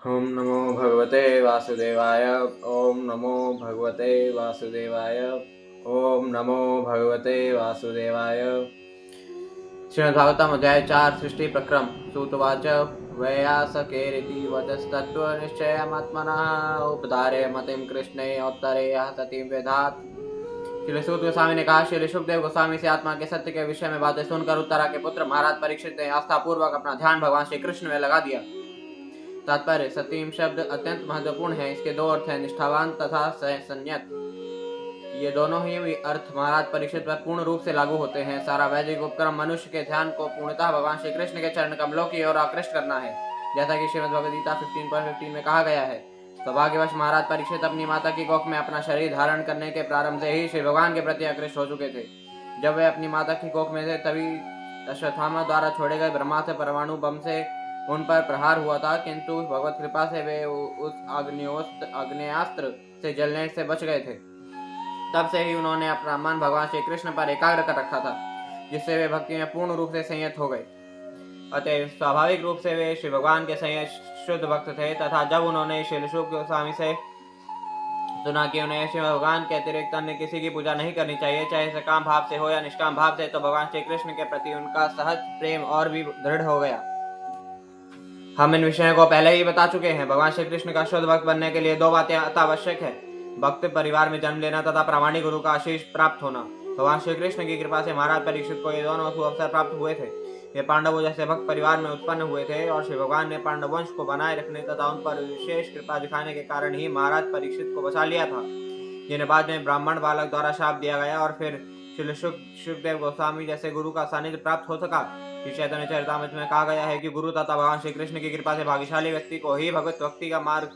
ओम नमो भगवते वासुदेवाय। ओम नमो भगवते वासुदेवाय। ओम नमो भगवते वासुदेवाय। श्रीमद्भागवतम् अध्याय 4 सृष्टि प्रक्रम। सूतवाच वैयासकेरिति वचस्तत्त्वनिश्चयमात्मनः उपधारे मतिं कृष्णे उत्तरे सतीं वेदात्। श्री सूत गोस्वामी ने कहा, श्री सुखदेव गोस्वामी से आत्मा के सत्य के विषय में बातें सुनकर उत्तरा के पुत्र महाराज परीक्षित ने आस्था पूर्वक अपना ध्यान भगवान श्री कृष्ण में लगा दिया। तात्पर्य, सतीम शब्द अत्यंत महत्वपूर्ण है। इसके दो अर्थ हैं, निष्ठावान तथा संयत। ये दोनों ही अर्थ महाराज परीक्षित पर पूर्ण रूप से लागू होते हैं। सारा वैदिक उपक्रम मनुष्य के ध्यान को पूर्णतः भगवान श्री कृष्ण के चरण कमलों की ओर आकृष्ट करना है, जैसा कि श्रीमद् भगवद गीता 15:15 में कहा गया है। सौभाग्यवश महाराज परीक्षित अपनी माता की कोख में अपना शरीर धारण करने के प्रारंभ से ही श्री भगवान के प्रति आकृष्ट हो चुके थे। जब वे अपनी माता की कोख में थे तभी अश्वत्थामा द्वारा छोड़े गए ब्रह्मास्त्र परमाणु बम से उन पर प्रहार हुआ था, किंतु भगवत कृपा से वे उस आग्नेयास्त्र से जलने से बच गए थे। तब से ही उन्होंने अपना मन भगवान श्री कृष्ण पर एकाग्र कर रखा था, जिससे वे भक्ति में पूर्ण रूप से संयत हो गए। अतः स्वाभाविक रूप से वे श्री भगवान के संयत शुद्ध भक्त थे। तथा जब उन्होंने श्री शुक गोस्वामी से सुना कि उन्हें श्री भगवान के अतिरिक्त अन्य किसी की पूजा नहीं करनी चाहिए, चाहे सकाम भाव से हो या निष्काम भाव से, तो भगवान श्री कृष्ण के प्रति उनका सहज प्रेम और भी दृढ़ हो गया। हम इन विषयों को पहले ही बता चुके हैं। भगवान श्री कृष्ण का शुद्ध भक्त बनने के लिए दो बातें अत्यावश्यक है, भक्त परिवार में जन्म लेना तथा प्रामाणिक गुरु का आशीष प्राप्त होना। भगवान श्री कृष्ण की कृपा से महाराज परीक्षित को ये दोनों अवसर प्राप्त हुए थे। ये पांडवों जैसे भक्त परिवार में उत्पन्न हुए थे और श्री भगवान ने पांडव वंश को बनाए रखने तथा उन पर विशेष कृपा दिखाने के कारण ही महाराज परीक्षित को बचा लिया था, जिन्हें बाद में ब्राह्मण बालक द्वारा शाप दिया गया और फिर श्री सुखदेव गोस्वामी जैसे गुरु का सानिध्य प्राप्त हो सका। श्री चैतन्य चरितामृत में कहा गया है कि गुरु तथा भगवान श्री कृष्ण की कृपा से भाग्यशाली व्यक्ति को ही भगवत भक्ति का मार्ग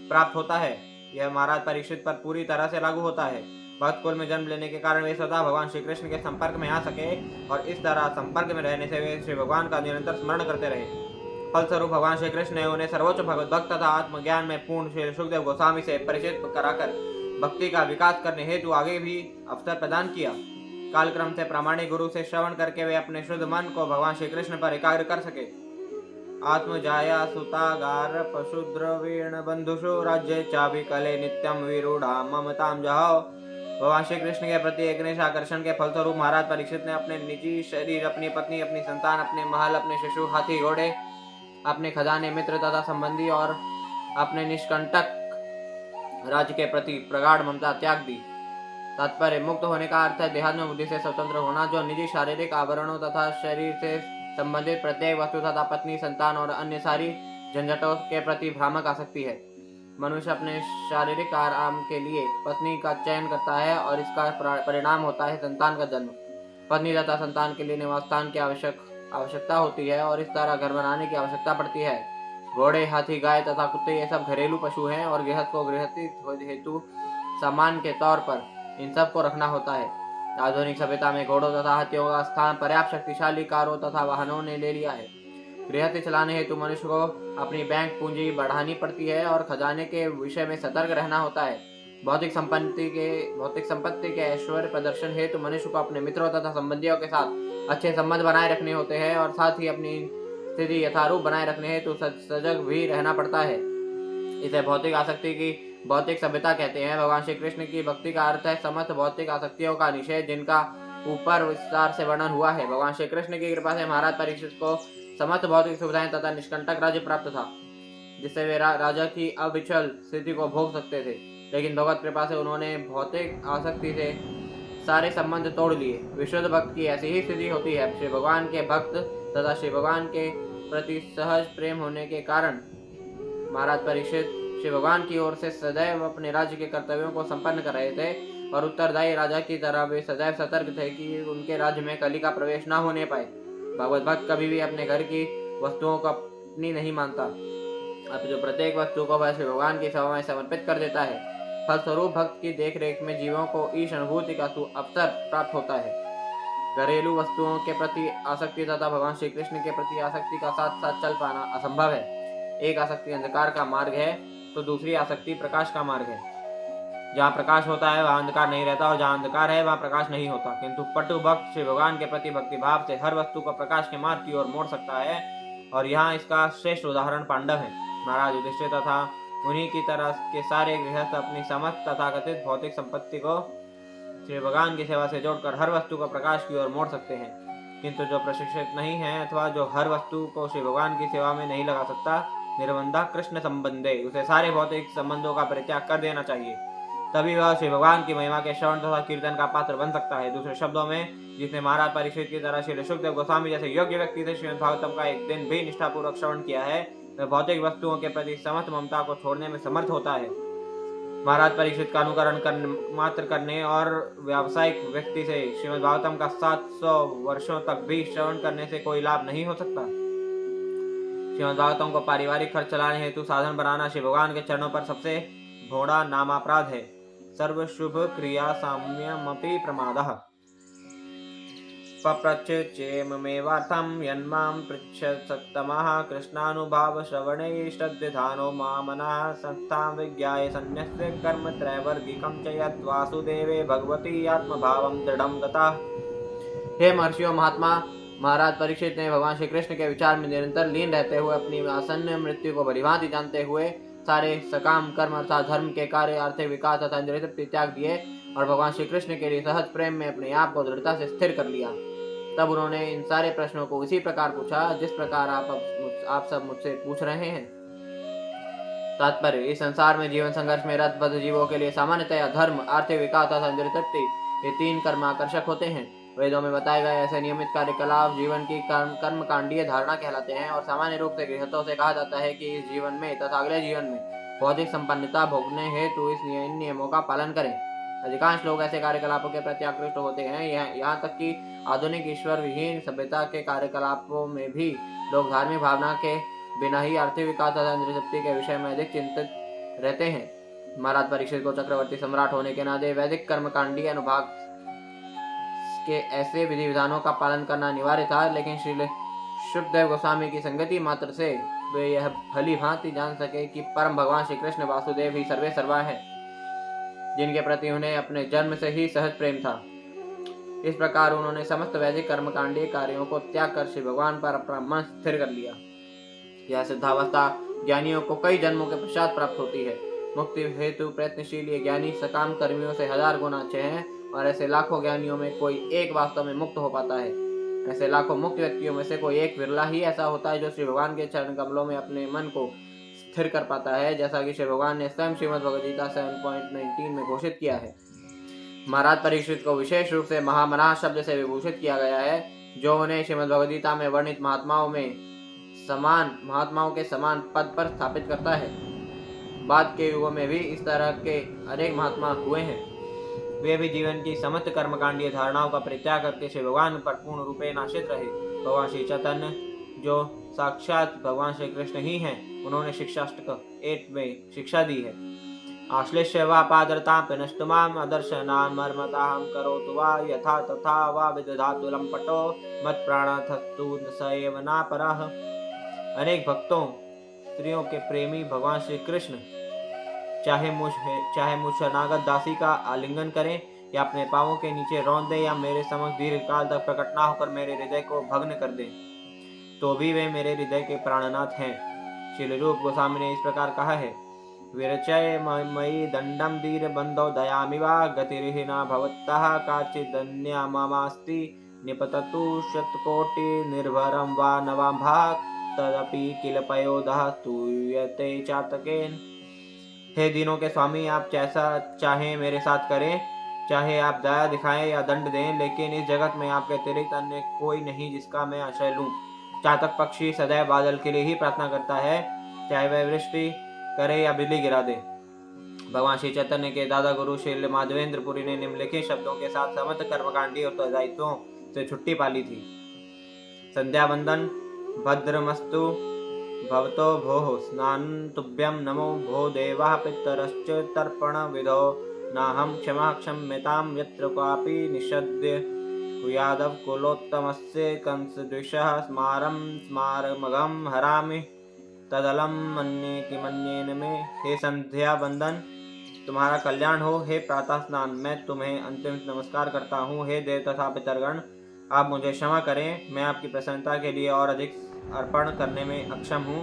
प्राप्त होता है। यह महाराज परीक्षित पर पूरी तरह से लागू होता है। भक्त कुल में जन्म लेने के कारण वे सदा भगवान श्री कृष्ण के संपर्क में आ सके और इस तरह संपर्क में रहने से वे श्री भगवान का निरंतर स्मरण करते रहे। फलस्वरूप भगवान श्री कृष्ण ने उन्हें सर्वोच्च भगवत भक्त तथा आत्मज्ञान में पूर्ण श्री सुखदेव गोस्वामी से परिचित कराकर भक्ति का विकास करने हेतु आगे भी अवसर प्रदान किया। कालक्रम से प्रामाणिक गुरु से श्रवण करके वे अपने शुद्ध मन को भगवान श्री कृष्ण पर एकाग्र कर सके। आत्मजाया सुतागार पशुद्रवीण बंधुषु राज्य चाबी कले नित्यम विरूढ़ा ममताम जहाओ। भगवान श्री कृष्ण के प्रति एक निष्ठ आकर्षण के फलस्वरूप महाराज परीक्षित ने अपने निजी शरीर, अपनी पत्नी, अपनी संतान, अपने महल, अपने शिशु, हाथी, घोड़े, अपने खजाने, मित्र तथा संबंधी और अपने निष्कंटक राज्य के प्रति प्रगाढ़ ममता त्याग दी। तात्पर्य, मुक्त होने का अर्थ है देहात्म बुद्धि से स्वतंत्र होना, जो निजी शारीरिक आवरणों तथा शरीर से संबंधित प्रत्येक वस्तु तथा पत्नी, संतान और अन्य सारी झंझटों के प्रति भ्रामक आसक्ति है। मनुष्य अपने शारीरिक आराम के लिए पत्नी का चयन करता है और इसका परिणाम होता है संतान का जन्म। पत्नी तथा संतान के लिए निवास स्थान की आवश्यकता होती है और इस तरह घर बनाने की आवश्यकता पड़ती है। घोड़े, हाथी, गाय तथा कुत्ते ये सब घरेलू पशु हैं और गृहस्थ को गृहस्थी हेतु सामान के तौर पर इन सब को रखना होता है। आधुनिक सभ्यता में घोड़ों तथा हाथियों का स्थान पर्याप्त शक्तिशाली कारों तथा वाहनों ने ले लिया है। गृहस्थी चलाने हेतु मनुष्य को अपनी बैंक पूंजी बढ़ानी पड़ती है और खजाने के विषय में सतर्क रहना होता है। भौतिक संपत्ति के ऐश्वर्य प्रदर्शन हेतु मनुष्य को अपने मित्रों तथा संबंधियों के साथ अच्छे संबंध बनाए रखने होते हैं और साथ ही अपनी स्थिति यथारूप बनाए रखने हेतु सजग भी रहना पड़ता है। इसे भौतिक आसक्ति की भौतिक सभ्यता कहते हैं। भगवान श्री कृष्ण की भक्ति का अर्थ है समस्त भौतिक आसक्तियों का निषेध, जिनका ऊपर विस्तार से वर्णन हुआ है। भगवान श्री कृष्ण की कृपा से महाराज परीक्षित को समस्त भौतिक सुविधाएं तथा निष्कंटक राज्य प्राप्त था, जिससे वे राजा की अविचल स्थिति को भोग सकते थे। लेकिन भगवत कृपा से उन्होंने भौतिक आसक्ति से सारे संबंध तोड़ लिए। विशुद्ध भक्त की ऐसी ही स्थिति होती है। श्री भगवान के भक्त तथा श्री भगवान के प्रति सहज प्रेम होने के कारण महाराज परीक्षित श्री भगवान की ओर से सदैव अपने राज्य के कर्तव्यों को संपन्न कर रहे थे और उत्तरदायी राजा की तरह वे सदैव सतर्क थे कि उनके राज्य में कली का प्रवेश न होने पाए। भगवत भक्त कभी भी अपने घर की वस्तुओं को अपनी नहीं मानता, अब जो प्रत्येक वस्तु को वह श्री भगवान की सेवा में समर्पित कर देता है। फलस्वरूप भक्त की देखरेख में जीवों को ईश अनुभूति का अवसर प्राप्त होता है। घरेलू वस्तुओं के प्रति आसक्ति तथा भगवान श्री कृष्ण के प्रति आसक्ति का साथ साथ चल पाना असंभव है। एक आसक्ति अंधकार का मार्ग है तो दूसरी आसक्ति प्रकाश का मार्ग है। जहाँ प्रकाश होता है वहाँ अंधकार नहीं रहता और जहाँ अंधकार है वहाँ प्रकाश नहीं होता। किंतु पटु भक्त श्री भगवान के प्रति भक्ति भाव से हर वस्तु को प्रकाश के मार्ग की ओर मोड़ सकता है और यहाँ इसका श्रेष्ठ उदाहरण पांडव है। महाराज युधिष्ठिर तथा उन्हीं की तरह के सारे गृहस्थ अपनी समस्त तथाकथित भौतिक संपत्ति को श्री भगवान की सेवा से जोड़कर हर वस्तु को प्रकाश की ओर मोड़ सकते हैं, किंतु जो प्रशिक्षित नहीं है अथवा जो हर वस्तु को श्री भगवान की सेवा में नहीं लगा सकता, निर्बंधा कृष्ण संबंधे, उसे सारे भौतिक संबंधों का परित्याग कर देना चाहिए, तभी वह श्री भगवान की महिमा के श्रवण तथा कीर्तन का पात्र बन सकता है। दूसरे शब्दों में, जिसने महाराज परीक्षित की तरह श्री शुकदेव गोस्वामी जैसे योग्य व्यक्ति से श्रीमद् भागवतम का एक दिन भी निष्ठापूर्वक श्रवण किया है, वह भौतिक वस्तुओं के प्रति समस्त ममता को छोड़ने में समर्थ होता है। महाराज परीक्षित का अनुकरण मात्र करने और व्यावसायिक व्यक्ति से श्रीमद् भागवतम का 700 वर्षों तक भी श्रवण करने से कोई लाभ नहीं हो सकता। श्रीमद् भागवतम को पारिवारिक खर्च चलाने हेतु साधन बनाना श्री भगवान के चरणों पर सबसे घोड़ा नामापराध है। सर्व शुभ क्रिया साम्यमपि प्रमादः पप्रच्चेममेवार्थं यन्मां पृच्छत् सत्तमः कृष्णानुभाव श्रवणैष्टद्विधानो मामनः संस्थां विज्ञाय सन्न्यस्य कर्म त्रैवर्गिकं च यद्वासुदेवे भगवती आत्मभावं दृढ़ं गतः। हे महर्षियों महात्मा, महाराज परीक्षित ने भगवान श्री कृष्ण के विचार में निरंतर लीन रहते हुए अपनी आसन्न मृत्यु को भलीभांति जानते हुए सारे सकाम कर्म अर्थात धर्म के कार्य, आर्थिक विकास तथा इंद्रिय तृप्ति त्याग दिए और भगवान श्री कृष्ण के लिए सहज प्रेम में अपने आप को दृढ़ता से स्थिर कर लिया। तब उन्होंने इन सारे प्रश्नों को उसी प्रकार पूछा जिस प्रकार आप सब मुझसे पूछ रहे हैं। तात्पर्य, इस संसार में जीवन संघर्ष में रत बद्ध जीवों के लिए सामान्यतया धर्म, आर्थिक विकास तथा इंद्रिय तृप्ति ये तीन कर्म आकर्षक होते हैं। वेदों में बताए गए ऐसे नियमित कार्यकलाप जीवन की कर्म कांडीय धारणा कहलाते हैं और सामान्य रूप से गृहस्थों से कहा जाता है कि इस जीवन में तथा अगले जीवन में भौतिक संपन्नता भोगने हेतु इस नियमों का पालन करें। अधिकांश लोग ऐसे कार्यकलापों के प्रति आकृष्ट होते हैं। यहाँ तक कि आधुनिक ईश्वर विहीन सभ्यता के कार्यकलापों में भी लोग धार्मिक भावना के बिना ही आर्थिक विकास तथा इंद्रिय तृप्ति के विषय में अधिक चिंतित रहते हैं। महाराज परीक्षित को चक्रवर्ती सम्राट होने के नाते वैदिक कर्मकांडीय अनुभाग के ऐसे विधि विधानों का पालन करना अनिवार्य था, लेकिन श्री शुकदेव गोस्वामी की संगति मात्र से वे यह भली भांति जान सके कि परम भगवान श्री कृष्ण वासुदेव ही सर्वे सर्वा है, जिनके प्रति उन्हें अपने जन्म से ही सहज प्रेम था। इस प्रकार उन्होंने समस्त वैदिक कर्मकांडीय कार्यों को त्याग कर श्री भगवान पर अपना मन स्थिर कर लिया। यह सिद्धावस्था ज्ञानियों को कई जन्मों के पश्चात प्राप्त होती है। मुक्ति हेतु प्रयत्नशील ये ज्ञानी सकाम कर्मियों से 1000 गुना अच्छे हैं और ऐसे लाखों ज्ञानियों में कोई एक वास्तव में मुक्त हो पाता है। ऐसे लाखों मुक्त व्यक्तियों में से कोई एक विरला ही ऐसा होता है जो श्री भगवान के चरण कमलों में अपने मन को स्थिर कर पाता है, जैसा कि श्री भगवान ने स्वयं श्रीमद् भगवद गीता 7.19 में घोषित किया है। महाराज परीक्षित को विशेष रूप से महामना शब्द से विभूषित किया गया है, जो उन्हें श्रीमद् भगवद गीता में वर्णित महात्माओं के समान पद पर स्थापित करता है। बाद के युगों में भी इस तरह के अनेक महात्मा हुए हैं। वे भी जीवन की समस्त कर्मकांडीय धारणाओं का परित्याग करके श्री भगवान पर पूर्ण रूपे नाशित रहे। भगवान श्री चैतन्य जो साक्षात भगवान श्री कृष्ण ही हैं, उन्होंने शिक्षाष्टक 8 में शिक्षा दी है। आश्लेष्य वा पादरतां पिनष्टुमाम अदर्शनान् मर्मताहं करोतु वा यथा तथा वा विदधातु लंपटो मत प्राणाथस्तु स एव नापरः। अनेक भक्तों, स्त्रियों के प्रेमी भगवान श्री कृष्ण चाहे मुझ अनागत दासी का आलिंगन करें या अपने पांवों के नीचे रौंद दे या मेरे समक्ष दीर्घ काल तक प्रकट ना होकर मेरे हृदय को भग्न कर दे, तो भी वे मेरे हृदय के प्राणनाथ हैं। श्री रूप गोस्वामी ने इस प्रकार कहा है, विरचय मयि दंडम दीर बंधो दयामि वा गतिर्हीना भवत्तः काचिदन्या ममास्ति निपततु शतकोटि निर्भरं वा नवां भाग तदपि किल पयोदः स्तूयते चातकेन। हे दीनों के स्वामी, आप जैसा चाहें मेरे साथ करें, चाहे आप दया दिखाएं या दंड दें, लेकिन इस जगत में आपके अतिरिक्त अन्य कोई नहीं जिसका मैं आश्रय लूं। चातक पक्षी सदैव बादल के लिए ही प्रार्थना करता है, चाहे वह वृष्टि करे या बिजली गिरा दे। भगवान श्री चैतन्य के दादा गुरु श्री माधवेंद्र पुरी ने निम्नलिखित शब्दों के साथ समस्त कर्मकांडी और दायित्वों से छुट्टी पाली थी। संध्या वंदन भद्रमस्तु भवतो भोः स्नान तुभ्यं नमो भो देवाः पितरश्च तर्पण विधो नाहं क्षमा क्षम्यतां यत्र क्वापि निषद्य यादव कुलोत्तमस्य कंसद्विषः स्मारमघं हरामि तदलम मन्ये कि मन्येन में। हे संध्या वंदन, तुम्हारा कल्याण हो। हे प्रातः स्नान, मैं तुम्हें अंतिम नमस्कार करता हूँ। हे देव तथा पितरगण, आप मुझे क्षमा करें, मैं आपकी प्रसन्नता के लिए और अधिक अर्पण करने में अक्षम हूँ।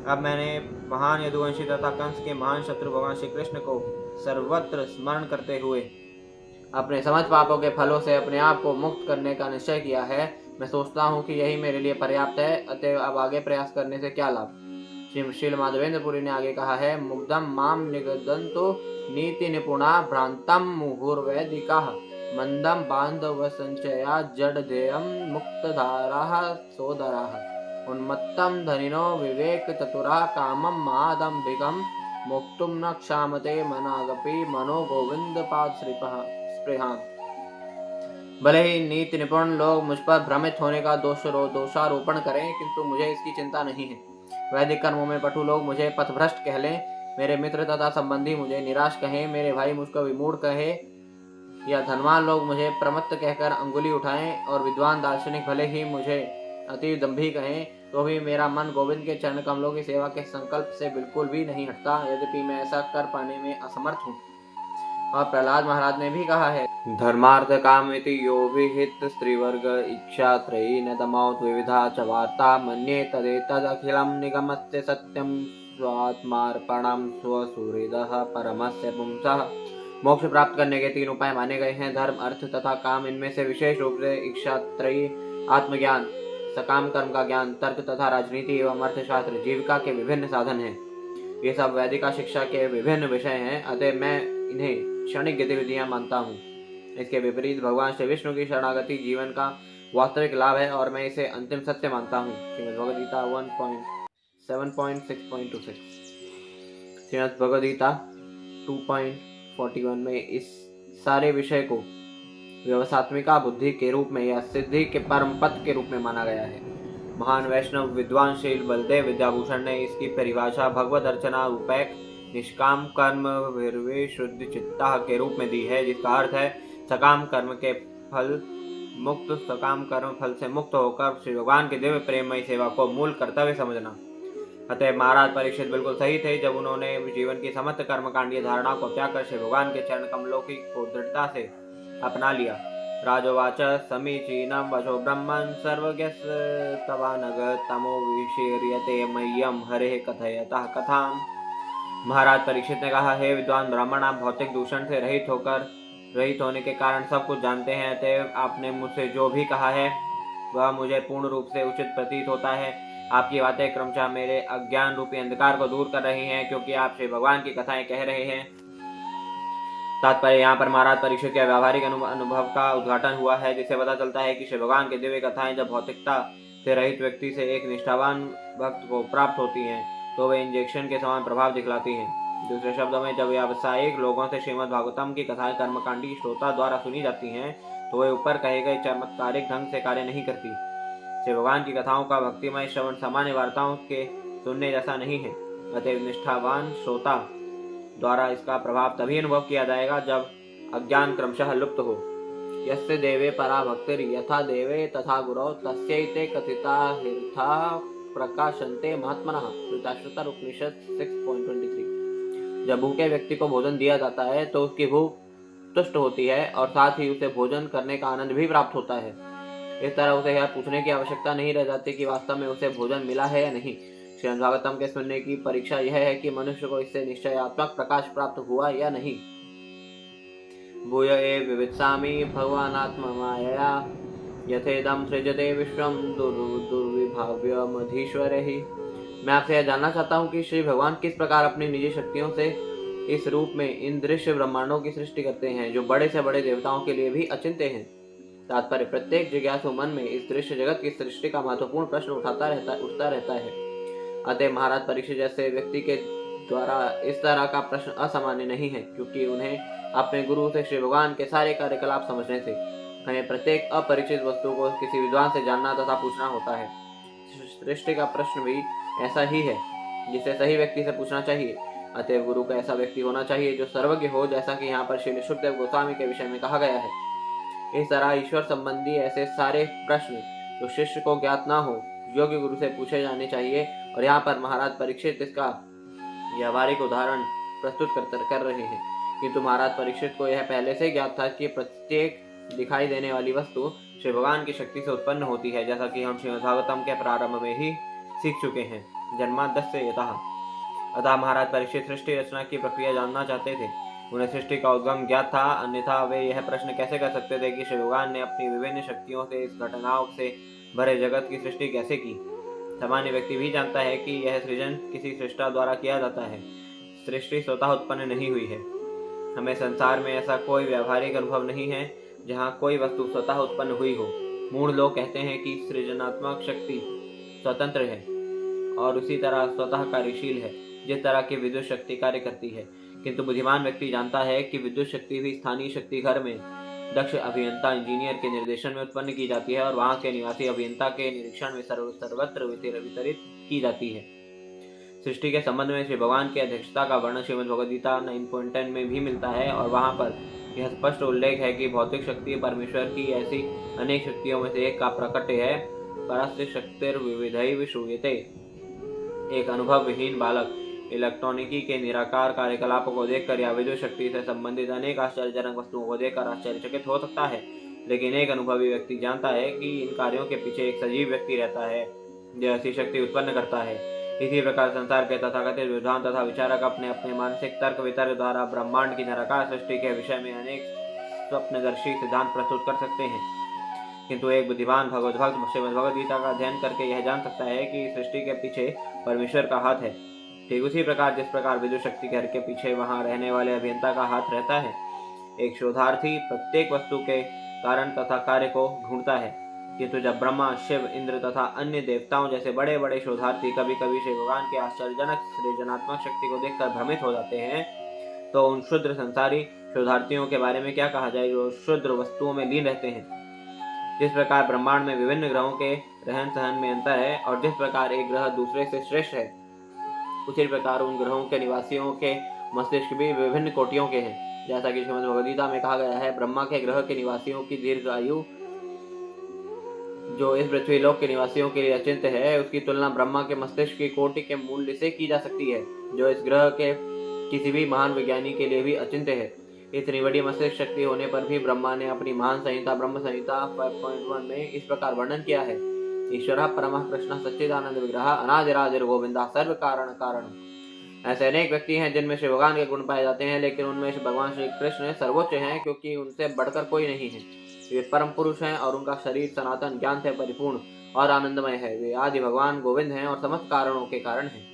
अब मैंने महान यदुवंशी तथा कंस के महान शत्रु भगवान श्री कृष्ण को सर्वत्र स्मरण करते हुए अपने समझ पापों के फलों से अपने आप को मुक्त करने का निश्चय किया है। मैं सोचता हूँ कि यही मेरे लिए पर्याप्त है, अतः अब आगे प्रयास करने से क्या लाभ। श्री माधवेंद्रपुरी ने आगे कहा है, मुग्धम माम निगदंतो नीति निपुणा भ्रांतम मुहुर्वैदिकाः मंदम बांधव संचया जडधेयम मुक्तधाराः सोदराः उन्मत्तम धनिनो विवेक चतुरा कामम महादंभिकम मोक्तुम न क्षामते मनागपि मनो गोविंद पाद स्पृहान। भले ही नीति निपुण लोग मुझ पर भ्रमित होने का दोषारोपण करें, किंतु मुझे इसकी चिंता नहीं है। वैदिक कर्मों में पटु लोग मुझे पथभ्रष्ट कह लें, मेरे मित्र तथा संबंधी मुझे निराश कहें, मेरे भाई मुझको विमूढ़ कहे, या धनवान लोग मुझे प्रमत्त कहकर अंगुली उठाएं, और विद्वान दार्शनिक भले ही मुझे अति दंभी कहें, तो भी मेरा मन गोविंद के चरण कमलों की सेवा के संकल्प से बिल्कुल भी नहीं हटता, यद्यपि मैं ऐसा कर पाने में असमर्थ हूँ। और प्रहलाद महाराज ने भी कहा है, धर्मार्थ कामिति यो विहित स्त्रीवर्ग इच्छा त्रयी न तमौत विविधा च वार्ता मन्ये तदेतदखिलं निगमस्य सत्यं स्वात्मार्पणं स्वसुहृदः परमस्य पुंसः। मोक्ष प्राप्त करने के 3 उपाय माने गए हैं, धर्म, अर्थ तथा काम। इनमें से विशेष रूप से इच्छा त्रयी, आत्मज्ञान, सकाम कर्म का ज्ञान, तर्क तथा राजनीति एवं अर्थशास्त्र जीविका के विभिन्न साधन हैं। ये सब वैदिक शिक्षा के विभिन्न विषय हैं, अतः मैं इन्हें क्षणिक गतिविधियां मानता हूँ। इसके विपरीत भगवान श्री विष्णु की शरणागति जीवन का वास्तविक लाभ है, और मैं इसे अंतिम सत्य मानता हूँ। श्रीमद् भगवद गीता 1.7.6.26। श्रीमद् भगवद गीता 2.41 में इस सारे विषय को व्यवसात्मिका बुद्धि के रूप में या सिद्धि के परम पथ के रूप में माना गया है। महान वैष्णव विद्वान शील बलदेव विद्याभूषण ने इसकी परिभाषा भगवत अर्चना रूपैक निष्काम कर्म वीर्वे शुद्ध चित्ता के रूप में दी है, जिसका अर्थ है सकाम कर्म के फल मुक्त, सकाम कर्म फल से मुक्त होकर श्री भगवान के दिव्य प्रेममय सेवा को मूल कर्तव्य समझना। अतः महाराज परीक्षित बिल्कुल सही थे जब उन्होंने जीवन की समस्त कर्मकांडीय धारणा को त्याग कर श्री भगवान के चरण कमलों को दृढ़ता से अपना लिया। राजोवाच समीचीनं वचो ब्रह्मन् सर्वज्ञस्तवानघ तमो विशीर्यते मह्यम हरे कथयतः कथाम्। महाराज परीक्षित ने कहा, हे विद्वान ब्राह्मण, आप भौतिक दूषण से रहित होने के कारण सब कुछ जानते हैं, अतः आपने मुझसे जो भी कहा है वह मुझे पूर्ण रूप से उचित प्रतीत होता है। आपकी बातें क्रमशः मेरे अज्ञान रूपी अंधकार को दूर कर रही हैं, क्योंकि आप श्री भगवान की कथाएं कह रहे हैं। तात्पर्य यहाँ पर महाराज परीक्षित के व्यावहारिक अनुभव का उद्घाटन हुआ है, जिससे पता चलता है कि श्री भगवान की दिव्य कथाएं जब भौतिकता से रहित व्यक्ति से एक निष्ठावान भक्त को प्राप्त होती हैं, तो वे इंजेक्शन के समान प्रभाव दिखलाती हैं। दूसरे शब्दों में, जब व्यावसायिक लोगों से श्रीमद् भागवतम की कथाएं कर्मकांडी श्रोता द्वारा सुनी जाती हैं, तो वे ऊपर कहे गए चमत्कारिक ढंग से कार्य नहीं करती। श्री भगवान की कथाओं का भक्तिमय श्रवण सामान्य वार्ताओं के सुनने जैसा नहीं है, अतः निष्ठावान श्रोता द्वारा इसका प्रभाव तभी अनुभव किया जाएगा जब अज्ञान क्रमशः लुप्त हो। यस्य देवे परा भक्तिर् यथा देवे तथा गुरौ तस्यैते कथिता हीर्था प्रकाशन्ते महात्मनः। श्रुताश्रुता उपनिषद 6.23। जब भूखे व्यक्ति को भोजन दिया जाता है तो उसकी भूख तुष्ट होती है, और साथ ही उसे भोजन करने का आनंद भी प्राप्त होता है। इस तरह उसे यह पूछने की आवश्यकता नहीं रह जाती कि वास्तव में उसे भोजन मिला है या नहीं। श्रीमद् भागवतम के सुनने की परीक्षा यह है कि मनुष्य को इससे निश्चयात्मक प्रकाश प्राप्त हुआ या नहीं। भूय एव विवित्सामि भगवानात्ममायया यथेदं सृजते विश्वं दुर्विभाव्यमधीश्वरैः। मैं आपसे यह जानना चाहता हूँ कि श्री भगवान किस प्रकार अपनी निजी शक्तियों से इस रूप में इन दृश्य ब्रह्मांडों की सृष्टि करते हैं, जो बड़े से बड़े देवताओं के लिए भी अचिंत्य हैं। तात्पर्य, प्रत्येक जिज्ञासु मन में इस दृश्य जगत की सृष्टि का महत्वपूर्ण प्रश्न उठता रहता है। अतः महाराज परीक्षित जैसे व्यक्ति के द्वारा इस तरह का प्रश्न असामान्य नहीं है, क्योंकि उन्हें अपने गुरु से श्री भगवान के सारे कार्यकलाप समझने से हमें प्रत्येक अपरिचित वस्तु को किसी विद्वान से जानना तथा पूछना होता है। सृष्टि का प्रश्न भी ऐसा ही है, जिसे सही व्यक्ति से पूछना चाहिए। अतः गुरु का ऐसा व्यक्ति होना चाहिए जो सर्वज्ञ हो, जैसा कि यहाँ पर श्री शुकदेव गोस्वामी के विषय में कहा गया है। इस तरह ईश्वर संबंधी ऐसे सारे प्रश्न जो शिष्य को ज्ञात ना हो, योग्य गुरु से पूछे जाने चाहिए। और यहाँ पर महाराज परीक्षित इसका व्यावहारिक उदाहरण प्रस्तुत कर रहे हैं, किंतु महाराज परीक्षित को यह पहले से ज्ञात था कि प्रत्येक दिखाई देने वाली वस्तु श्री भगवान की शक्ति से उत्पन्न होती है, जैसा कि हम श्रीमद् भागवतम के प्रारंभ में ही सीख चुके हैं। जन्माद्यस्य यतः। अतः महाराज परीक्षित सृष्टि रचना की प्रक्रिया जानना चाहते थे। उन्हें सृष्टि का उद्गम ज्ञात था, अन्यथा वे यह प्रश्न कैसे कर सकते थे कि श्री भगवान ने अपनी विभिन्न शक्तियों से इस घटनाओं से भरे जगत की सृष्टि कैसे की। सामान्य व्यक्ति भी जानता है कि यह सृजन किसी सृष्टा द्वारा किया जाता है, सृष्टि स्वतः उत्पन्न नहीं हुई है। हमें संसार में ऐसा कोई व्यावहारिक अनुभव नहीं है जहाँ कोई वस्तु स्वतः उत्पन्न हुई हो। मूढ़ लोग कहते हैं कि सृजनात्मक शक्ति स्वतंत्र है और उसी तरह स्वतः कार्यशील है जिस तरह की विद्युत शक्ति कार्य करती है, किंतु बुद्धिमान व्यक्ति जानता है कि विद्युत शक्ति भी स्थानीय शक्ति घर में दक्ष अभियंता इंजीनियर के निर्देशन में उत्पन्न की जाती है और वहां के निवासी अभियंता के निरीक्षण में सर्वत्र वितरित की जाती है। सृष्टि के संबंध में श्री भगवान की अध्यक्षता का वर्णन श्रीमद् भगवद गीता 9.10 में भी मिलता है और वहां पर यह स्पष्ट उल्लेख है कि भौतिक शक्ति परमेश्वर की ऐसी अनेक शक्तियों में से एक का प्रकट्य है। परस्य शक्तिर्विविधैः श्रूयते। एक अनुभव विहीन बालक इलेक्ट्रॉनिकी के निराकार कार्यकलापों को देखकर या विद्युत शक्ति से संबंधित अनेक आश्चर्यजनक वस्तुओं को देखकर आश्चर्यचकित हो सकता है, लेकिन एक अनुभवी व्यक्ति जानता है कि इन कार्यों के पीछे एक सजीव व्यक्ति रहता है जो ऐसी शक्ति उत्पन्न करता है। इसी प्रकार संसार के तथाकथित विद्वान तथा विचारक अपने अपने मानसिक तर्क वितर्क द्वारा ब्रह्मांड की निराकार सृष्टि के विषय में अनेक स्वप्नदर्शी सिद्धांत प्रस्तुत कर सकते हैं, किंतु एक बुद्धिमान भगवत भक्त श्रीमद् भगवद गीता का अध्ययन करके यह जान सकता है कि सृष्टि के पीछे परमेश्वर का हाथ है। ठीक उसी प्रकार जिस प्रकार विद्युत शक्ति घर के पीछे वहां रहने वाले अभियंता का हाथ रहता है। एक शोधार्थी प्रत्येक वस्तु के कारण तथा कार्य को ढूंढता है, किंतु जब ब्रह्मा शिव इंद्र तथा अन्य देवताओं जैसे बड़े बड़े शोधार्थी कभी कभी श्री भगवान के आश्चर्यजनक सृजनात्मक शक्ति को देखकर भ्रमित हो जाते हैं, तो उन शुद्र संसारी शोधार्थियों के बारे में क्या कहा जाए जो शुद्र वस्तुओं में लीन रहते हैं। जिस प्रकार ब्रह्मांड में विभिन्न ग्रहों के रहन सहन में अंतर है और जिस प्रकार एक ग्रह दूसरे से श्रेष्ठ है, उसी प्रकार उन ग्रहों के निवासियों के मस्तिष्क भी विभिन्न कोटियों के हैं। जैसा कि श्रीमद् भगवद गीता में कहा गया है, ब्रह्मा के ग्रह के निवासियों की दीर्घ आयु जो इस पृथ्वी लोक के निवासियों के लिए अचिंत्य है, उसकी तुलना ब्रह्मा के मस्तिष्क की कोटि के मूल्य से की जा सकती है, जो इस ग्रह के किसी भी महान विज्ञानी के लिए भी अचिंत्य है। इतनी बड़ी मस्तिष्क शक्ति होने पर भी ब्रह्मा ने अपनी महान संहिता ब्रह्म संहिता 5.1 में इस प्रकार वर्णन किया है। ईश्वर परमः कृष्ण सच्चिदानंद विग्रह अनादिरादिर गोविंदा सर्व कारण कारण। ऐसे अनेक व्यक्ति हैं जिनमें श्री भगवान के गुण पाए जाते हैं, लेकिन उनमें भगवान श्री कृष्ण सर्वोच्च हैं क्योंकि उनसे बढ़कर कोई नहीं है। वे परम पुरुष हैं और उनका शरीर सनातन ज्ञान से परिपूर्ण और आनंदमय है। वे आदि भगवान गोविंद हैं और समस्त कारणों के कारण हैं।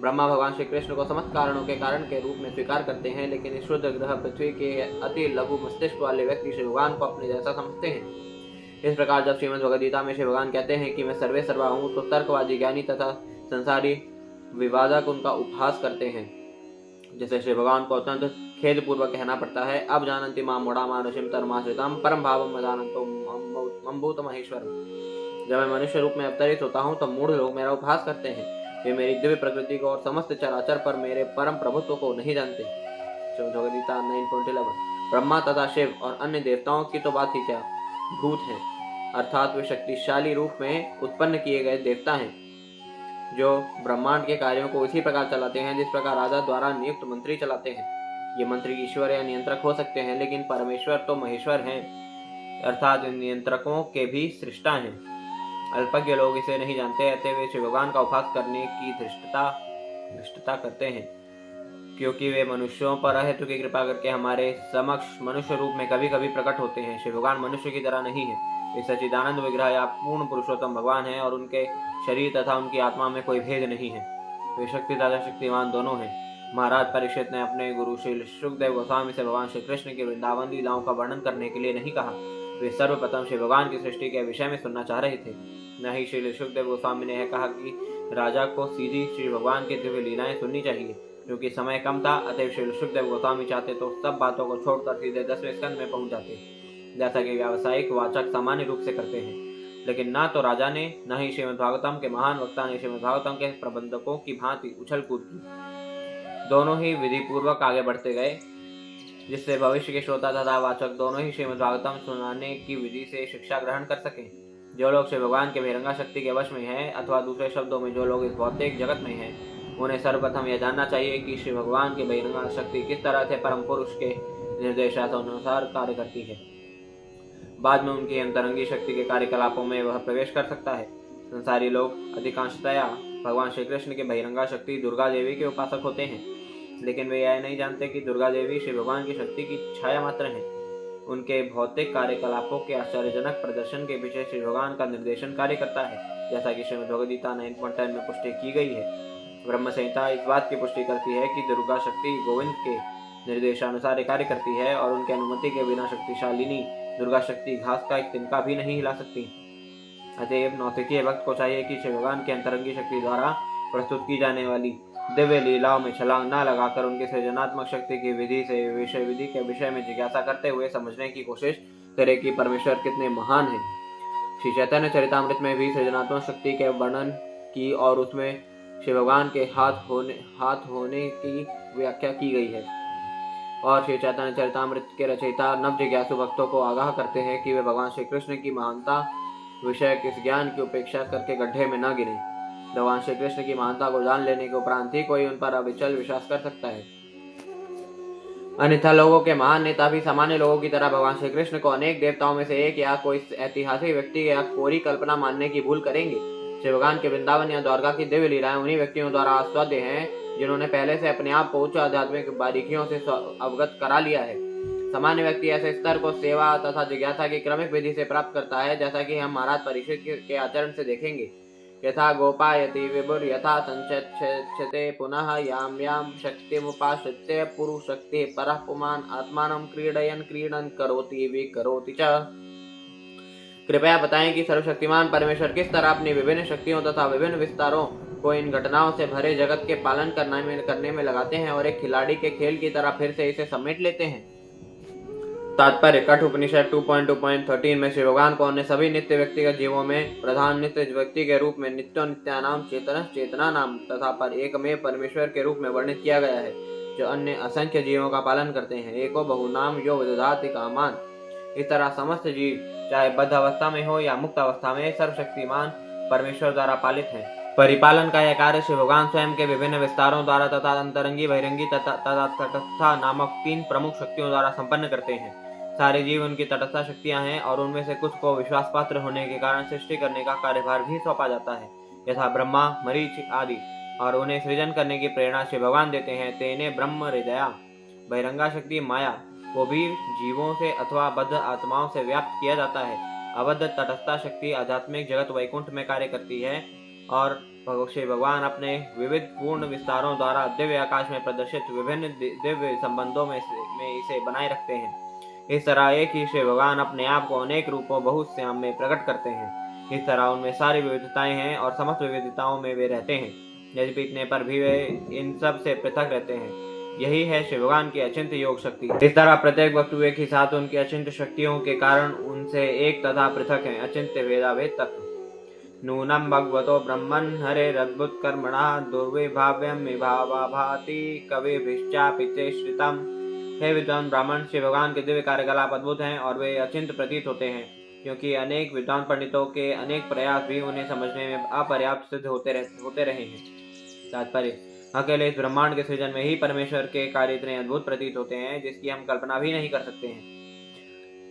ब्रह्मा भगवान श्री कृष्ण को समस्त कारणों के कारण के रूप में स्वीकार करते हैं, लेकिन इस शुद्ध ग्रह पृथ्वी के अति लघु मस्तिष्क वाले व्यक्ति श्री भगवान को अपने जैसा समझते हैं। इस प्रकार जब श्रीमद् भगवद गीता में श्री भगवान कहते हैं कि मैं सर्वे सर्वा हूँ, तो तर्कवादी ज्ञानी तथा संसारी विवादक उनका उपहास करते हैं। जैसे श्री भगवान को अत्यंत खेद पूर्वक कहना पड़ता है, अब जानन्ति मां मूढ़ा मानुषिम तन्माश्रितम परम भावम जानन्तो मम्भूत महेश्वरम। जब मैं मनुष्य रूप में अवतरित होता हूँ तो मूढ़ लोग मेरा उपहास करते हैं। वे मेरी दिव्य प्रकृति को और समस्त चराचर पर मेरे परम प्रभुत्व को नहीं जानते। श्रीमद् भगवद गीता 9.11। ब्रह्मा तथा शिव और अन्य देवताओं की तो बात ही क्या, भूत हैं, अर्थात वे शक्तिशाली रूप में उत्पन्न किए गए देवता हैं जो ब्रह्मांड के कार्यों को उसी प्रकार चलाते हैं जिस प्रकार राजा द्वारा नियुक्त मंत्री चलाते हैं। ये मंत्री ईश्वर या नियंत्रक हो सकते हैं, लेकिन परमेश्वर तो महेश्वर हैं, अर्थात इन नियंत्रकों के भी सृष्टा हैं। अल्पज्ञ लोग इसे नहीं जानते, अतः वे श्री भगवान का उपहास करने की धृष्टता करते हैं, क्योंकि वे मनुष्यों पर अहेतु की कृपा करके हमारे समक्ष मनुष्य रूप में कभी कभी प्रकट होते हैं। श्री भगवान मनुष्य की तरह नहीं है, वे सच्चिदानंद विग्रह या पूर्ण पुरुषोत्तम भगवान हैं और उनके शरीर तथा उनकी आत्मा में कोई भेद नहीं है। वे शक्ति तथा शक्तिमान दोनों हैं। महाराज परीक्षित ने अपने गुरु श्री सुखदेव गोस्वामी से भगवान श्री कृष्ण की वृंदावन लीलाओं का वर्णन करने के लिए नहीं कहा। वे सर्वप्रथम श्री भगवान की सृष्टि के विषय में सुनना चाह रहे थे। न ही श्री सुखदेव गोस्वामी ने यह कहा कि राजा को सीधी श्री भगवान की दिव्य लीलाएं सुननी चाहिए, क्योंकि समय कम था। अतः श्री सुखदेव गोस्वामी चाहते तो सब बातों को छोड़कर सीधे 10वें स्कंद में पहुंच जाते, जैसा कि व्यावसायिक वाचक सामान्य रूप से करते हैं। लेकिन ना तो राजा ने न ही श्रीमद् भागवतम के महान वक्ता ने श्रीमद् भागवतम के प्रबंधकों की भांति उछल कूद की। दोनों ही विधि पूर्वक आगे बढ़ते गए, जिससे भविष्य के श्रोता तथा वाचक दोनों ही श्रीमद् भागवतम सुनाने की विधि से शिक्षा ग्रहण कर सकें। जो लोग श्री भगवान के बहिरंगा शक्ति के वश में हैं, अथवा दूसरे शब्दों में जो लोग इस भौतिक जगत में हैं, उन्हें सर्वप्रथम यह जानना चाहिए कि श्री भगवान की बहिरंगा शक्ति किस तरह से परम पुरुष के निर्देशानुसार कार्य करती है। बाद में उनकी अंतरंगी शक्ति के कार्यकलापों में वह प्रवेश कर सकता है। संसारी लोग अधिकांशतया भगवान श्री कृष्ण के बहिरंगा शक्ति दुर्गा देवी के उपासक होते हैं, लेकिन वे यह नहीं जानते कि दुर्गा देवी श्री भगवान की शक्ति की छाया मात्र है। उनके भौतिक कार्यकलापों के आश्चर्यजनक प्रदर्शन के पीछे श्री भगवान का निर्देशन कार्य करता है, जैसा कि श्रीमद् भगवद गीता 9.10 में पुष्टि की गई है। ब्रह्म संहिता इस बात की पुष्टि करती है कि दुर्गा शक्ति गोविंद के निर्देशानुसार कार्य करती है और उनकी अनुमति के बिना शक्तिशालिनी दुर्गा शक्ति घास का एक तिनका भी नहीं हिला सकती। अतएव नौसिखिए भक्त को चाहिए कि श्री भगवान की अंतरंगी शक्ति द्वारा प्रस्तुत की जाने वाली दिव्य लीलाओं में छलांग न लगाकर उनकी सृजनात्मक शक्ति की विधि से विषय विधि के विषय में जिज्ञासा करते हुए समझने की कोशिश करे कि परमेश्वर कितने महान हैं। श्री चैतन्य चरितामृत में भी सृजनात्मक शक्ति के वर्णन की और उसमें श्री भगवान के हाथ होने की व्याख्या की गई है। और श्री चैतन्य चरितामृत के रचयिता नव जिज्ञासु भक्तों को आगाह करते हैं कि वे भगवान श्री कृष्ण की महानता विषय के ज्ञान की उपेक्षा करके गड्ढे में न गिरे। भगवान श्री कृष्ण की महानता को जान लेने के उपरांत ही कोई उन पर अविचल विश्वास कर सकता है। अन्यथा लोगों के महान नेता भी सामान्य लोगों की तरह भगवान श्री कृष्ण को अनेक देवताओं में से एक या कोई ऐतिहासिक व्यक्ति या कोरी कल्पना मानने की भूल करेंगे। श्री भगवान के वृंदावन या द्वारका की दिव्य लीलाएं उन्हीं व्यक्तियों द्वारा आस्वाद्य हैं जिन्होंने पहले से अपने आप को उच्च आध्यात्मिक बारीकियों से अवगत करा लिया है। सामान्य व्यक्ति ऐसे स्तर को सेवा तथा जिज्ञासा की क्रमिक विधि से प्राप्त करता है, जैसा कि हम महाराज परीक्षित के आचरण से देखेंगे। यथा गोपायति विभुर यथा संचक्षते पुनः याम याम शक्तिमुपाश्रित्य पुरुषशक्ति परः पुमान् आत्मानं क्रीडन करोति विकरोति च। कृपया बताएं कि सर्वशक्तिमान परमेश्वर किस तरह अपनी विभिन्न शक्तियों तथा विभिन्न विस्तारों को इन घटनाओं से भरे जगत के पालन करने में लगाते हैं और एक खिलाड़ी के खेल की तरह फिर से इसे समेट लेते हैं। तात्पर्य कठ उपनिषद 2.2.13 में श्री भगवान को अन्य सभी नित्य व्यक्तिगत जीवों में प्रधान नित्य व्यक्ति के रूप में नित्यानाम चेतना नाम तथा पर एकमेव परमेश्वर के रूप में वर्णित किया गया है, जो अन्य असंख्य जीवों का पालन करते हैं। एको बहुनाम यो विदधाति कामान। इस तरह समस्त जीव चाहे बद्ध अवस्था में हो या मुक्त अवस्था में सर्वशक्तिमान परमेश्वर द्वारा पालित है। परिपालन का यह कार्य श्री भगवान स्वयं के विभिन्न विस्तारों द्वारा तथा अंतरंगी बहिरंगी तथा तटस्था नामक 3 प्रमुख शक्तियों द्वारा संपन्न करते हैं। सारे जीव उनकी तटस्था शक्तियां हैं और उनमें से कुछ को विश्वास पात्र होने के कारण सृष्टि करने का कार्यभार भी सौंपा जाता है, यथा ब्रह्मा, मरीच आदि, और उन्हें सृजन करने की प्रेरणा श्री भगवान देते हैं। तेने ब्रह्म हृदया बहिरंगा शक्ति माया को भी जीवों से अथवा बद्ध आत्माओं से व्याप्त किया जाता है। अबद्ध तटस्था शक्ति आध्यात्मिक जगत वैकुंठ में कार्य करती है और श्री भगवान अपने विविध पूर्ण विस्तारों द्वारा दिव्य आकाश में प्रदर्शित विभिन्न दिव्य संबंधों में इसे बनाए रखते हैं। इस तरह एक ही श्री भगवान अपने आप को अनेक रूपों बहुत श्याम में प्रकट करते हैं। इस तरह उनमें सारी विविधताएं हैं और समस्त विविधताओं में वे रहते हैं, यद्यपि इतने पर भी वे इन सब से पृथक रहते हैं। यही है श्री भगवान की अचिंत्य योग शक्ति। इस तरह प्रत्येक वस्तु एक ही साथ उनकी अचिंत्य शक्तियों के कारण उनसे एक तथा पृथक है। अचिंत्य भेदाभेद तत्व नूनम भगवतो ब्रह्मन् हरेरद्भुत कर्मणा दुर्विभाव्यम विभावा भाति कविभिश्चापि चेष्टितम्। हे विद्वान ब्राह्मण, श्री भगवान के दिव्य कार्यकलाप अद्भुत हैं और वे अचिंत्य प्रतीत होते हैं, क्योंकि अनेक विद्वान पंडितों के अनेक प्रयास भी उन्हें समझने में अपर्याप्त सिद्ध होते रहे हैं। तात्पर्य अकेले इस ब्रह्मांड के सृजन में ही परमेश्वर के कार्य इतने अद्भुत प्रतीत होते हैं जिसकी हम कल्पना भी नहीं कर सकते हैं।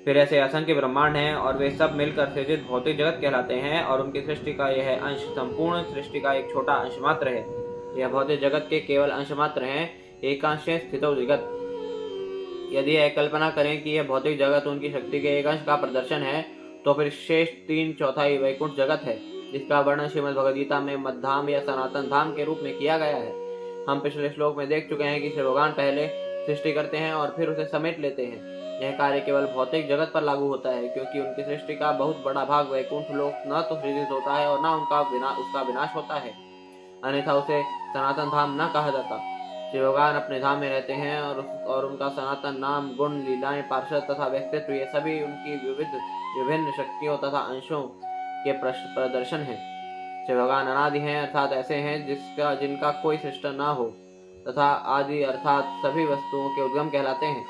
फिर ऐसे असंख्य ब्रह्मांड हैं और वे सब मिलकर सृजित भौतिक जगत कहलाते हैं और उनकी सृष्टि का यह अंश संपूर्ण सृष्टि का एक छोटा अंश मात्र है। यह भौतिक जगत के केवल अंश मात्र हैं, एकांशे स्थितो जगत। यदि यह कल्पना करें कि यह भौतिक जगत उनकी शक्ति के एक अंश का प्रदर्शन है, तो फिर शेष 3/4 वैकुंठ जगत है, जिसका वर्णन श्रीमद् भगवद गीता में मध्धाम या सनातन धाम के रूप में किया गया है। हम पिछले श्लोक में देख चुके हैं कि श्री भगवान पहले सृष्टि करते हैं और फिर उसे समेट लेते हैं। यह कार्य केवल भौतिक जगत पर लागू होता है, क्योंकि उनकी सृष्टि का बहुत बड़ा भाग वैकुंठ लोक न तो सृजित होता है और न उसका विनाश होता है, अन्यथा उसे सनातन धाम न कहा जाता। श्री भगवान अपने धाम में रहते हैं और उनका सनातन नाम, गुण, लीलाएं, पार्षद तथा व्यक्तित्व, ये सभी उनकी विभिन्न शक्तियों तथा अंशों के प्रदर्शन है। श्री भगवान अनादि हैं, अर्थात ऐसे हैं जिनका कोई सृष्टा ना हो, तथा आदि अर्थात सभी वस्तुओं के उद्गम कहलाते हैं।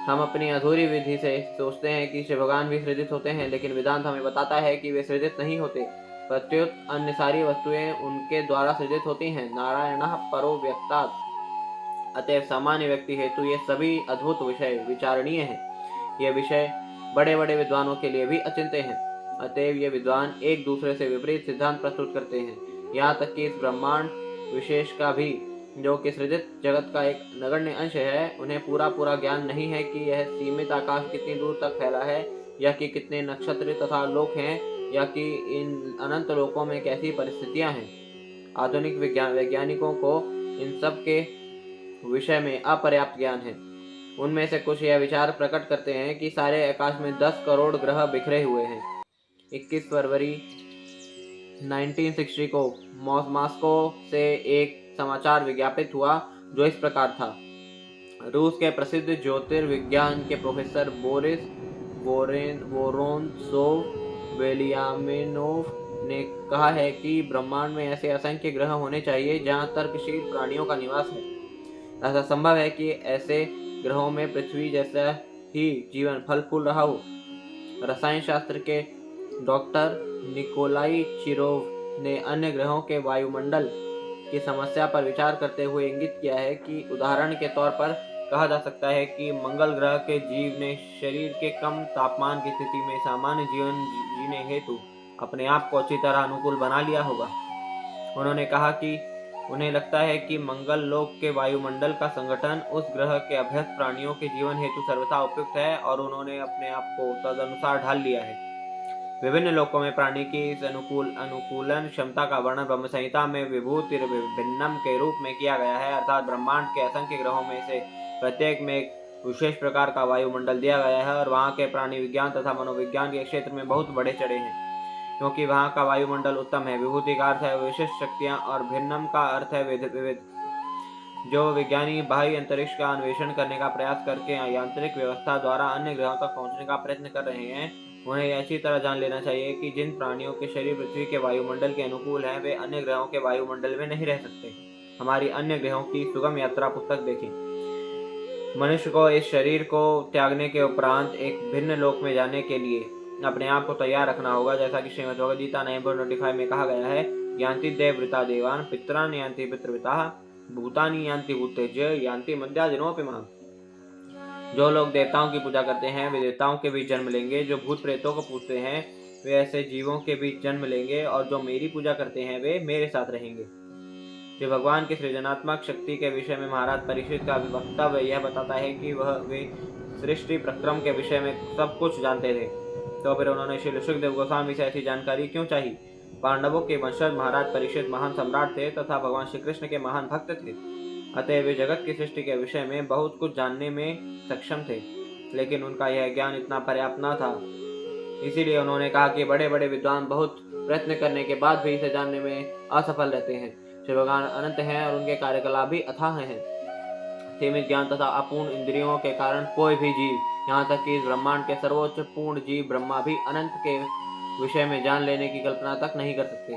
हम अपनी अधूरी विधि से सोचते हैं कि श्री भगवान भी सृजित होते हैं, लेकिन वेदांत हमें बताता है कि वे सृजित नहीं होते, प्रत्युत अन्य सारी वस्तुएं उनके द्वारा सृजित होती हैं। नारायणः परो व्यक्तात्। अतएव सामान्य व्यक्ति हेतु ये सभी अद्भुत विषय विचारणीय हैं। ये विषय बड़े बड़े विद्वानों के लिए भी अचिंत्य हैं। अतएव ये विद्वान एक दूसरे से विपरीत सिद्धांत प्रस्तुत करते हैं। यहाँ तक कि इस ब्रह्मांड विशेष का भी, जो कि सृजित जगत का एक नगण्य अंश है, उन्हें पूरा ज्ञान नहीं है कि यह सीमित आकाश कितनी दूर तक फैला है, या कि कितने नक्षत्र तथा लोक हैं, या कि इन अनंत लोकों में कैसी परिस्थितियां हैं। आधुनिक वैज्ञानिकों को इन सब के विषय में अपर्याप्त ज्ञान है। उनमें से कुछ यह विचार प्रकट करते हैं कि सारे आकाश में 10 करोड़ ग्रह बिखरे हुए हैं। 21 फरवरी 1960 को मॉस्को से एक समाचार विज्ञापित हुआ जो इस प्रकार था। रूस के प्रसिद्ध ज्योतिर्विज्ञान के प्रोफेसर बोरिस वोरोनत्सोव वेलियामिनोव ने कहा है कि ब्रह्मांड में ऐसे असंख्य ग्रह होने चाहिए जहां तर्कशील प्राणियों का निवास है। ऐसा संभव है कि ऐसे ग्रहों में पृथ्वी जैसा ही जीवन फल फूल रहा हो। रसायन शास्त्र के डॉक्टर निकोलाई चिरोव ने अन्य ग्रहों के वायुमंडल की समस्या पर विचार करते हुए इंगित किया है कि उदाहरण के तौर पर कहा जा सकता है कि मंगल ग्रह के जीव ने शरीर के कम तापमान की स्थिति में सामान्य जीवन जीने हेतु अपने आप को अच्छी तरह अनुकूल बना लिया होगा। उन्होंने कहा कि उन्हें लगता है कि मंगल लोक के वायुमंडल का संगठन उस ग्रह के अभ्यस्त प्राणियों के जीवन हेतु सर्वथा उपयुक्त है और उन्होंने अपने आप को तदनुसार ढाल लिया है। विभिन्न लोकों में प्राणी की इस अनुकूलन क्षमता का वर्णन ब्रह्म संहिता में विभूति भिन्नम के रूप में किया गया है, अर्थात ब्रह्मांड के असंख्य ग्रहों में से प्रत्येक में एक विशेष प्रकार का वायुमंडल दिया गया है और वहाँ के प्राणी विज्ञान तथा मनोविज्ञान के क्षेत्र में बहुत बढ़े चढ़े हैं, क्योंकि वहाँ का वायुमंडल उत्तम है। विभूति का अर्थ है विशिष्ट शक्तियाँ और भिन्नम का अर्थ है विविध। जो विज्ञानी बाह्य अंतरिक्ष का अन्वेषण करने का प्रयास करके यांत्रिक व्यवस्था द्वारा अन्य ग्रहों तक पहुंचने का प्रयत्न कर रहे हैं, उन्हें अच्छी तरह जान लेना चाहिए कि जिन प्राणियों के शरीर पृथ्वी के वायुमंडल के अनुकूल हैं, वे अन्य ग्रहों के वायुमंडल में नहीं रह सकते। हमारी अन्य ग्रहों की सुगम यात्रा पुस्तक देखें। मनुष्य को इस शरीर को त्यागने के उपरांत एक भिन्न लोक में जाने के लिए अपने आप को तैयार रखना होगा, जैसा कि श्रीमद् भगवद गीता 9:95 में कहा गया है, यान्ति देववृता देवान पितरान यान्ति पितृविताः भूतानि यान्ति भूतेज्य यान्ति मद्याजिनोऽपि माम्। जो लोग देवताओं की पूजा करते हैं वे देवताओं के बीच जन्म लेंगे, जो भूत प्रेतों को पूजते हैं वे ऐसे जीवों के बीच जन्म लेंगे, और जो मेरी पूजा करते हैं वे मेरे साथ रहेंगे। जो भगवान की सृजनात्मक शक्ति के विषय में महाराज परीक्षित का वक्तव्य यह बताता है कि वे सृष्टि प्रक्रम के विषय में सब कुछ जानते थे, तो फिर उन्होंने श्री सुखदेव गोस्वामी से ऐसी जानकारी क्यों चाहिए? पांडवों के वंशज महाराज परीक्षित महान सम्राट थे तथा भगवान श्री कृष्ण के महान भक्त थे, अतः वे जगत की सृष्टि के विषय में बहुत कुछ जानने में सक्षम थे, लेकिन उनका यह ज्ञान इतना पर्याप्त न था। इसीलिए उन्होंने कहा कि बड़े बड़े विद्वान बहुत प्रयत्न करने के बाद भी इसे जानने में असफल रहते हैं। श्री भगवान अनंत हैं और उनके कार्यकलाप भी अथाह हैं। सीमित ज्ञान तथा अपूर्ण इंद्रियों के कारण कोई भी जीव, यहाँ तक कि इस ब्रह्मांड के सर्वोच्च पूर्ण जीव ब्रह्मा भी अनंत के विषय में जान लेने की कल्पना तक नहीं कर सकते।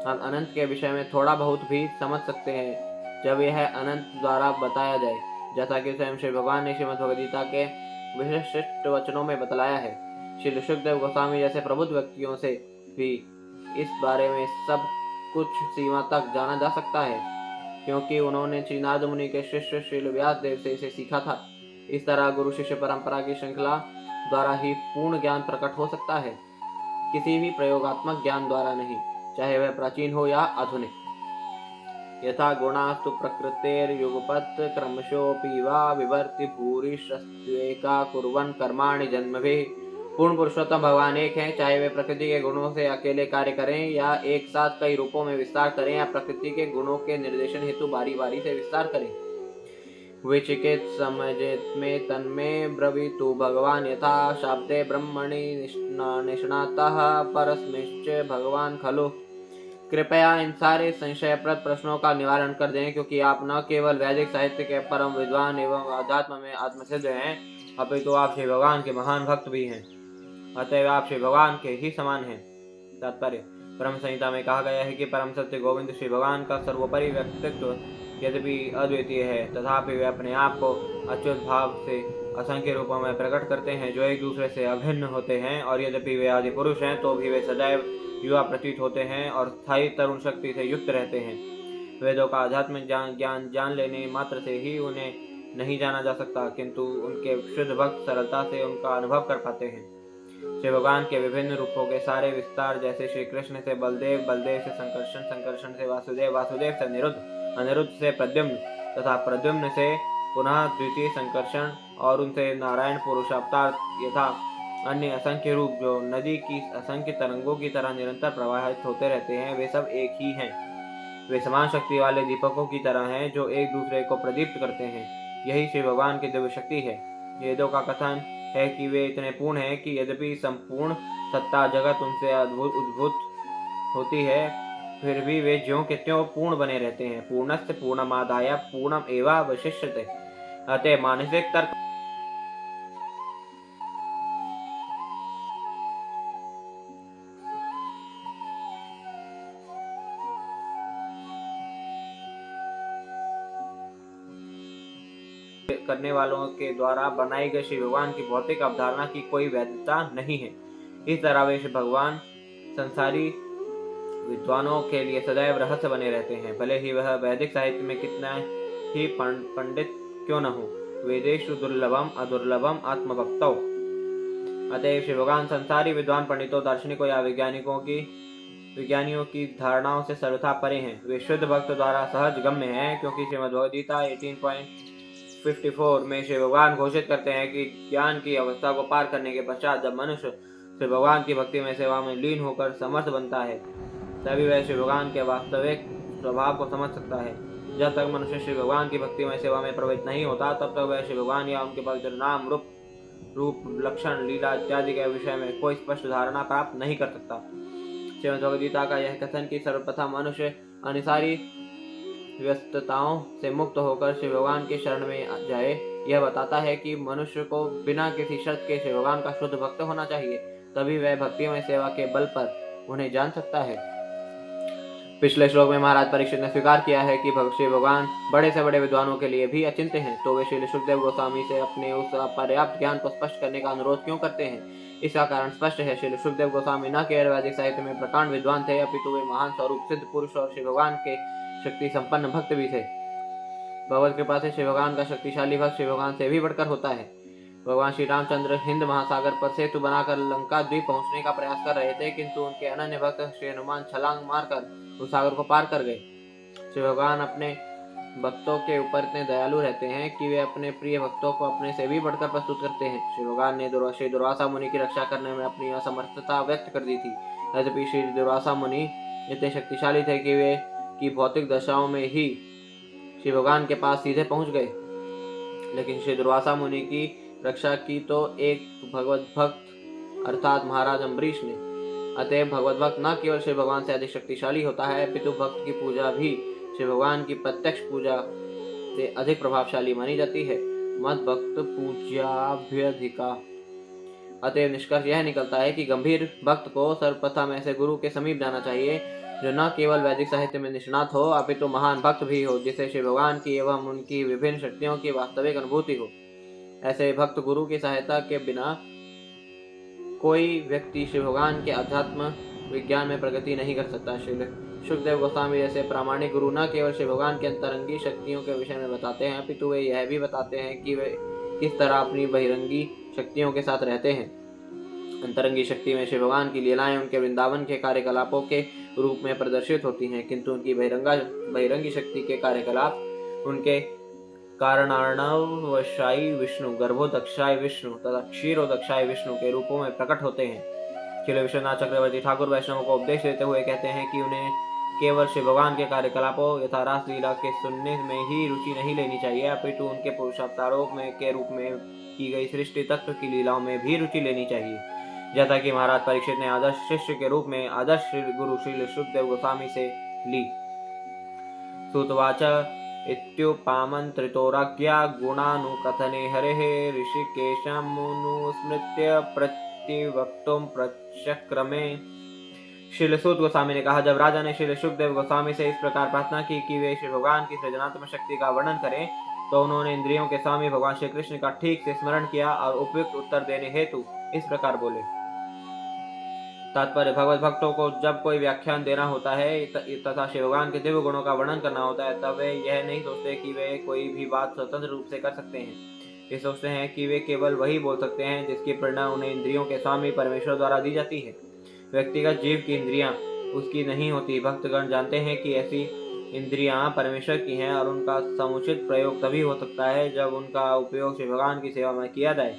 हम अनंत के विषय में थोड़ा बहुत भी समझ सकते हैं जब यह अनंत द्वारा बताया जाए, जैसा कि स्वयं श्री भगवान ने श्रीमद् भगवद गीता के विशिष्ट वचनों में बतलाया है। श्री सुखदेव गोस्वामी जैसे प्रबुद्ध व्यक्तियों से भी इस बारे में सब कुछ सीमा तक जाना जा सकता है, क्योंकि उन्होंने श्री नारद मुनि के शिष्य श्री व्यास देव से इसे सीखा था। इस तरह गुरु शिष्य परंपरा की श्रृंखला द्वारा ही पूर्ण ज्ञान प्रकट हो सकता है, किसी भी प्रयोगात्मक ज्ञान द्वारा नहीं, चाहे वह प्राचीन हो या आधुनिक। यथा गुणास्तु प्रकृतेर्युगपत् क्रमशोऽपि वा विवर्ति भूरिश्रस्त्वेका कुर्वन् कर्माणि जन्मभिः। पूर्ण पुरुषोत्तम भगवान एक हैं, चाहे वे प्रकृति के गुणों से अकेले कार्य करें या एक साथ कई रूपों में विस्तार करें या प्रकृति के गुणों के निर्देशन हेतु बारी बारी से विस्तार करें। विचिकित समजेत में तन्मे ब्रवीतु भगवान यथा शाब्दे ब्रह्मणि निष्णातः परस्मिश्च भगवान खलु। कृपया इन सारे संशयप्रद प्रश्नों का निवारण कर दें, क्योंकि आप न केवल वैदिक साहित्य के परम विद्वान एवं अध्यात्म में आत्मसिद्ध हैं, अपितु आप श्री भगवान के महान भक्त भी हैं, अतएव आप श्री भगवान के ही समान हैं। तात्पर्य: परम संहिता में कहा गया है कि परम सत्य गोविंद श्री भगवान का सर्वोपरि व्यक्तित्व यद्यपि अद्वितीय है, तथापि वे अपने आप को अच्युत भाव से असंख्य रूपों में प्रकट करते हैं जो एक दूसरे से अभिन्न होते हैं, और यद्यपि वे आदि पुरुष हैं तो भी वे सदैव युवा प्रतीत होते हैं और स्थायी तरुण शक्ति से युक्त रहते हैं। वेदों का आध्यात्मिक ज्ञान जान लेने मात्र से ही उन्हें नहीं जाना जा सकता, किंतु उनके शुद्ध भक्त सरलता से उनका अनुभव कर पाते हैं। श्री भगवान के विभिन्न रूपों के सारे विस्तार, जैसे श्री कृष्ण से बलदेव, बलदेव से संकर्षण, संकर्षण से वासुदेव, वासुदेव से अनिरुद्ध, अनिरुद्ध से प्रद्युम्न तथा प्रद्युम्न से पुनः द्वितीय संकर्षण और उनसे नारायण पुरुषावतार यथा अन्य असंख्य रूप जो नदी की असंख्य तरंगों की तरह निरंतर प्रवाहित होते रहते हैं, वे सब एक ही हैं। वे समान शक्ति वाले दीपकों की तरह हैं जो एक दूसरे को प्रदीप्त करते हैं। यही श्री भगवान की दिव्य शक्ति है। वेदों का कथन है कि वे इतने पूर्ण हैं कि यद्यपि संपूर्ण सत्ता जगत उनसे उद्भूत होती है, फिर भी वे ज्यों के त्यों पूर्ण बने रहते हैं। पूर्णस्य पूर्णमादाय पूर्णम एवावशिष्यते। अतः मानसिक तर्क करने वालों के द्वारा बनाई गई श्री भगवान की भौतिक अवधारणा की कोई वैधता नहीं है। इस तरह वे श्री भगवान संसारी विद्वानों के लिए सदैव रहस्य बने रहते हैं, भले ही वह वैदिक साहित्य में कितना ही पंडित क्यों न हो। वेदेषु दुर्लभम अदुर्लभम आत्मभक्तौ। अतएव श्री भगवान संसारी विद्वान पंडितों, दार्शनिकों या विज्ञानियों की धारणाओं से सर्वथा परे हैं। वे शुद्ध भक्त द्वारा सहज गम्य हैं, क्योंकि श्रीमद् भगवद गीता 18.54 में श्री भगवान घोषित करते हैं कि ज्ञान की अवस्था को पार करने के पश्चात जब मनुष्य श्री भगवान की भक्ति में सेवा में लीन होकर समर्थ बनता है, तभी वह श्री भगवान के वास्तविक स्वभाव को समझ सकता है। जब तक मनुष्य श्री भगवान की भक्ति में सेवा में प्रवृत्त नहीं होता, तब तक वह श्री भगवान या उनके पवित्र नाम, रूप, लक्षण, लीला इत्यादि के विषय में कोई स्पष्ट धारणा प्राप्त नहीं कर सकता। श्रीमद् भगवद गीता का यह कथन कि सर्वप्रथम मनुष्य अनिसारी व्यस्तताओं से मुक्त होकर श्री भगवान के शरण में जाए, यह बताता है कि मनुष्य को बिना किसी शर्त के श्री भगवान का शुद्ध भक्त होना चाहिए, तभी वह भक्ति में सेवा के बल पर उन्हें जान सकता है। पिछले श्लोक में महाराज परीक्षित ने स्वीकार किया है कि श्री भगवान बड़े से बड़े विद्वानों के लिए भी अचिंत्य हैं, तो वे श्री सुखदेव गोस्वामी से अपने उस अपर्याप्त ज्ञान को स्पष्ट करने का अनुरोध क्यों करते हैं। इसका कारण स्पष्ट है। श्री सुखदेव गोस्वामी न केवल वैदिक साहित्य में प्रकांड विद्वान थे, अपितु वे महान स्वरूप सिद्ध पुरुष और श्री भगवान के शक्ति संपन्न भक्त भी थे। भगवत कृपा से श्री भगवान का शक्तिशाली भक्त श्री भगवान से भी बढ़कर होता है। भगवान श्री रामचंद्र हिंद महासागर पर सेतु बनाकर लंका द्वीप पहुंचने का प्रयास कर रहे थे, किंतु उनके अनन्य भक्त श्री हनुमान छलांग मारकर उस सागर को पार कर गए। श्री भगवान अपने भक्तों के ऊपर इतने दयालु रहते हैं कि वे अपने प्रिय भक्तों को अपने से भी बढ़कर प्रस्तुत करते हैं। श्री भगवान ने श्री दुर्वासा मुनि की रक्षा करने में अपनी असमर्थता व्यक्त कर दी थी। यद्यपि श्री दुर्वासा मुनि इतने शक्तिशाली थे कि वे की भौतिक दशाओं में ही श्री भगवान के पास सीधे पहुंच गए, लेकिन श्री दुर्वासा मुनि की रक्षा की तो एक भगवत भक्त अर्थात महाराज अम्बरीश ने। अतएव भगवत भक्त न केवल श्री भगवान से अधिक शक्तिशाली होता है, अपितु भक्त की पूजा भी श्री भगवान की प्रत्यक्ष पूजा से अधिक प्रभावशाली मानी जाती है। मत भक्त पूज्याभ्यधिका। अतएव निष्कर्ष यह निकलता है कि गंभीर भक्त को सर्वप्रथम ऐसे गुरु के समीप जाना चाहिए जो न केवल वैदिक साहित्य में निष्णात हो, अपितु महान भक्त भी हो, जिसे श्री भगवान की एवं उनकी विभिन्न शक्तियों की वास्तविक अनुभूति हो। ऐसे भक्त गुरु की सहायता के बिना कोई व्यक्ति श्री भगवान के अध्यात्म विज्ञान में प्रगति नहीं कर सकता। श्री सुखदेव गोस्वामी जैसे प्रामाणिक गुरु न केवल श्री भगवान के अंतरंगी शक्तियों के विषय में बताते हैं, अपितु वे यह भी बताते हैं कि वे किस तरह अपनी बहिरंगी शक्तियों के साथ रहते हैं। अंतरंगी शक्ति में श्री भगवान की लीलाएं उनके वृंदावन के कार्यकलापों के रूप में प्रदर्शित होती हैं, किंतु उनकी बहिरंगी शक्ति के कार्यकलाप उनके कारणार्णवशायी विष्णु, गर्भोदक्षाय विष्णु तथा क्षीरोदक्षाय विष्णु के रूपों में प्रकट होते हैं। श्री विश्वनाथ चक्रवर्ती ठाकुर वैष्णव को उपदेश देते हुए कहते हैं कि उन्हें केवल श्री भगवान के कार्यकलापों यथा रास लीला के सुनने में ही रुचि नहीं लेनी चाहिए, अपितु उनके पुरुषावतारों के रूप में की गई सृष्टि तत्व की लीलाओं में भी रुचि लेनी चाहिए। जैसा कि महाराज परीक्षित ने आदर्श शिष्य के रूप में आदर्श गुरु श्री सुखदेव गोस्वामी से ली। सुतवाच इत्युपामन्त्रितोराज्ञा गुणानुकथने हरेः ऋषिकेशमुनुस्मृत्य प्रतिवक्तुं प्रचक्रमे। श्री सूत गोस्वामी ने कहा, जब राजा ने श्री सुखदेव गोस्वामी से इस प्रकार प्रार्थना की कि वे श्री भगवान की सृजनात्मक शक्ति का वर्णन करें, तो उन्होंने इंद्रियों के स्वामी भगवान श्री कृष्ण का ठीक से स्मरण किया और उपयुक्त उत्तर देने हेतु इस प्रकार बोले। तात्पर्य, भगवत भक्तों को जब कोई व्याख्यान देना होता है तथा श्री भगवान के दिव्य गुणों का वर्णन करना होता है, तब वे यह नहीं सोचते कि वे कोई भी बात स्वतंत्र रूप से कर सकते हैं। वे सोचते हैं कि वे केवल वही बोल सकते हैं जिसकी प्रेरणा उन्हें इंद्रियों के स्वामी परमेश्वर द्वारा दी जाती है। व्यक्तिगत जीव की इंद्रियां उसकी नहीं होती। भक्तगण जानते हैं कि ऐसी इंद्रियां परमेश्वर की हैं और उनका समुचित प्रयोग तभी हो सकता है जब उनका उपयोग श्री भगवान की सेवा में किया जाए।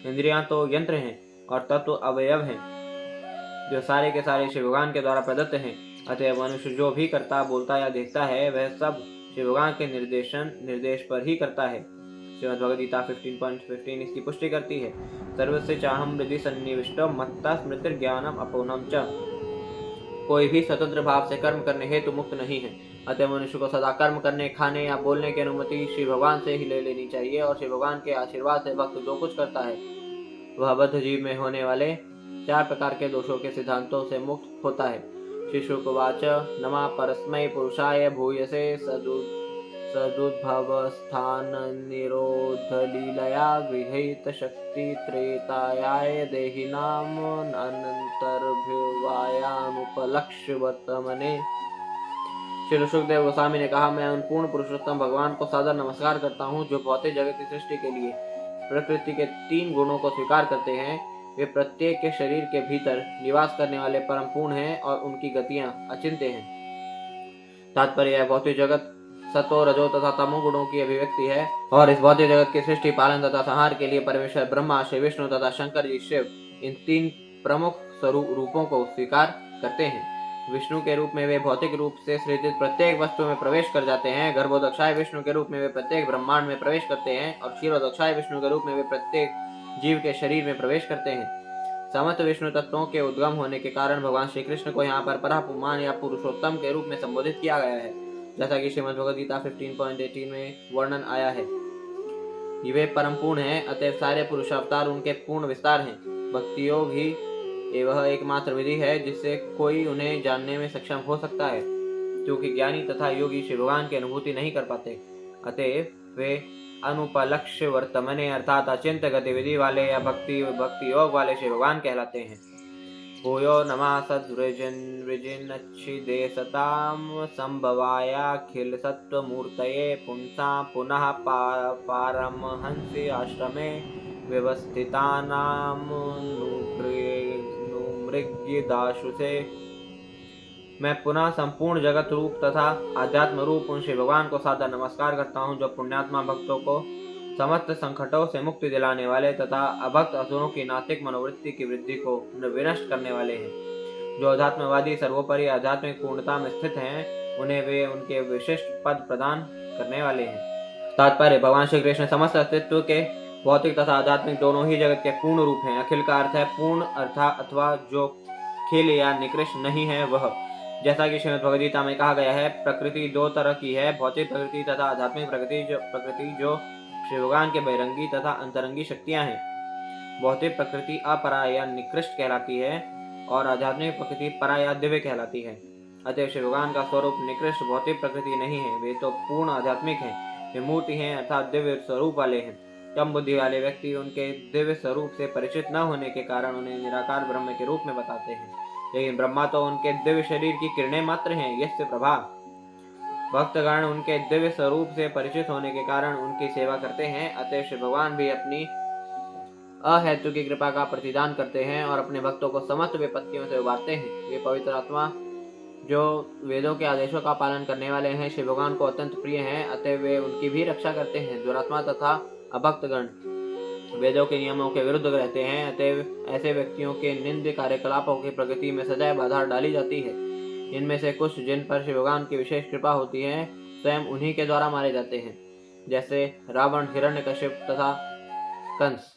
इंद्रियां तो यंत्र हैं और तत्व अवयव हैं जो सारे के सारे श्री भगवान के द्वारा प्रदत्त हैं। अतः मनुष्य जो भी करता, बोलता या देखता है वह सब श्री भगवान के निर्देश पर ही करता है। श्रीमद् भगवद गीता 15.15 इसकी पुष्टि करती है। सर्वस्य चाहम हृदि सन्निविष्टो मत्ता स्मृति ज्ञानम अपूर्णम च। कोई भी स्वतंत्र भाव से कर्म करने हेतु मुक्त नहीं है। अतः मनुष्य को सदा कर्म करने, खाने या बोलने की अनुमति श्री भगवान से ही ले लेनी चाहिए और श्री भगवान के आशीर्वाद से भक्त जो कुछ करता है वह बद्ध जीव में होने वाले 4 प्रकार के दोषों के सिद्धांतों से मुक्त होता है। श्री शुकवाच नमा परस्मै पुरुषाय भूयसे सदुद्भवस्थान निरोध लीलया गृहीत शक्ति त्रेतायाय देहिनाम अनंतर्भ्युवायानुपलक्ष्य वर्तमने। श्री सुखदेव गोस्वामी ने कहा, मैं उन पूर्ण पुरुषोत्तम भगवान को सादर नमस्कार करता हूँ जो भौतिक जगत की सृष्टि के लिए प्रकृति के 3 गुणों को स्वीकार करते हैं। वे प्रत्येक के शरीर के भीतर निवास करने वाले परम पूर्ण हैं और उनकी गतियां अचिंत्य हैं। तात्पर्य यह भौतिक जगत सतो, रजो तथा तमो गुणों की अभिव्यक्ति है और इस भौतिक जगत की सृष्टि, पालन तथा संहार के लिए परमेश्वर ब्रह्मा, श्री विष्णु तथा शंकर जी शिव इन 3 प्रमुख रूपों को स्वीकार करते हैं। विष्णु के रूप में वे भौतिक रूप से सृजित प्रत्येक वस्तु में प्रवेश कर जाते हैं। गर्भोदक्षाय विष्णु के रूप में वे प्रत्येक ब्रह्मांड में प्रवेश करते हैं और क्षीरोदक्षाय विष्णु के रूप में वे प्रत्येक जीव के शरीर में प्रवेश करते हैं। समस्त विष्णु तत्वों के उद्गम होने के कारण भगवान श्री कृष्ण को यहाँ पर परापुमान या पुरुषोत्तम के रूप में संबोधित किया गया है, जैसा कि श्रीमद् भगवद गीता 15.18 में वर्णन आया है। वे परम पूर्ण हैं, अतः सारे पुरुषावतार उनके पूर्ण विस्तार हैं। भक्ति योग ही वह एकमात्र विधि है जिससे कोई उन्हें जानने में सक्षम हो सकता है, क्योंकि ज्ञानी तथा योगी श्री भगवान की अनुभूति नहीं कर पाते। अतः वे अनुपलक्ष्य वर्तमने अर्थात अचिंत गतिविधि वाले या भक्ति योग वाले श्री भगवान कहलाते हैं। भूयो नमः सद्वृजिन्नच्छिदेशतां संभवायाखिल सत्त्वमूर्तये पुंसा पुनः पारमहंसी आश्रमे व्यवस्थितानां नुमृग्यदाशुषे। मैं पुनः संपूर्ण जगत रूप तथा आध्यात्म रूप उन श्री भगवान को सादर नमस्कार करता हूँ जो पुण्यात्मा भक्तों को समस्त संकटों से मुक्ति दिलाने वाले तथा अभक्त असुरों की नास्तिक मनोवृत्ति की वृद्धि को विनष्ट करने वाले हैं। जो आध्यात्मवादी सर्वोपरि आध्यात्मिक पूर्णता में स्थित हैं, उन्हें वे उनके विशिष्ट पद प्रदान करने वाले हैं। तात्पर्य, भगवान श्री कृष्ण समस्त अस्तित्व के भौतिक तथा आध्यात्मिक दोनों ही जगत के पूर्ण रूप हैं। अखिल का अर्थ है पूर्ण अथवा जो खिल या निकृष्ट नहीं है वह। जैसा कि श्रीमद् भगवद गीता में कहा गया है, प्रकृति 2 तरह की है, भौतिक प्रकृति तथा आध्यात्मिक प्रकृति जो श्री भगवान के बहिरंगी तथा अंतरंगी शक्तियां हैं। भौतिक प्रकृति अपरा या निकृष्ट कहलाती है और आध्यात्मिक प्रकृति परा या दिव्य कहलाती है। अतः श्री भगवान का स्वरूप निकृष्ट भौतिक प्रकृति नहीं है, वे तो पूर्ण आध्यात्मिक हैं। वे मूर्ति हैं अर्थात दिव्य स्वरूप वाले हैं। कम बुद्धि वाले व्यक्ति उनके दिव्य स्वरूप से परिचित न होने के कारण उन्हें निराकार ब्रह्म के रूप में बताते हैं, लेकिन ब्रह्मा तो उनके दिव्य शरीर की किरणें मात्र हैं। यस्य प्रभा। भक्तगण उनके दिव्य स्वरूप से परिचित होने के कारण उनकी सेवा करते हैं। अतः श्री भगवान भी अपनी अहेतु की कृपा का प्रतिदान करते हैं और अपने भक्तों को समस्त विपत्तियों से उबारते हैं। वे पवित्र आत्मा जो वेदों के आदेशों का पालन करने वाले हैं, श्री भगवान को अत्यंत प्रिय हैं, अतः वे उनकी भी रक्षा करते हैं। दुरात्मा तथा अभक्तगण वेदों के नियमों के विरुद्ध रहते हैं, अतः ऐसे व्यक्तियों के निंद्य कार्यकलापों की प्रगति में सदैव बाधा डाली जाती है। इनमें से कुछ जिन पर श्री भगवान की विशेष कृपा होती है स्वयं उन्हीं के द्वारा मारे जाते हैं, जैसे रावण, हिरण्यकश्यप तथा कंस।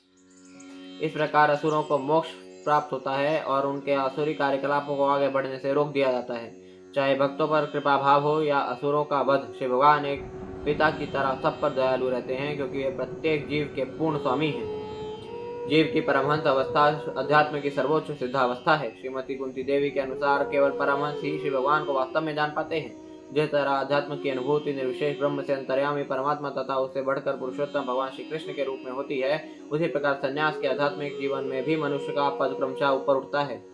इस प्रकार असुरों को मोक्ष प्राप्त होता है और उनके असुरी कार्यकलापों को आगे बढ़ने से रोक दिया जाता है। चाहे भक्तों पर कृपा भाव हो या असुरों का वध, श्री भगवान एक पिता की तरह सब पर दयालु रहते हैं, क्योंकि वे प्रत्येक जीव के पूर्ण स्वामी हैं। जीव की परमहंस अवस्था अध्यात्म की सर्वोच्च सिद्धावस्था है। श्रीमती कुंती देवी के अनुसार केवल परमहंस ही श्री भगवान को वास्तव में जान पाते हैं। जिस तरह अध्यात्म की अनुभूति निर्विशेष ब्रह्म से अंतर्यामी परमात्मा तथा उससे बढ़कर पुरुषोत्तम भगवान श्री कृष्ण के रूप में होती है, उसी प्रकार संन्यास के आध्यात्मिक जीवन में भी मनुष्य का पद क्रमशः ऊपर उठता है।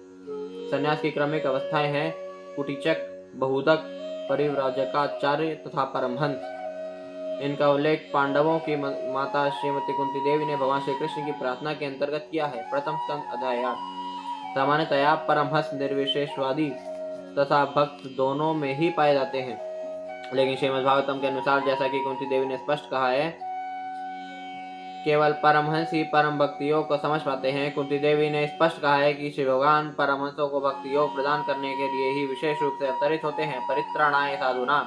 संन्यास की क्रमिक अवस्थाएं हैं कुटीचक, बहुदक, परिव्राजकाचार्य तथा परमहंस। इनका उल्लेख पांडवों की माता श्रीमती कुंती देवी ने भगवान श्री कृष्ण की प्रार्थना के अंतर्गत किया है। प्रथम स्कंद अध्याय 8। सामान्यतया परमहंस निर्विशेषवादी तथा भक्त दोनों में ही पाए जाते हैं, लेकिन श्रीमद् भागवतम के अनुसार जैसा कि कुंती देवी ने स्पष्ट कहा है, केवल परमहंस ही परम भक्ति योग को समझ पाते हैं। कुंती देवी ने स्पष्ट कहा है कि श्री भगवान परमहंसों को भक्ति योग प्रदान करने के लिए ही विशेष रूप से अवतरित होते हैं, परित्राणाय साधूनाम।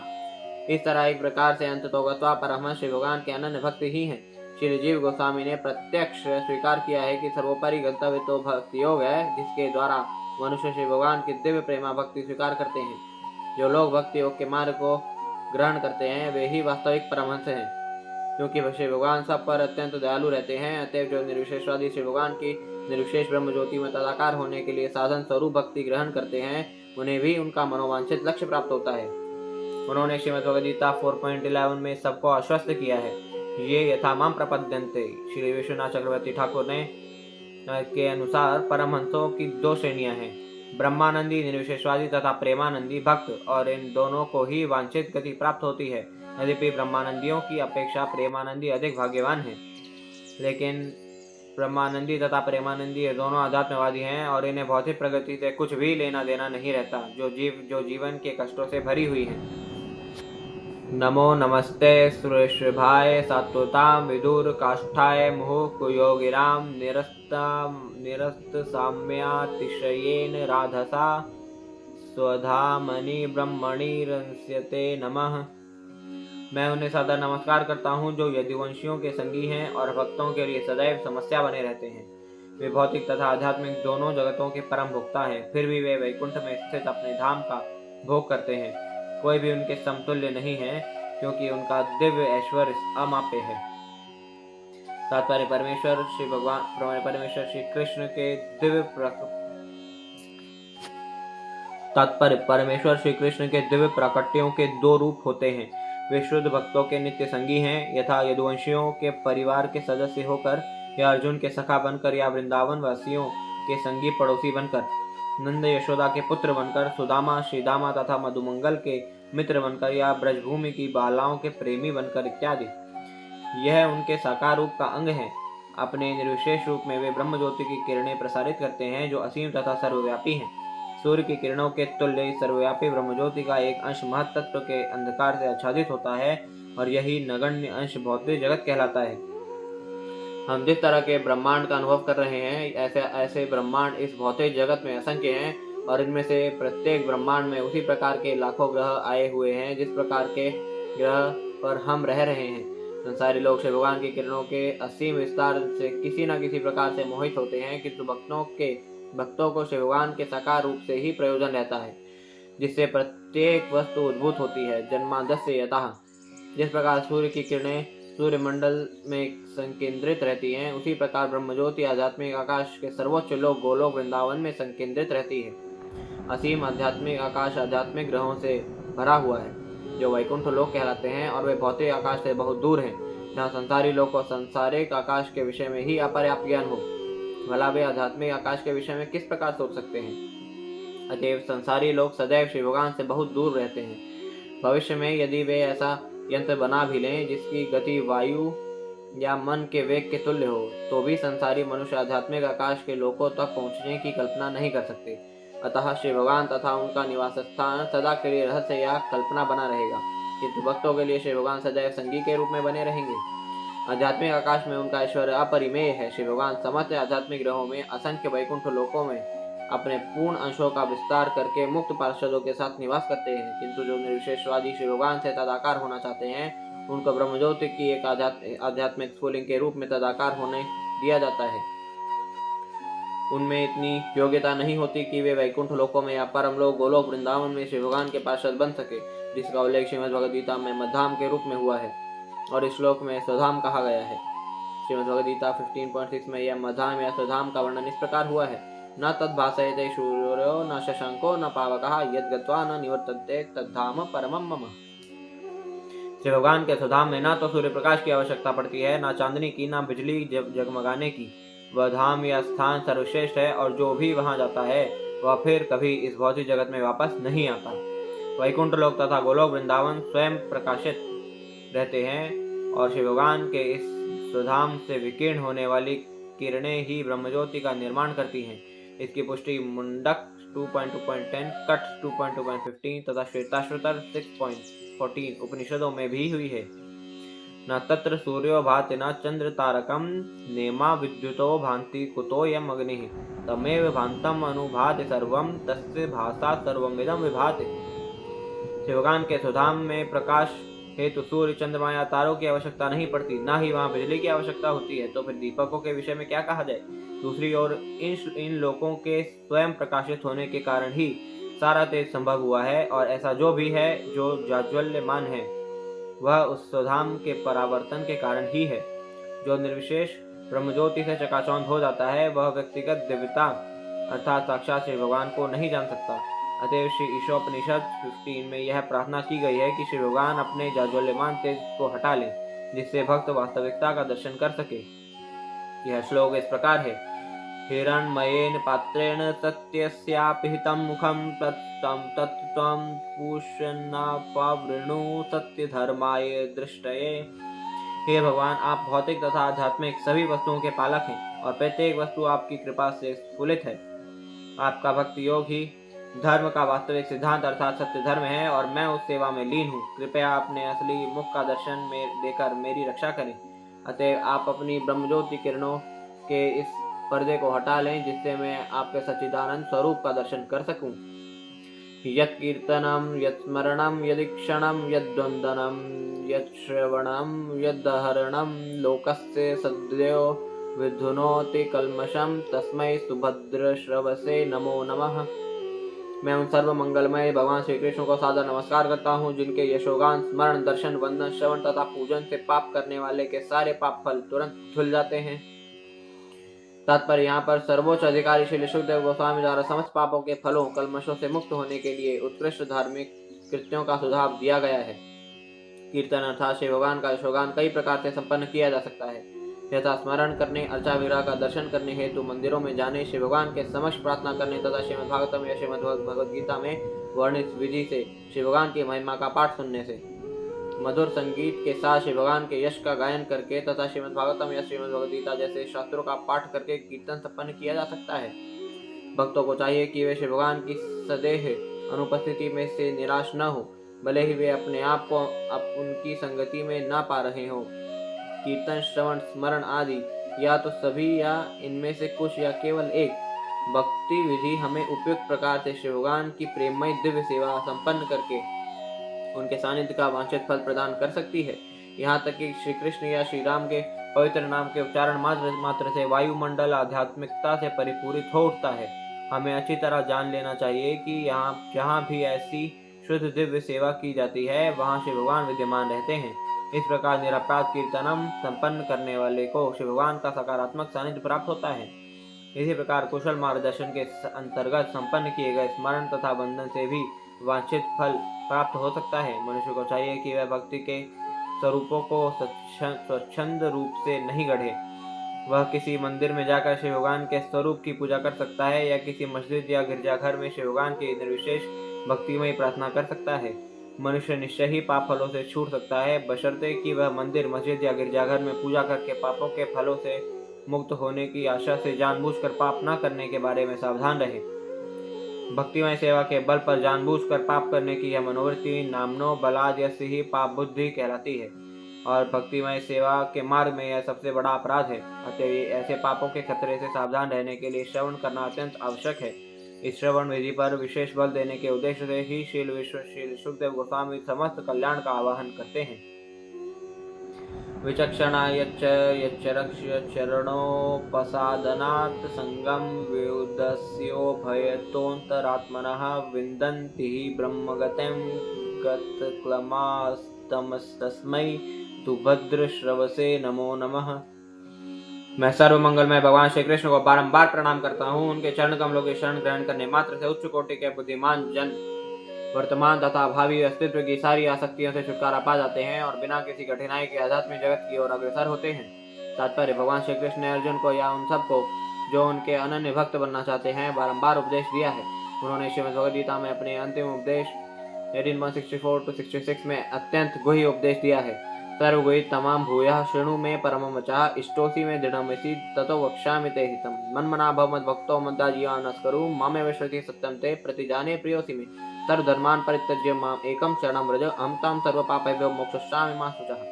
इस तरह एक प्रकार से अंततोगत्वा परमहंस श्री भगवान के अनन्य भक्त ही हैं। श्री जीव गोस्वामी ने प्रत्यक्ष स्वीकार किया है कि सर्वोपरि गंतव्य तो भक्ति योग है, जिसके द्वारा मनुष्य श्री भगवान की दिव्य प्रेमा भक्ति स्वीकार करते हैं। जो लोग भक्ति योग के मार्ग को ग्रहण करते हैं वे ही वास्तविक परमहंस हैं, क्योंकि श्री भगवान सब पर अत्यंत दयालु रहते हैं। अतएव जो निर्विशेषवादी श्री भगवान की निर्विशेष ब्रह्म ज्योति में तदाकार होने के लिए साधन स्वरूप भक्ति ग्रहण करते हैं, उन्हें भी उनका मनोवांछित लक्ष्य प्राप्त होता है। उन्होंने श्रीमद् भगवद गीता 4.11 में सबको आश्वस्त किया है, ये यथामाम प्रपद्यन्ते। श्री विश्वनाथ चक्रवर्ती ठाकुर ने के अनुसार परमहंसों की दो श्रेणियां हैं, ब्रह्मानंदी निर्विशेषवादी तथा प्रेमानंदी भक्त, और इन दोनों को ही वांछित गति प्राप्त होती है। यद्यपि ब्रह्मानंदियों की अपेक्षा प्रेमानंदी अधिक भाग्यवान है, लेकिन ब्रह्मानंदी तथा प्रेमानंदी ये दोनों आध्यात्मवादी हैं और इन्हें भौतिक प्रगति से कुछ भी लेना देना नहीं रहता, जो जीवन के कष्टों से भरी हुई है। नमो नमस्ते सुरेशभाय सात्वताम विदुर काष्ठाय मुहुः योगिराम निरस्त साम्यातिशयेन राधसा स्वधामनि ब्रह्मणि रंस्यते नमः। मैं उन्हें सदा नमस्कार करता हूँ जो यदुवंशियों के संगी हैं और भक्तों के लिए सदैव समस्या बने रहते हैं। वे भौतिक तथा आध्यात्मिक दोनों जगतों के परम भोक्ता हैं, फिर भी वे वैकुंठ में स्थित अपने धाम का भोग करते हैं। कोई भी उनके समतुल्य नहीं है, क्योंकि उनका दिव्य ऐश्वर्य अमाप्य है। तात्पर्य परमेश्वर श्री कृष्ण के दिव्य प्राकट्यों के दो रूप होते हैं। वे शुद्ध भक्तों के नित्य संगी हैं, यथा यदुवंशियों के परिवार के सदस्य होकर, या अर्जुन के सखा बनकर, या वृंदावन वासियों के संगी पड़ोसी बनकर, नंद यशोदा के पुत्र बनकर, सुदामा श्रीदामा तथा मधुमंगल के मित्र बनकर, या ब्रजभूमि की बालाओं के प्रेमी बनकर इत्यादि। यह उनके साकार रूप का अंग है। अपने निर्विशेष रूप में वे ब्रह्म ज्योति की किरणें प्रसारित करते हैं, जो असीम तथा सर्वव्यापी हैं। सूर्य की किरणों के तुल्य सर्वव्यापी ब्रह्म ज्योति का एक अंश महत्त्व के अंधकार से आच्छादित होता है, और यही नगण्य अंश भौतिक जगत कहलाता है। हम जिस तरह के ब्रह्मांड का अनुभव कर रहे हैं, ऐसे ब्रह्मांड इस भौतिक जगत में असंख्य हैं, और इनमें से प्रत्येक ब्रह्मांड में उसी प्रकार के लाखों ग्रह आए हुए हैं जिस प्रकार के ग्रह पर हम रह रहे हैं। संसारी लोग श्री भगवान की किरणों के असीम विस्तार से किसी न किसी प्रकार से मोहित होते हैं, किंतु भक्तों को श्री भगवान के साकार रूप से ही प्रयोजन रहता है, जिससे प्रत्येक वस्तु उद्भूत होती है। जन्माद्यस्य यतः। जिस प्रकार सूर्य की किरणें सूर्य मंडल में संकेंद्रित रहती हैं, उसी प्रकार ब्रह्मज्योति आध्यात्मिक आकाश के सर्वोच्च लोक गोलोक वृंदावन में संकेंद्रित रहती है। असीम आध्यात्मिक आकाश आध्यात्मिक ग्रहों से भरा हुआ है, जो वैकुंठ लोक कहलाते हैं, और वे भौतिक आकाश से बहुत दूर हैं, जहाँ संसारी लोग को संसारिक आकाश के विषय में ही अपर्याप्त ज्ञान हो। भला वे आध्यात्मिक आकाश के विषय में किस प्रकार सोच सकते हैं। अतएव संसारी लोग सदैव श्री भगवान से बहुत दूर रहते हैं। भविष्य में यदि वे ऐसा यंत्र बना भी लें जिसकी गति वायु या मन के वेग के तुल्य हो, तो भी संसारी मनुष्य आध्यात्मिक आकाश के लोकों तक पहुंचने की कल्पना नहीं कर सकते। अतः श्री भगवान तथा उनका निवास स्थान सदा के लिए रहस्य या कल्पना बना रहेगा, किंतु भक्तों के लिए श्री भगवान सदैव संगी के रूप में बने रहेंगे। आध्यात्मिक आकाश में उनका ऐश्वर्य अपरिमेय है। श्री भगवान समस्त आध्यात्मिक ग्रहों में असंख्य वैकुंठ लोकों में अपने पूर्ण अंशों का विस्तार करके मुक्त पार्षदों के साथ निवास करते हैं, किंतु जो निर्विशेषवादी श्री भगवान से तदाकार होना चाहते हैं, उनको ब्रह्मज्योति की एक आध्यात्मिक स्फुलिंग के रूप में तदाकार होने दिया जाता है। उनमें इतनी योग्यता नहीं होती कि वे वैकुंठ लोकों में या परम लोक गोलोक वृंदावन में श्री भगवान के पार्षद बन सके, जिसका उल्लेख श्रीमद् भगवद गीता में मधाम के रूप में हुआ है और इस श्लोक में स्वधाम कहा गया है। श्रीमद् भगवद गीता 15.6 में यह मधाम या स्वधाम का वर्णन इस प्रकार हुआ है, न तद्भासयते सूर्यो न शशांको न पावकः यद् गत्वा न निवर्तन्ते तद्धाम परमं मम। श्री भगवान के स्वधाम में न तो सूर्य प्रकाश की आवश्यकता पड़ती है, न चांदनी की, न बिजली जगमगाने की। वह धाम या स्थान सर्वश्रेष्ठ है, और जो भी वहां जाता है वह फिर कभी इस भौतिक जगत में वापस नहीं आता। वैकुंठ लोक तथा गोलोक वृंदावन स्वयं प्रकाशित रहते हैं और शिव भगवान के इस स्वधाम से विकीर्ण होने वाली किरणें ही ब्रह्मज्योति का निर्माण करती हैं। इसकी पुष्टि मुंडक 2.2.10, कठ 2.2.15 तथा श्वेताश्वतर 6.14 उपनिषदों में भी हुई है। न तत्र सूर्यो भाति न चंद्र तारकम नेमा विद्युतो भांति कुतोयम अग्निः तमेव भांतम अनुभाति सर्वम तस्य भासा सर्वमिदं विभाति। शिवगान के सुधाम में प्रकाश हेतु सूर्य चंद्रमा या तारों की आवश्यकता नहीं पड़ती, ना ही वहाँ बिजली की आवश्यकता होती है, तो फिर दीपकों के विषय में क्या कहा जाए। दूसरी ओर इन लोकों के स्वयं प्रकाशित होने के कारण ही सारा तेज संभव हुआ है, और ऐसा जो भी है जो जाज्वल्यमान है वह उस स्वधाम के परावर्तन के कारण ही है। जो निर्विशेष ब्रह्मज्योति से चकाचौंध हो जाता है वह व्यक्तिगत दिव्यता अर्थात साक्षात श्री भगवान को नहीं जान सकता। अतएव श्री ईशोपनिषद 15 में यह प्रार्थना की गई है कि श्री भगवान अपने जाज्वल्यमान तेज को हटा लें, जिससे भक्त वास्तविकता का दर्शन कर सके। यह श्लोक इस प्रकार है। हिरण्मयेन पात्रेण सत्यस्यापिहितं मुखं तत्त्वं पूषन्नापावृणु सत्यधर्माय दृष्टये। हे भगवान, आप भौतिक तथा आध्यात्मिक सभी वस्तुओं के पालक हैं और प्रत्येक वस्तु आपकी कृपा से स्फुलित है। आपका भक्ति योग ही धर्म का वास्तविक सिद्धांत अर्थात सत्य धर्म है और मैं उस सेवा में लीन हूँ। कृपया अपने असली मुख का दर्शन देकर मेरी रक्षा करें। अतएव आप अपनी ब्रह्मज्योति किरणों के इस पर्दे को हटा लें, जिससे मैं आपके सच्चिदानंद स्वरूप का दर्शन कर सकूं। यत् कीर्तनम यत् स्मरणम यदीक्षणम यद्वंदनम यत् श्रवणम यद्धरणम लोकस्य सद्यो विधुनोति कल्मषम तस्मै सुभद्र श्रवसे नमो नमः। मैं उन सर्व मंगलमय भगवान श्री कृष्ण को सादर नमस्कार करता हूँ, जिनके यशोगान स्मरण दर्शन वंदन श्रवण तथा पूजन से पाप करने वाले के सारे पाप फल तुरंत धुल जाते हैं। तात्पर्य यहाँ पर सर्वोच्च अधिकारी श्री शुकदेव गोस्वामी द्वारा समस्त पापों के फलों कल्मशों से मुक्त होने के लिए उत्कृष्ट धार्मिक कृत्यों का सुझाव दिया गया है। कीर्तन अर्थात श्री भगवान का यशोगान कई प्रकार से संपन्न किया जा सकता है, यथा स्मरण करने, अर्चा विग्रह का दर्शन करने हेतु मंदिरों में जाने, श्री भगवान के समक्ष प्रार्थना करने तथा श्रीमद् भागवतम या श्रीमद् भगवद गीता में वर्णित विधि से श्री भगवान की महिमा का पाठ सुनने से, मधुर संगीत के साथ श्री भगवान के यश का गायन करके तथा श्रीमद् भागवतम या श्रीमद् भगवद गीता जैसे शास्त्रों का पाठ करके कीर्तन संपन्न किया जा सकता है। भक्तों को चाहिए कि वे श्री भगवान की सदैह अनुपस्थिति में से निराश न हो, भले ही वे अपने आप को उनकी संगति में न पा रहे हो। कीर्तन, श्रवण, स्मरण आदि या तो सभी या इनमें से कुछ या केवल एक भक्ति विधि हमें उपयुक्त प्रकार से श्री भगवान की प्रेममय दिव्य सेवा संपन्न करके उनके सानिध्य का वांछित फल प्रदान कर सकती है। यहाँ तक कि श्री कृष्ण या श्री राम के पवित्र नाम के उच्चारण मात्र से वायुमंडल आध्यात्मिकता से परिपूरित हो उठता है। हमें अच्छी तरह जान लेना चाहिए कि यहाँ जहाँ भी ऐसी शुद्ध दिव्य सेवा की जाती है वहाँ श्री भगवान विद्यमान रहते हैं। इस प्रकार निरपराध कीर्तनम संपन्न करने वाले को श्री भगवान का सकारात्मक सानिध्य प्राप्त होता है। इसी प्रकार कुशल मार्गदर्शन के अंतर्गत संपन्न किए गए स्मरण तथा बंधन से भी वांछित फल प्राप्त हो सकता है। मनुष्य को चाहिए कि वह भक्ति के स्वरूपों को स्वच्छंद रूप से नहीं गढ़े। वह किसी मंदिर में जाकर श्री भगवान के स्वरूप की पूजा कर सकता है या किसी मस्जिद या गिरजाघर में श्री भगवान की निर्विशेष भक्तिमय प्रार्थना कर सकता है। मनुष्य निश्चय ही पाप फलों से छूट सकता है, बशर्ते कि वह मंदिर, मस्जिद या गिरजाघर में पूजा करके पापों के फलों से मुक्त होने की आशा से जानबूझकर पाप न करने के बारे में सावधान रहे। भक्तिमय सेवा के बल पर जानबूझकर पाप करने की यह मनोवृत्ति नामनो बलाद यस्य ही पाप बुद्धि कहलाती है और भक्तिमय सेवा के मार्ग में यह सबसे बड़ा अपराध है। अतः ऐसे पापों के खतरे से सावधान रहने के लिए श्रवण करना अत्यंत आवश्यक है। इस श्रवण विधि पर विशेष बल देने के उद्देश्य से ही श्री शुकदेव गोस्वामी समस्त कल्याण का आवाहन करते हैं। विचक्षणा यच्चरणोपसादनात् संगम व्युदस्योभयतोऽन्तरात्मनः विन्दन्ति ब्रह्मगतिं गतक्लमास्तमस्तस्मै सुभद्र श्रवसे नमो नमः। मैं सर्व मंगलमय भगवान श्री कृष्ण को बारंबार प्रणाम करता हूँ। उनके चरण कमलों के शरण ग्रहण करने मात्र से उच्च कोटि के बुद्धिमान जन वर्तमान तथा भावी अस्तित्व की सारी आसक्तियों से छुटकारा पा जाते हैं और बिना किसी कठिनाई के आध्यात्मिक जगत की ओर अग्रसर होते हैं। तात्पर्य भगवान श्री कृष्ण ने अर्जुन को या उन सबको जो उनके अनन्य भक्त बनना चाहते हैं बारंबार उपदेश दिया है। उन्होंने श्रीमद् भगवद गीता में अपने अंतिम उपदेश 18:164-66 में अत्यंत गुह्य उपदेश दिया है। सर्वगुहि तमाम भूयः शृणु मे परमं वचः इष्टोऽसि मे दृढमसि ततो वक्ष्यामि ते हितं मन्मना भव मद्भक्तो मद्याजीवानस्करु मामेव श्रुति सत्यं ते प्रतिजाने प्रियोऽसि मे सर्वधर्मान् परित्यज्य माम् एकं शरणं व्रज अहं तां सर्वपापेभ्यो मोक्षयिष्यामि मा शुचः।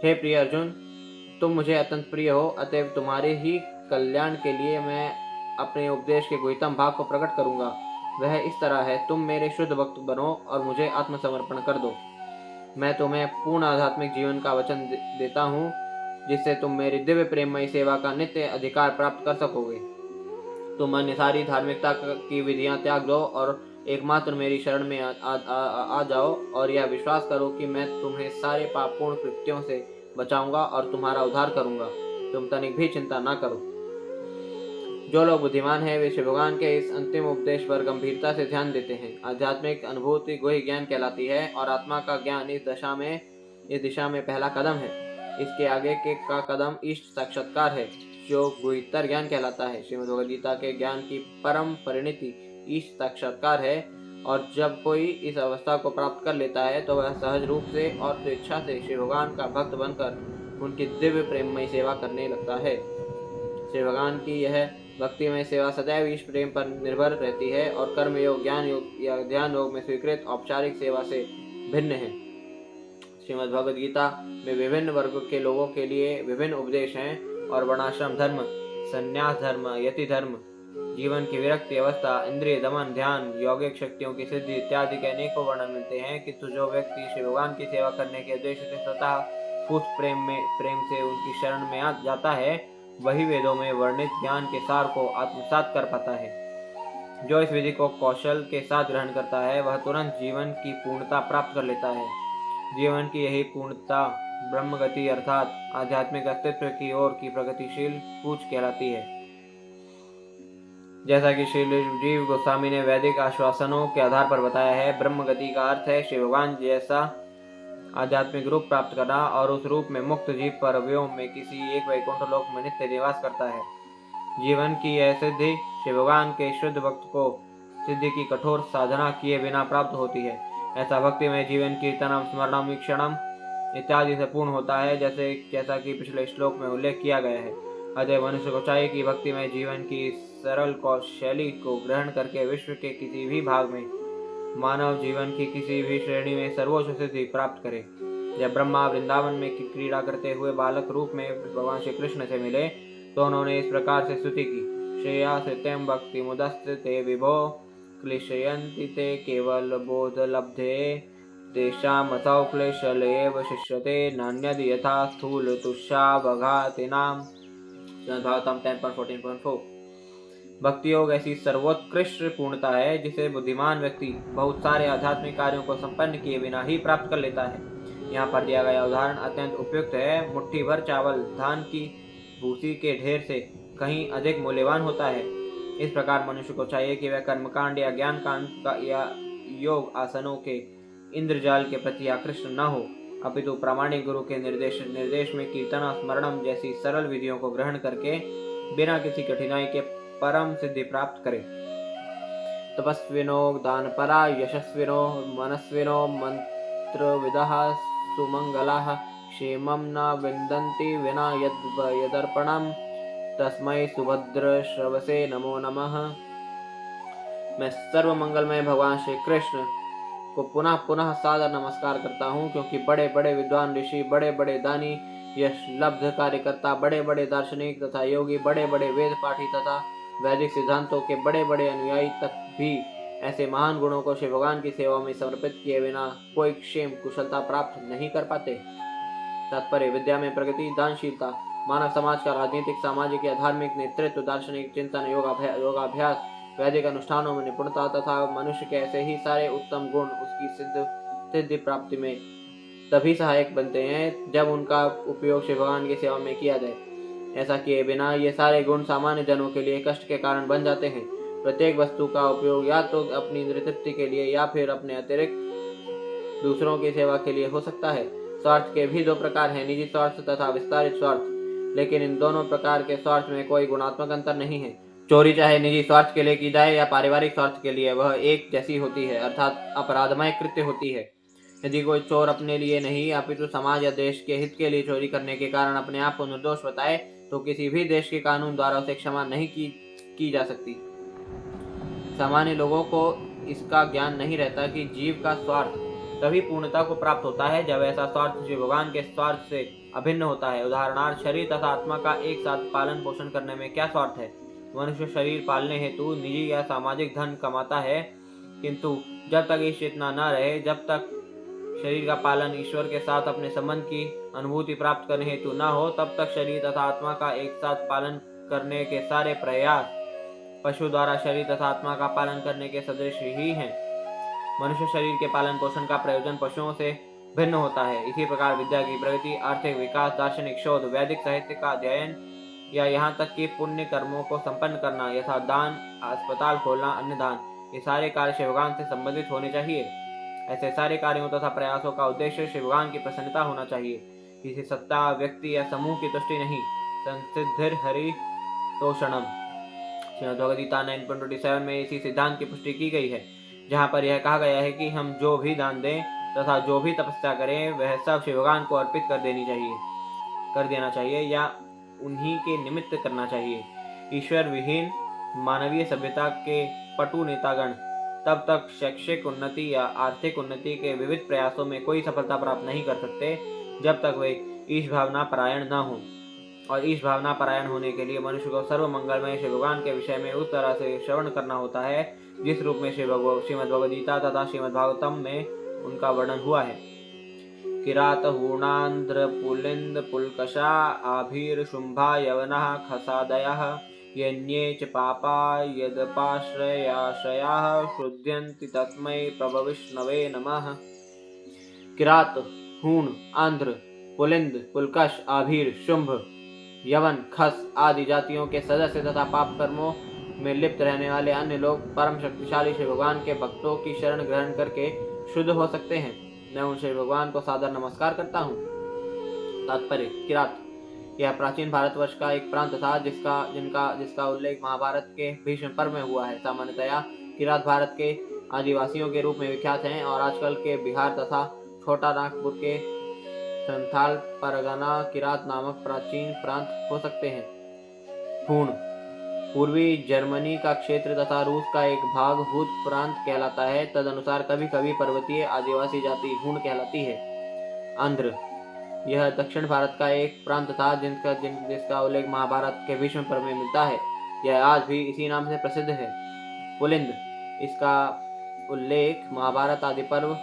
हे प्रिय अर्जुन, तुम मुझे अत्यंत प्रिय हो, अतएव तुम्हारे ही कल्याण के लिए मैं अपने उपदेश के गुहितम भाग को प्रकट करूंगा। वह इस तरह है, तुम मेरे शुद्ध भक्त बनो और मुझे आत्मसमर्पण कर दो। मैं तुम्हें पूर्ण आध्यात्मिक जीवन का वचन देता हूँ, जिससे तुम मेरी दिव्य प्रेममयी सेवा का नित्य अधिकार प्राप्त कर सकोगे। तुम अन्य सारी धार्मिकता की विधियां त्याग दो और एकमात्र मेरी शरण में आ जाओ और यह विश्वास करो कि मैं तुम्हें सारे पापपूर्ण कृत्यों से बचाऊंगा और तुम्हारा उद्धार करूंगा। तुम तनिक भी चिंता ना करो। जो लोग बुद्धिमान हैं वे शिव भगवान के इस अंतिम उपदेश पर गंभीरता से ध्यान देते हैं। आध्यात्मिक अनुभूति गुह्य ज्ञान कहलाती है और आत्मा का ज्ञान इस दिशा में पहला कदम है। इसके आगे का कदम इष्ट साक्षात्कार है, जो गुह्यतर ज्ञान कहलाता है। श्रीमद् भगवद गीता के ज्ञान की परम परिणति इष्ट साक्षात्कार है और जब कोई इस अवस्था को प्राप्त कर लेता है तो वह सहज रूप से और स्वेच्छा से श्री भगवान का भक्त बनकर उनकी दिव्य प्रेममयी सेवा करने लगता है। श्री भगवान की यह भक्तिमय सेवा सदैव ईश प्रेम पर निर्भर रहती है और कर्म योग, ज्ञान योग या ध्यान योग में स्वीकृत औपचारिक सेवा से भिन्न है। श्रीमद् भगवद गीता में विभिन्न वर्गों के लोगों के लिए विभिन्न उपदेश हैं और वर्णाश्रम धर्म, संन्यास धर्म, यति धर्म, जीवन की विरक्ति अवस्था, इंद्रिय दमन, ध्यान, यौगिक शक्तियों की सिद्धि इत्यादि के अनेकों वर्णन मिलते हैं। किंतु जो व्यक्ति श्री भगवान की सेवा करने के उद्देश्य से स्वतः स्फूर्त प्रेम से उनकी शरण में आ जाता है, वही वेदों में वर्णित ज्ञान के सार को आत्मसात कर पाता है। जो इस विधि को कौशल के साथ ग्रहण करता है वह तुरंत जीवन की पूर्णता प्राप्त कर लेता है। जीवन की यही पूर्णता ब्रह्म गति अर्थात आध्यात्मिक अस्तित्व की ओर की प्रगतिशील कूच कहलाती है। जैसा कि श्री जीव गोस्वामी ने वैदिक आश्वासनों के आधार पर बताया है, ब्रह्म गति का अर्थ है श्री भगवान जैसा आध्यात्मिक रूप प्राप्त करना और उस रूप में मुक्त जीव पर व्योम में किसी एक वैकुंठ लोक में नित्य निवास करता है। जीवन की यह सिद्धि श्री भगवान के शुद्ध भक्त को सिद्धि की कठोर साधना किए बिना प्राप्त होती है। ऐसा भक्ति में जीवन कीर्तनम, स्मरणम, वीक्षणम इत्यादि से पूर्ण होता है, जैसा कि पिछले श्लोक में उल्लेख किया गया है। अतः मनुष्य को चाहिए कि भक्ति में जीवन की सरल शैली को ग्रहण करके विश्व के किसी भी भाग में मानव जीवन की किसी भी श्रेणी में सर्वोच्च सिद्धि प्राप्त करे। जब ब्रह्मा वृंदावन में क्रीड़ा करते हुए बालक रूप में भगवान श्री कृष्ण से मिले तो उन्होंने इस प्रकार से स्तुति की, श्रेया सत्यम भक्ति मुदस्ते ते विभो क्लेशयन्ति ते केवल बोध लब्धे तेषामसौ क्लेशलेव शिष्यते नान्यदि यथा स्थूल तुष्यावघातिनाम। भागवतम 10.14.4। भक्ति योग ऐसी सर्वोत्कृष्ट पूर्णता है जिसे बुद्धिमान व्यक्ति बहुत सारे आध्यात्मिक कार्यों को संपन्न किए बिना ही प्राप्त कर लेता है। यहाँ पर दिया गया उदाहरण अत्यंत उपयुक्त है। मुट्ठी भर चावल धान की भूसी के ढेर से कहीं अधिक मूल्यवान होता है। इस प्रकार मनुष्य को चाहिए कि वह कर्मकांड या ज्ञान कांड या योग आसनों के इंद्रजाल के प्रति आकृष्ट न हो, अपितु प्रामाणिक गुरु के निर्देश में कीर्तन, स्मरणम जैसी सरल विधियों को ग्रहण करके बिना किसी कठिनाई के परम सिद्धि प्राप्त करे। तपस्विनो दानपरा यशस्विनो मनस्विनो मंत्रविदः सुमंगलाः क्षेमं न विन्दन्ति विना यदर्पणम् तस्मै सुभद्र श्रवसे नमो नमः। मैं सर्व मंगलमय भगवान श्री कृष्ण को पुनः पुनः सादर नमस्कार करता हूँ, क्योंकि बड़े बड़े विद्वान ऋषि, बड़े बड़े दानी, यश लब्ध कार्यकर्ता, बड़े बड़े दार्शनिक तथा योगी, बड़े बड़े वेद पाठी तथा वैदिक सिद्धांतों के बड़े बड़े अनुयायी तक भी ऐसे महान गुणों को श्री भगवान की सेवा में समर्पित किए बिना कोई क्षेम कुशलता प्राप्त नहीं कर पाते। तात्पर्य विद्या में प्रगति, दानशीलता, मानव समाज का राजनीतिक, सामाजिक या धार्मिक नेतृत्व, दार्शनिक चिंतन, योगाभ्यास, वैदिक अनुष्ठानों में निपुणता तथा मनुष्य के ऐसे ही सारे उत्तम गुण उसकी सिद्धि प्राप्ति में तभी सहायक बनते हैं जब उनका उपयोग श्री भगवान की सेवा में किया जाए। ऐसा किए बिना ये सारे गुण सामान्य जनों के लिए कष्ट के कारण बन जाते हैं। प्रत्येक वस्तु का उपयोग या तो अपनी इंद्रिय तृप्ति के लिए या फिर अपने अतिरिक्त दूसरों की सेवा के लिए हो सकता है। स्वार्थ के भी दो प्रकार हैं, निजी स्वार्थ तथा विस्तारित स्वार्थ। लेकिन इन दोनों प्रकार के स्वार्थ में कोई गुणात्मक अंतर नहीं है। चोरी चाहे निजी स्वार्थ के लिए की जाए या पारिवारिक स्वार्थ के लिए, वह एक जैसी होती है, अर्थात अपराधमय कृत्य होती है। यदि कोई चोर अपने लिए नहीं अपितु समाज या देश के हित के लिए चोरी करने के कारण अपने आप को निर्दोष बताए तो किसी भी देश के कानून द्वारा उसे क्षमा नहीं की जा सकती। सामान्य लोगों को इसका ज्ञान नहीं रहता कि जीव का स्वार्थ तभी पूर्णता को प्राप्त होता है जब ऐसा स्वार्थ श्री भगवान के स्वार्थ से अभिन्न होता है। उदाहरणार्थ शरीर तथा आत्मा का एक साथ पालन पोषण करने में क्या स्वार्थ है? मनुष्य शरीर पालने हेतु निजी या सामाजिक धन कमाता है, किंतु जब तक ये चेतना न रहे, जब तक शरीर का पालन ईश्वर के साथ अपने संबंध की अनुभूति प्राप्त करने हेतु न हो, तब तक शरीर तथा आत्मा का एक साथ पालन करने के सारे प्रयास पशु द्वारा शरीर तथा आत्मा का पालन करने के सदृश ही हैं। मनुष्य शरीर के पालन पोषण का प्रयोजन पशुओं से भिन्न होता है। इसी प्रकार विद्या की प्रगति, आर्थिक विकास, दार्शनिक शोध, वैदिक साहित्य का अध्ययन या यहाँ तक कि पुण्य कर्मों को संपन्न करना यथा दान, अस्पताल खोलना, अन्नदान, ये सारे कार्य शिव भगवान से संबंधित होने चाहिए। ऐसे सारे कार्यों तथा प्रयासों का उद्देश्य शिव भगवान की प्रसन्नता होना चाहिए, किसी सत्ता, व्यक्ति या समूह की तुष्टि नहीं। संसिद्धिर हरि तोषणम भगवद गीता 9.27 में इसी सिद्धांत की पुष्टि की गई है, जहाँ पर यह कहा गया है कि हम जो भी दान दें तथा जो भी तपस्या करें वह सब शिव भगवान को अर्पित कर देना चाहिए या उन्हीं के निमित्त करना चाहिए। ईश्वर विहीन मानवीय सभ्यता के पटु नेतागण तब तक शैक्षिक उन्नति या आर्थिक उन्नति के विविध प्रयासों में कोई सफलता प्राप्त नहीं कर सकते जब तक वे ईश भावना परायण न हो। और ईश भावना परायण होने के लिए मनुष्य को सर्व मंगलमय शिव भगवान के विषय में उस तरह से श्रवण करना होता है जिस रूप में श्रीमद् भगवद गीता तथा श्रीमद् भागवतम में उनका वर्णन हुआ है। किरात हूणांध्र पुलिंद पुलकशा आभीर शुंभा यवनः खसादयः यन्ये च पापा यदपाश्रयाश्रयाः शुद्ध्यन्ति तस्मै प्रभविष्णवे नमः। किरात, हूण, आंध्र, पुलिंद, पुलकश, आभीर, शुंभ, यवन, खस आदि जातियों के सदस्य तथा पाप कर्मों में लिप्त रहने वाले अन्य लोग परम शक्तिशाली श्री भगवान के भक्तों की शरण ग्रहण करके शुद्ध हो सकते हैं। मैं उन श्री भगवान को सादर नमस्कार करता हूँ। तात्पर्य: किरात यह प्राचीन भारतवर्ष का एक प्रांत था जिसका उल्लेख महाभारत के भीष्म पर्व में हुआ है। सामान्यतया किरात भारत के आदिवासियों के रूप में विख्यात हैं और आजकल के बिहार तथा छोटा नागपुर के संथाल परगना किरात नामक प्राचीन प्रांत हो सकते हैं। हूण पूर्वी जर्मनी का क्षेत्र तथा रूस का एक भाग हूत प्रांत कहलाता है। तदनुसार कभी कभी पर्वतीय आदिवासी जाति हूण कहलाती है। आंध्र यह दक्षिण भारत का एक प्रांत था जिसका उल्लेख महाभारत के भीष्म पर्व में मिलता है। यह आज भी इसी नाम से प्रसिद्ध है। पुलिंद इसका उल्लेख महाभारत आदि पर्व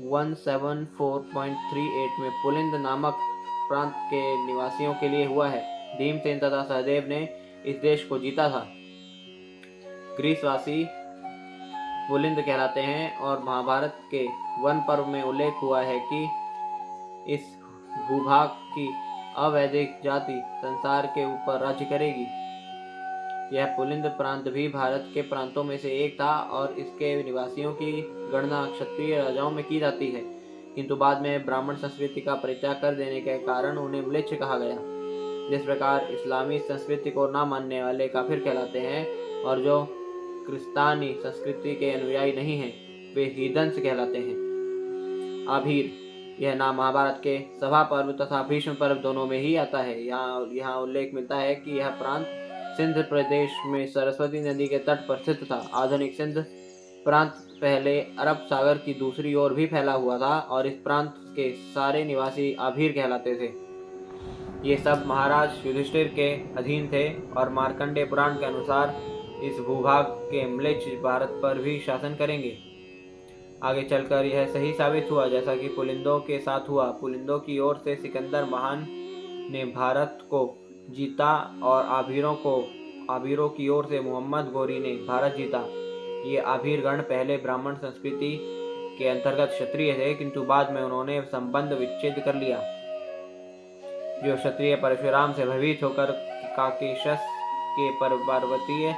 174.38 में पुलिंद नामक प्रांत के निवासियों के लिए हुआ है। भीमसेन तथा सहदेव ने इस देश को जीता था। ग्रीसवासी पुलिंद कहलाते हैं और महाभारत के वन पर्व में उल्लेख हुआ है कि इस भूभाग की अवैदिक जाति संसार के ऊपर राज्य करेगी। यह पुलिंद प्रांत भी भारत के प्रांतों में से एक था और इसके निवासियों की गणना क्षत्रिय राजाओं में की जाती है, किंतु बाद में ब्राह्मण संस्कृति का परित्याग कर देने के कारण उन्हें म्लेच्छ कहा गया। जिस प्रकार इस्लामी संस्कृति को न मानने वाले काफिर कहलाते हैं और जो क्रिस्तानी संस्कृति के अनुयायी नहीं हैं वे हीदंस कहलाते हैं। आभीर यह नाम महाभारत के सभा पर्व तथा भीष्म पर्व दोनों में ही आता है। यहाँ उल्लेख मिलता है कि यह प्रांत सिंध प्रदेश में सरस्वती नदी के तट पर स्थित था। आधुनिक सिंध प्रांत पहले अरब सागर की दूसरी ओर भी फैला हुआ था और इस प्रांत के सारे निवासी आभीर कहलाते थे। ये सब महाराज युधिष्ठिर के अधीन थे और मार्कंडेय पुराण के अनुसार इस भूभाग के म्लेच्छ भारत पर भी शासन करेंगे। आगे चलकर यह सही साबित हुआ जैसा कि पुलिंदों के साथ हुआ। पुलिंदों की ओर से सिकंदर महान ने भारत को जीता और आभीरों की ओर से मोहम्मद गोरी ने भारत जीता। ये आभीर गण पहले ब्राह्मण संस्कृति के अंतर्गत क्षत्रिय थे, किंतु बाद में उन्होंने संबंध विच्छेद कर लिया। जो क्षत्रिय परशुराम से भयभीत होकर काकेशस के पर्वतीय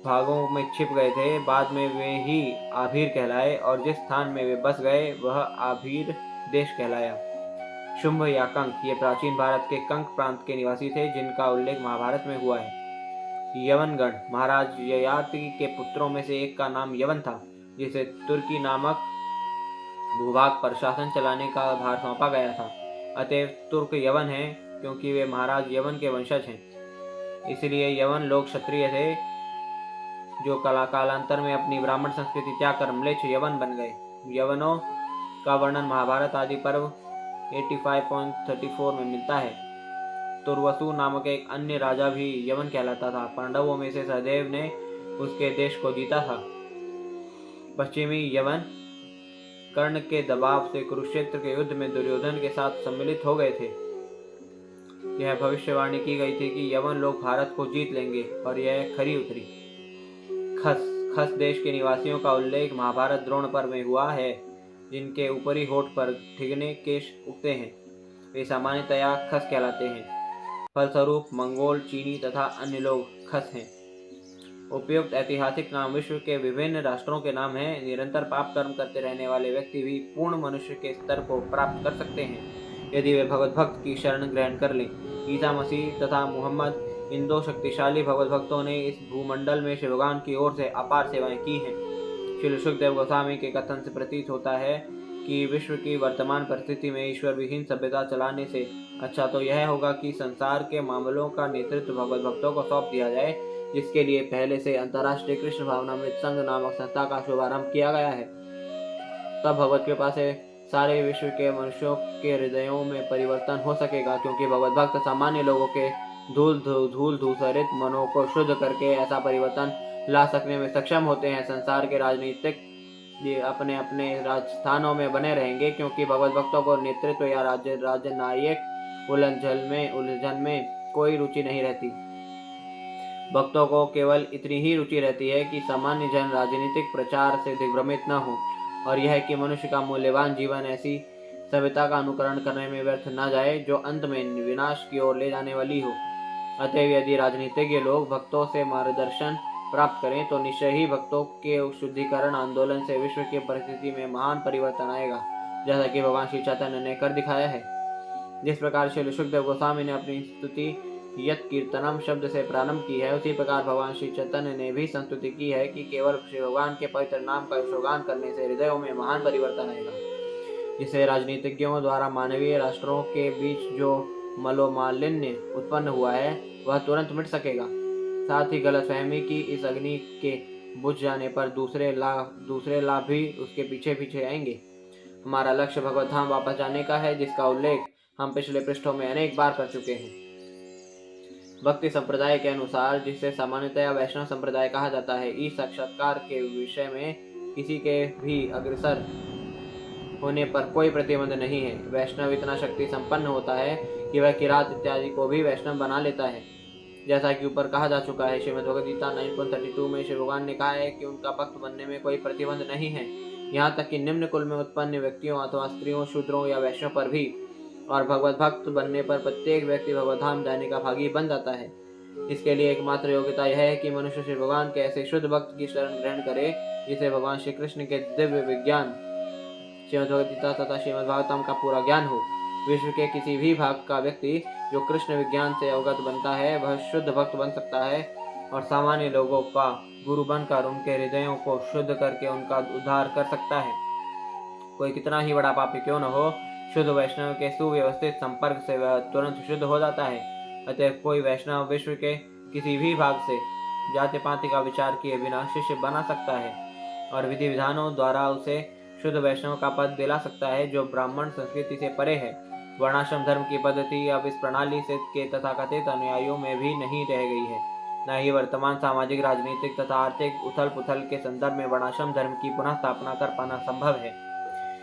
भागों में छिप गए थे, बाद में वे ही आभीर कहलाए और जिस स्थान में वे बस गए वह आभीर देश कहलाया। शुंभ या कंक ये प्राचीन भारत के कंक प्रांत के निवासी थे जिनका उल्लेख महाभारत में हुआ है। यवनगण महाराज ययाति के पुत्रों में से एक का नाम यवन था, जिसे तुर्की नामक भूभाग पर शासन चलाने का भार सौंपा गया था। अतएव तुर्क यवन है, क्योंकि वे महाराज यवन के वंशज हैं। इसलिए यवन लोग क्षत्रिय थे, जो कालांतर में अपनी ब्राह्मण संस्कृति त्याग कर म्लेच्छ यवन बन गए। यवनों का वर्णन महाभारत आदि पर्व 85.34 में मिलता है। तुर्वसु नामक एक अन्य राजा भी यवन कहलाता था। पांडवों में से सहदेव ने उसके देश को जीता था। पश्चिमी यवन कर्ण के दबाव से कुरुक्षेत्र के युद्ध में दुर्योधन के साथ सम्मिलित हो गए थे। यह भविष्यवाणी की गई थी कि यवन लोग भारत को जीत लेंगे, और यह खरी उतरी। खस देश के निवासियों का उल्लेख महाभारत द्रोण पर्व में हुआ है, जिनके ऊपरी होठ पर ठिगने केश उगते हैं। वे सामान्यतया खस कहलाते हैं। फलस्वरूप मंगोल, चीनी तथा अन्य लोग खस हैं। उपयुक्त ऐतिहासिक नाम विश्व के विभिन्न राष्ट्रों के नाम हैं। निरंतर पाप कर्म करते रहने वाले व्यक्ति भी पूर्ण मनुष्य के स्तर को प्राप्त कर सकते हैं, यदि वे भगवत भक्त की शरण ग्रहण कर लें। ईसा मसीह तथा मुहम्मद, इन दो शक्तिशाली भगवत भक्तों ने इस भूमंडल में शिव भगवान की ओर से अपार सेवाएं की हैं। श्री सुखदेव गोस्वामी के कथन से प्रतीत होता है कि विश्व की वर्तमान परिस्थिति में ईश्वर विहीन सभ्यता चलाने से अच्छा तो यह होगा कि संसार के मामलों का नेतृत्व भगवत भक्तों को सौंप दिया जाए, जिसके लिए पहले से अंतर्राष्ट्रीय कृष्ण भावनामृत संघ नामक संस्था का शुभारंभ किया गया है। तब भगवत कृपा से सारे विश्व के मनुष्यों के हृदयों में परिवर्तन हो सकेगा, क्योंकि भगवत भक्त सामान्य लोगों के धूल धूसरित मनों को शुद्ध करके ऐसा परिवर्तन ला सकने में सक्षम होते हैं। संसार के राजनीतिक अपने अपने राजस्थानों में बने रहेंगे, क्योंकि भगवत भक्तों को नेतृत्व या राजनयिक उलझन में कोई रुचि नहीं रहती। भक्तों को केवल इतनी ही रुचि रहती है कि सामान्य जन राजनीतिक प्रचार से दिग्भ्रमित न हो, और यह कि मनुष्य का मूल्यवान जीवन ऐसी सभ्यता का अनुकरण करने में व्यर्थ न जाए जो अंत में विनाश की ओर ले जाने वाली हो। अतएव यदि राजनीतिज्ञ लोग भक्तों से मार्गदर्शन प्राप्त करें तो निश्चय ही भक्तों के शुद्धिकरण आंदोलन से विश्व की परिस्थिति में महान परिवर्तन आएगा, जैसा कि भगवान श्री चैतन्य ने कर दिखाया है। जिस प्रकार श्री सुखदेव गोस्वामी ने अपनी स्तुति यत् कीर्तनम शब्द से प्रारंभ की है, उसी प्रकार भगवान श्री चैतन्य ने भी संस्तुति की है कि केवल श्री भगवान के पवित्र नाम का यशोगान करने से हृदयों में महान परिवर्तन आएगा, जिससे राजनीतिज्ञों द्वारा मानवीय राष्ट्रों के बीच जो मलोमालिन्य उत्पन्न हुआ है वह तुरंत मिट सकेगा। साथ ही गलतफहमी की इस अग्नि के बुझ जाने पर दूसरे लाभ भी उसके पीछे पीछे आएंगे। हमारा लक्ष्य भगवत धाम वापस जाने का है, जिसका उल्लेख हम पिछले पृष्ठों में अनेक बार कर चुके हैं। भक्ति संप्रदाय के अनुसार, जिसे सामान्यतया वैष्णव संप्रदाय कहा जाता है, इस साक्षात्कार के विषय में किसी के भी अग्रसर होने पर कोई प्रतिबंध नहीं है। वैष्णव इतना शक्ति संपन्न होता है कि वह किरात इत्यादि को भी वैष्णव बना लेता है, जैसा कि ऊपर कहा जा चुका है। श्रीमद् भगवद गीता 9.32 में श्री भगवान ने कहा है कि उनका भक्त बनने में कोई प्रतिबंध नहीं है, यहाँ तक कि निम्न कुल में उत्पन्न व्यक्तियों अथवा स्त्रियों, शूद्रों या वैश्यों पर भी। और भगवत भक्त बनने पर प्रत्येक व्यक्ति भगवत धाम जाने का भागी बन जाता है। इसके लिए एकमात्र योग्यता यह है कि मनुष्य श्री भगवान के ऐसे शुद्ध भक्त की शरण ग्रहण करे जिसे भगवान श्री कृष्ण के दिव्य विज्ञान श्रीमद् भगवद गीता तथा श्रीमद् भागवतम का पूरा ज्ञान हो। विश्व के किसी भी भाग का व्यक्ति जो कृष्ण विज्ञान से अवगत बनता है वह शुद्ध भक्त बन सकता है और सामान्य लोगों का गुरु बनकर उनके हृदयों को शुद्ध करके उनका उद्धार कर सकता है। कोई कितना ही बड़ा पापी क्यों न हो, शुद्ध वैष्णव के सुव्यवस्थित संपर्क से वह तुरंत शुद्ध हो जाता है। अतः कोई वैष्णव विश्व के किसी भी भाग से जाति पाति का विचार किए बिना शिष्य बना सकता है और विधि विधानों द्वारा उसे शुद्ध वैष्णव का पद दिला सकता है, जो ब्राह्मण संस्कृति से परे है। वर्णाश्रम धर्म की पद्धति अब इस प्रणाली से के तथाकथित अनुयायियों में भी नहीं रह गई है। न ही वर्तमान सामाजिक, राजनीतिक तथा आर्थिक उथल पुथल के संदर्भ में वर्णाश्रम धर्म की पुनः स्थापना कर पाना संभव है।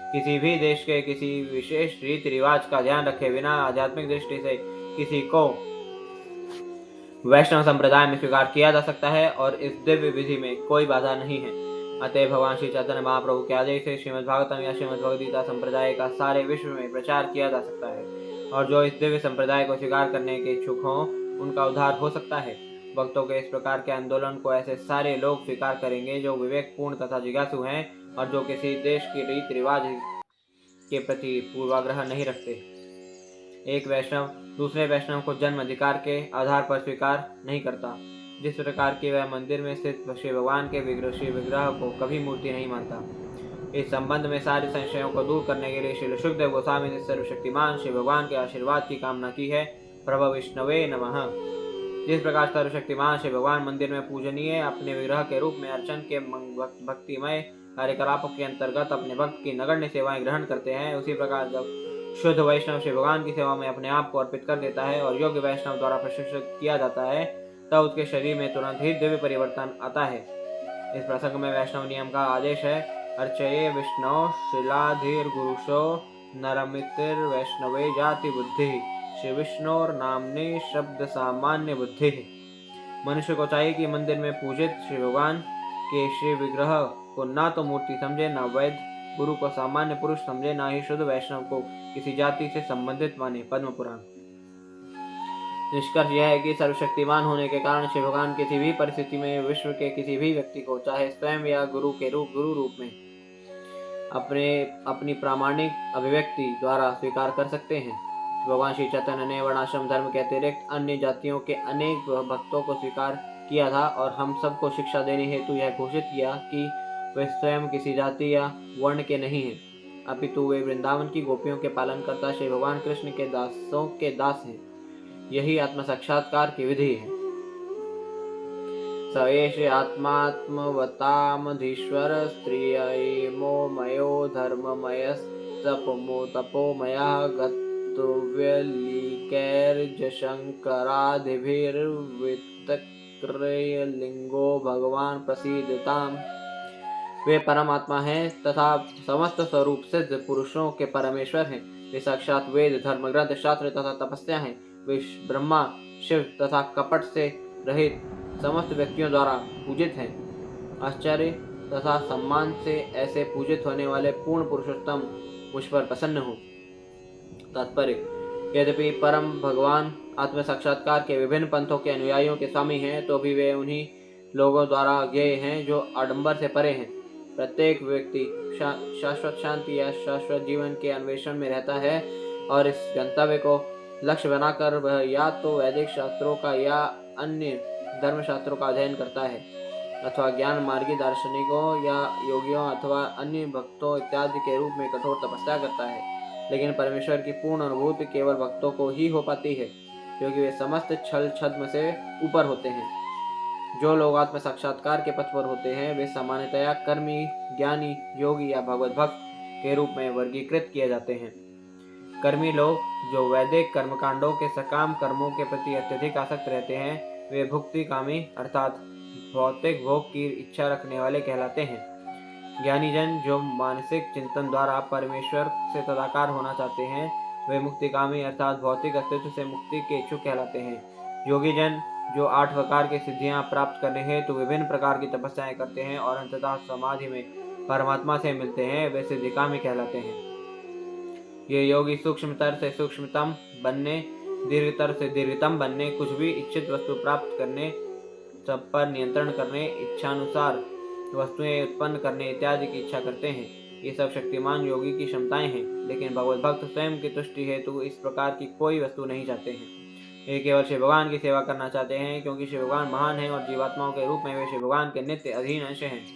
किसी भी देश के किसी विशेष रीति रिवाज का ध्यान रखे बिना आध्यात्मिक दृष्टि से किसी को वैष्णव संप्रदाय में स्वीकार किया जा सकता है और इस दिव्य विधि में कोई बाधा नहीं है। अतः भगवान श्री चैतन्य महाप्रभु के आदेश से श्रीमद् भागवतम या श्रीमद् भगवद गीता संप्रदाय का सारे विश्व में प्रचार किया जा सकता है, और जो इस दिव्य संप्रदाय को स्वीकार करने के इच्छुक हों उनका उद्धार हो सकता है। भक्तों के इस प्रकार के आंदोलन को ऐसे सारे लोग स्वीकार करेंगे जो विवेकपूर्ण तथा जिज्ञासु हैं और जो किसी देश के रीति रिवाज के प्रति पूर्वाग्रह नहीं रखते। एक वैष्णव दूसरे वैष्णव को जन्म अधिकार के आधार पर स्वीकार नहीं करता, जिस प्रकार की वह मंदिर में स्थित श्री भगवान के विग्रह को कभी मूर्ति नहीं मानता। इस संबंध में सारे संशयों को दूर करने के लिए श्री सुखदेव गोस्वामी ने सर्वशक्तिमान श्री भगवान के आशीर्वाद की कामना की है। प्रभु विष्णवे नमः। जिस प्रकार सर्वशक्तिमान श्री भगवान मंदिर में पूजनीय अपने विग्रह के रूप में अर्चन के भक्तिमय कार्यकलापों के अंतर्गत अपने भक्त की नगण्य सेवाएं ग्रहण करते हैं, उसी प्रकार जब शुद्ध वैष्णव श्री भगवान की सेवा में अपने आप को अर्पित कर देता है और योग्य वैष्णव द्वारा प्रशिक्षित किया जाता है, तब उसके शरीर में तुरंत ही दिव्य परिवर्तन आता है। इस प्रसंग में वैष्णव नियम का आदेश है, अर्चये विष्णु शिलाधीर गुरुशो नरमितिर वैष्णवे जाति बुद्धि श्री विष्णुर नामने शब्द सामान्य बुद्धि। मनुष्य को चाहिए कि मंदिर में पूजित श्री भगवान के श्री विग्रह को ना तो मूर्ति समझे, न वैद्य गुरु को सामान्य पुरुष समझे, न ही शुद्ध वैष्णव को किसी जाति से संबंधित माने। पद्म पुराण। निष्कर्ष यह है कि सर्वशक्तिमान होने के कारण श्री भगवान किसी भी परिस्थिति में विश्व के किसी भी व्यक्ति को चाहे स्वयं या गुरु रूप में अपनी प्रामाणिक अभिव्यक्ति द्वारा स्वीकार कर सकते हैं। भगवान श्री चैतन्य ने वर्णाश्रम धर्म के अतिरिक्त अन्य जातियों के अनेक भक्तों को स्वीकार किया था और हम सबको शिक्षा देने हेतु यह घोषित किया कि वे स्वयं किसी जाति या वर्ण के नहीं हैं, अपितु वे वृंदावन की गोपियों के पालन करता श्री भगवान कृष्ण के दासों के दास हैं। यही आत्म साक्षात्कार की विधि है। स एष आत्मात्मवतामधीश्वर स्त्रियमो मयो धर्ममयस्तपोमया गत्तव्यलिकैर्जशंकरादिभिर्वितक्रयलिंगो भगवान प्रसीदताम्। वे परमात्मा हैं तथा समस्त स्वरूप सिद्ध पुरुषों के परमेश्वर हैं। वे साक्षात वेद, धर्म ग्रंथ, शास्त्र तथा तपस्या हैं। वे ब्रह्मा, शिव तथा कपट से रहित समस्त व्यक्तियों द्वारा पूजित हैं। आश्चर्य तथा सम्मान से ऐसे पूजित होने वाले पूर्ण पुरुषोत्तम मुझ पर प्रसन्न हो। तात्पर्य: यद्यपि परम भगवान आत्म साक्षात्कार के विभिन्न पंथों के अनुयायियों के स्वामी हैं, तो भी वे उन्हीं लोगों द्वारा ज्ञेय हैं जो आडंबर से परे हैं। प्रत्येक व्यक्ति शाश्वत शांति या शाश्वत जीवन के अन्वेषण में रहता है और इस गंतव्य को लक्ष्य बनाकर वह या तो वैदिक शास्त्रों का या अन्य धर्म शास्त्रों का अध्ययन करता है, अथवा ज्ञान मार्गी दार्शनिकों या योगियों अथवा अन्य भक्तों इत्यादि के रूप में कठोर तपस्या करता है। लेकिन परमेश्वर की पूर्ण अनुभूति केवल भक्तों को ही हो पाती है, क्योंकि वे समस्त छल छद्म से ऊपर होते हैं। जो लोग आत्म साक्षात्कार के पथ पर होते हैं, वे सामान्यतया कर्मी, ज्ञानी, योगी या भगवत भक्त के रूप में वर्गीकृत किए जाते हैं। कर्मी लोग जो वैदिक कर्मकांडों के सकाम कर्मों के प्रति अत्यधिक आसक्त रहते हैं, वे भुक्तिकामी अर्थात भौतिक भोग की इच्छा रखने वाले कहलाते हैं। ज्ञानी जन जो मानसिक चिंतन द्वारा परमेश्वर से तदाकार होना चाहते हैं, वे मुक्तिकामी अर्थात भौतिक अस्तित्व से मुक्ति के इच्छुक कहलाते हैं। योगी जन जो 8 प्रकार की सिद्धियां प्राप्त करने हेतु विभिन्न प्रकार की तपस्याएं करते हैं और अंततः समाधि में परमात्मा से मिलते हैं, वे सिद्धिकामी कहलाते हैं। ये योगी सूक्ष्मतर से सूक्ष्मतम बनने, दीर्घतर से दीर्घतम बनने, कुछ भी इच्छित वस्तु प्राप्त करने, सब पर नियंत्रण करने, इच्छानुसार वस्तुएं उत्पन्न करने इत्यादि की इच्छा करते हैं। ये सब शक्तिमान योगी की क्षमताएं हैं, लेकिन भगवत भक्त स्वयं की तुष्टि हेतु इस प्रकार की कोई वस्तु नहीं चाहते हैं। ये केवल श्री भगवान की सेवा करना चाहते हैं, क्योंकि श्री भगवान महान है और जीवात्माओं के रूप में वे श्री भगवान के नित्य अधीन अंश हैं।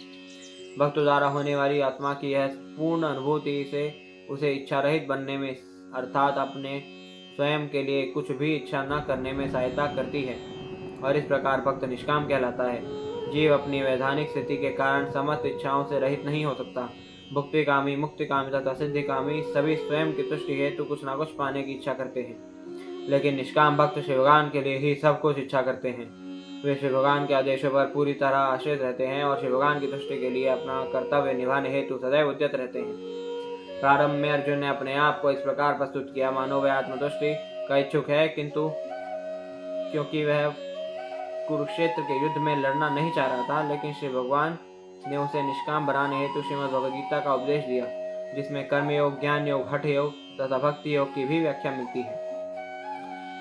भक्त द्वारा होने वाली आत्मा की यह पूर्ण अनुभूति से उसे इच्छा रहित बनने में अर्थात अपने स्वयं के लिए कुछ भी इच्छा न करने में सहायता करती है, और इस प्रकार भक्त निष्काम कहलाता है। जीव अपनी वैधानिक स्थिति के कारण समस्त इच्छाओं से रहित नहीं हो सकता। भुक्तिकामी, मुक्तिकामी तथा सिद्धिकामी सभी स्वयं की तुष्टि हेतु कुछ न कुछ पाने की इच्छा करते हैं, लेकिन निष्काम भक्त श्री भगवान के लिए ही सब कुछ इच्छा करते हैं। वे श्री भगवान के आदेशों पर पूरी तरह आश्रित रहते हैं और श्री भगवान की तुष्टि के लिए अपना कर्तव्य निभाने हेतु सदैव उद्यत रहते हैं। प्रारंभ में अर्जुन ने अपने आप को इस प्रकार प्रस्तुत किया मानो वह आत्मतुष्टि का इच्छुक है, किंतु क्योंकि वह कुरुक्षेत्र के युद्ध में लड़ना नहीं चाह रहा था, लेकिन श्री भगवान ने उसे निष्काम बनाने हेतु श्रीमद् भगवद गीता का उपदेश दिया, जिसमें कर्मयोग, ज्ञान योग, हठ योग तथा भक्ति योग की भी व्याख्या मिलती है।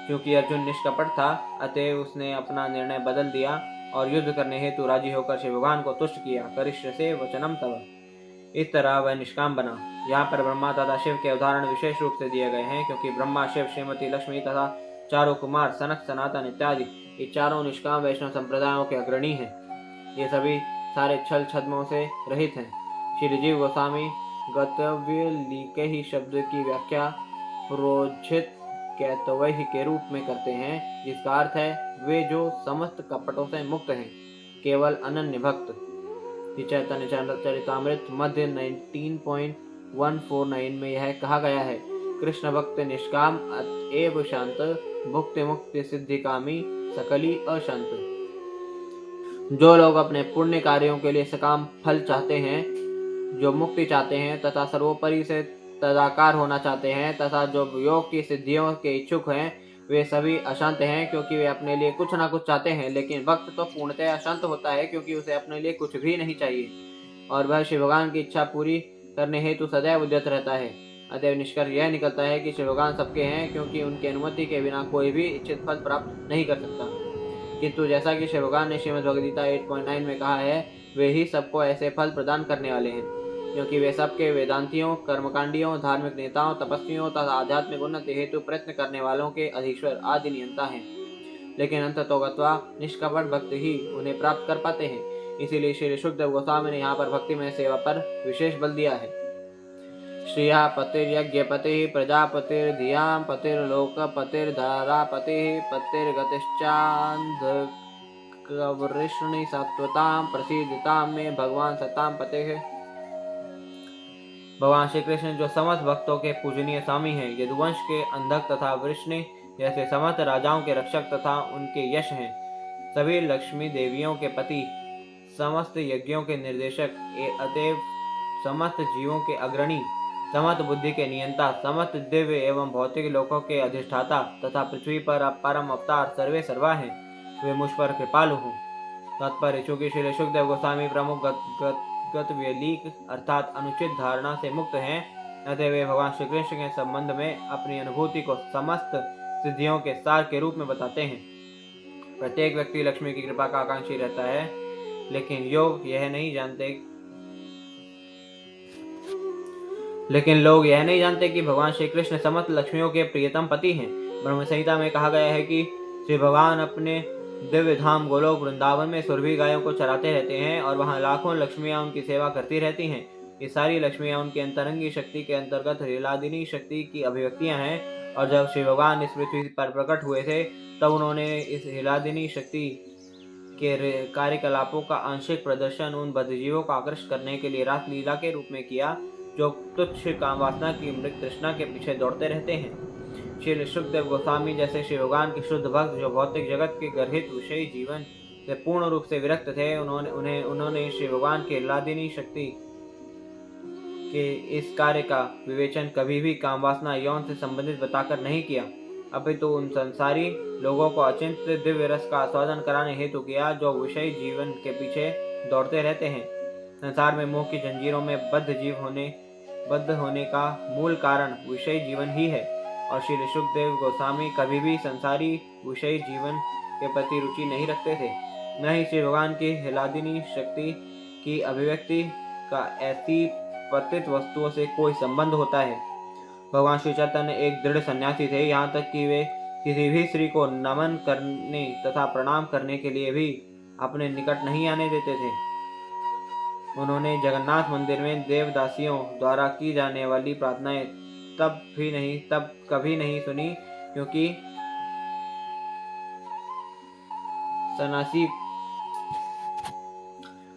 क्योंकि अर्जुन निष्कपट था, अतः उसने अपना निर्णय बदल दिया और युद्ध करने हेतु राजी होकर श्री भगवान को तुष्ट किया। करिष्यसे वचनम तव। इस तरह वह निष्काम बना। यहाँ पर ब्रह्मा तथा शिव के उदाहरण विशेष रूप से दिए गए हैं, क्योंकि ब्रह्मा, शिव, श्रीमती लक्ष्मी तथा चारों कुमार सनक, सनातन इत्यादि ये चारों निष्काम वैष्णव संप्रदायों के अग्रणी हैं। ये सभी सारे छल छद्मों से रहित हैं। श्री जीव गोस्वामी गतव्य लिखे ही शब्द की व्याख्या प्रोज्झित कैतवय के रूप में करते हैं, जिसका अर्थ है वे जो समस्त कपटों से मुक्त हैं, केवल अनन्य भक्त। चैतन्य चरितामृत मध्य 19.149 में यह कहा गया है, कृष्ण भक्त निष्काम अतएव शांत, भुक्ति मुक्ति सिद्धि कामी सकली अशांत। जो लोग अपने पुण्य कार्यों के लिए सकाम फल चाहते हैं, जो मुक्ति चाहते हैं तथा सर्वोपरि से तदाकार होना चाहते हैं तथा जो योग की सिद्धियों के इच्छुक हैं, वे सभी अशांत हैं क्योंकि वे अपने लिए कुछ ना कुछ चाहते हैं। लेकिन भक्त तो पूर्णतः अशांत होता है क्योंकि उसे अपने लिए कुछ भी नहीं चाहिए और वह श्री भगवान की इच्छा पूरी करने हेतु सदैव उद्यत रहता है। अतएव निष्कर्ष यह निकलता है कि श्री भगवान सबके हैं, क्योंकि उनकी अनुमति के बिना कोई भी इच्छित फल प्राप्त नहीं कर सकता। किंतु जैसा कि श्री भगवान ने श्रीमद् भगवद गीता 8.9 में कहा है, वे ही सबको ऐसे फल प्रदान करने वाले हैं क्योंकि वे सबके वेदांतियों, कर्मकांडियों, धार्मिक नेताओं, तपस्वियों तथा आध्यात्मिक उन्नति हेतु प्रयत्न करने वालों के अधीश्वर आदि नियंता हैं। लेकिन अंततो गत्वा निष्कपट भक्त ही उन्हें प्राप्त कर पाते हैं। इसीलिए श्री शुकदेव गोस्वामी ने यहाँ पर भक्ति में सेवा पर विशेष बल दिया है। श्रिया पतिर्यज्ञपतिः प्रजापतिर्धियां पतिर्लोकपतिर्धरापतिः पतिर्गतिश्चान्धकवृष्णि सत्वतां प्रसीदतां में भगवान सतां पतिः। भगवान श्री कृष्ण जो समस्त भक्तों के पूजनीय स्वामी हैं, यदुवंश के अंधक तथा वृष्णि जैसे समस्त राजाओं के रक्षक तथा उनके यश हैं, सभी लक्ष्मी देवियों के पति, समस्त यज्ञों के निर्देशक, अतएव समस्त जीवों के अग्रणी, समस्त बुद्धि के नियंता, समस्त दिव्य एवं भौतिक लोकों के अधिष्ठाता तथा पृथ्वी पर परम अवतार सर्वे सर्वा हैं, वे मुझ पर कृपालु हों। तात्पर्य, चूंकि श्री शुकदेव गोस्वामी प्रमुख गतव्यलीक अर्थात अनुचित धारणा से मुक्त हैं, अतः वे भगवान श्री कृष्ण के संबंध में अपनी अनुभूति को समस्त सिद्धियों के सार के रूप में बताते हैं। प्रत्येक व्यक्ति लक्ष्मी की कृपा का आकांक्षी रहता है, लेकिन लोग यह नहीं जानते कि भगवान श्री कृष्ण समस्त लक्ष्मियों के प्रियतम पति हैं। ब्रह्म संहिता में कहा गया है कि श्री भगवान अपने दिव्य धाम गोलोक वृंदावन में सुरभि गायों को चराते रहते हैं और वहां लाखों लक्ष्मियां उनकी सेवा करती रहती हैं। ये सारी लक्ष्मियां उनकी अंतरंगी शक्ति के अंतर्गत लीलादिनी शक्ति की अभिव्यक्तियां हैं और जब श्री भगवान इस पृथ्वी पर प्रकट हुए थे, तब उन्होंने इस लीलादिनी शक्ति के कार्यकलापों का आंशिक प्रदर्शन उन बद्धजीवों को आकर्षित करने के लिए रास लीला के रूप में किया, जो तुच्छ कामवासना की मृत तृष्णा के पीछे दौड़ते रहते हैं। श्री शुकदेव गोस्वामी जैसे श्री भगवान के शुद्ध भक्त, जो भौतिक जगत के गर्हित विषयी जीवन से पूर्ण रूप से विरक्त थे, उन्होंने श्री भगवान के लादिनी शक्ति के इस कार्य का विवेचन कभी भी कामवासना यौन से संबंधित बताकर नहीं किया, अपितु उन संसारी लोगों को अचिंत्य दिव्य रस का आस्वादन कराने हेतु किया, जो विषयी जीवन के पीछे दौड़ते रहते हैं। संसार में मोह की जंजीरों में बद्ध होने का मूल कारण विषयी जीवन ही है और श्री शुकदेव गोस्वामी कभी भी संसारी विषयी जीवन के प्रति रुचि नहीं रखते थे। न ही श्री भगवान की हिलादिनी शक्ति की अभिव्यक्ति का ऐसी पतित वस्तुओं से कोई संबंध होता है। भगवान श्री चैतन्य एक दृढ़ सन्यासी थे, यहाँ तक कि वे किसी भी स्त्री को नमन करने तथा प्रणाम करने के लिए भी अपने निकट नहीं आने देते थे। उन्होंने जगन्नाथ मंदिर में देवदासियों द्वारा की जाने वाली प्रार्थनाएं तब कभी नहीं सुनी, क्योंकि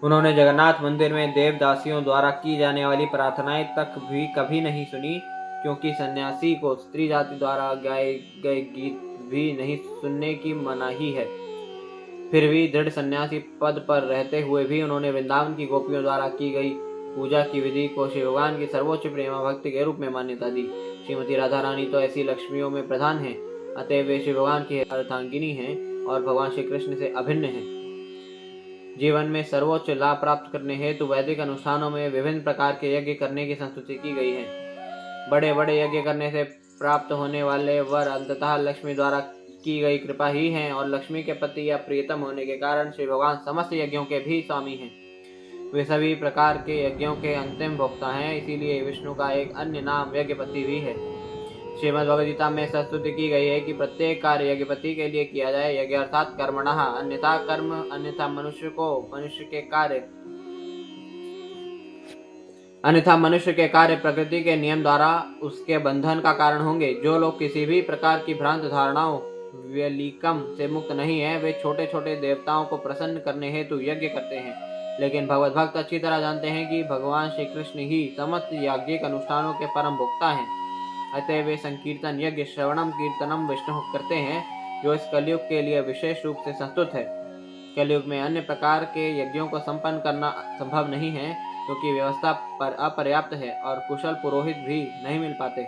उन्होंने जगन्नाथ मंदिर में देवदासियों द्वारा की जाने वाली प्रार्थनाएं तक भी कभी नहीं सुनी, क्योंकि सन्यासी को स्त्री जाति द्वारा गाए गए गीत भी नहीं सुनने की मनाही है। फिर भी दृढ़ सन्यासी पद पर रहते हुए भी उन्होंने वृंदावन की गोपियों द्वारा की गई पूजा की विधि को श्री भगवान की सर्वोच्च प्रेमा भक्ति के रूप में मान्यता दी। श्रीमती राधा रानी तो ऐसी लक्ष्मियों में प्रधान हैं, अतएव वे श्री भगवान की अर्धांगिनी हैं और भगवान श्री कृष्ण से अभिन्न हैं। जीवन में सर्वोच्च लाभ प्राप्त करने हेतु वैदिक अनुष्ठानों में विभिन्न प्रकार के यज्ञ करने की संस्तुति की गई है। बड़े बड़े यज्ञ करने से प्राप्त होने वाले वर अंततः लक्ष्मी द्वारा की गई कृपा ही हैं और लक्ष्मी के पति या प्रियतम होने के कारण श्री भगवान समस्त यज्ञों के भी स्वामी हैं। वे सभी प्रकार के यज्ञों के अंतिम भोक्ता हैं, इसीलिए विष्णु का एक अन्य नाम यज्ञपति भी है। श्रीमद् भगवद गीता में स्तुति की गई है कि प्रत्येक कार्य यज्ञपति के लिए किया जाए। यज्ञ अर्थात कर्मणः, अन्यथा कर्म, अन्यथा मनुष्य के कार्य अन्यथा मनुष्य के कार्य प्रकृति के नियम द्वारा उसके बंधन का कारण होंगे। जो लोग किसी भी प्रकार की भ्रांत धारणाओं व्यलिकम से मुक्त नहीं है, वे छोटे छोटे देवताओं को प्रसन्न करने हेतु यज्ञ करते हैं, लेकिन भगवत भक्त अच्छी तरह जानते हैं कि भगवान श्री कृष्ण ही समस्त याज्ञिक अनुष्ठानों के परम भोक्ता हैं। अतः वे संकीर्तन यज्ञ श्रवणम कीर्तनम विष्णु करते हैं, जो इस कलयुग के लिए विशेष रूप से संस्तुत है। कलयुग में अन्य प्रकार के यज्ञों को संपन्न करना संभव नहीं है, क्योंकि व्यवस्था पर अपर्याप्त है और कुशल पुरोहित भी नहीं मिल पाते।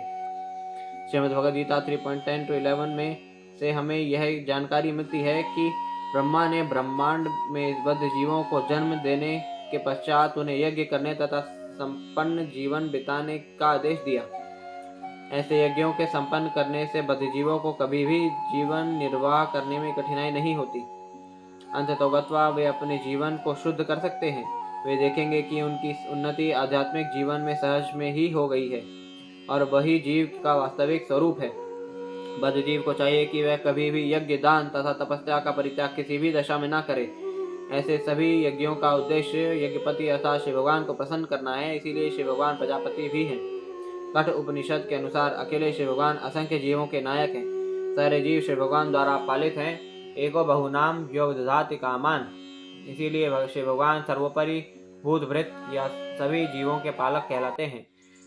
श्रीमद् भगवद गीता 3.10-11 में से हमें यह जानकारी मिलती है कि ब्रह्मा ने ब्रह्मांड में बद्ध जीवों को जन्म देने के पश्चात उन्हें यज्ञ करने तथा संपन्न जीवन बिताने का आदेश दिया। ऐसे यज्ञों के संपन्न करने से बद्ध जीवों को कभी भी जीवन निर्वाह करने में कठिनाई नहीं होती। अंततोगत्वा वे अपने जीवन को शुद्ध कर सकते हैं। वे देखेंगे कि उनकी उन्नति आध्यात्मिक जीवन में सहज में ही हो गई है और वही जीव का वास्तविक स्वरूप है। बद्ध जीव को चाहिए कि वह कभी भी यज्ञ, दान तथा तपस्या का परित्याग किसी भी दशा में न करे। ऐसे सभी यज्ञों का उद्देश्य यज्ञपति अर्थात शिव भगवान को प्रसन्न करना है, इसीलिए शिव भगवान प्रजापति भी हैं। कठ उपनिषद के अनुसार अकेले शिव भगवान असंख्य जीवों के नायक हैं। सारे जीव शिव भगवान द्वारा पालित हैं। एको बहुनाम योग दधाति कामान, इसीलिए शिव भगवान सर्वोपरि भूतभृत या सभी जीवों के पालक कहलाते हैं।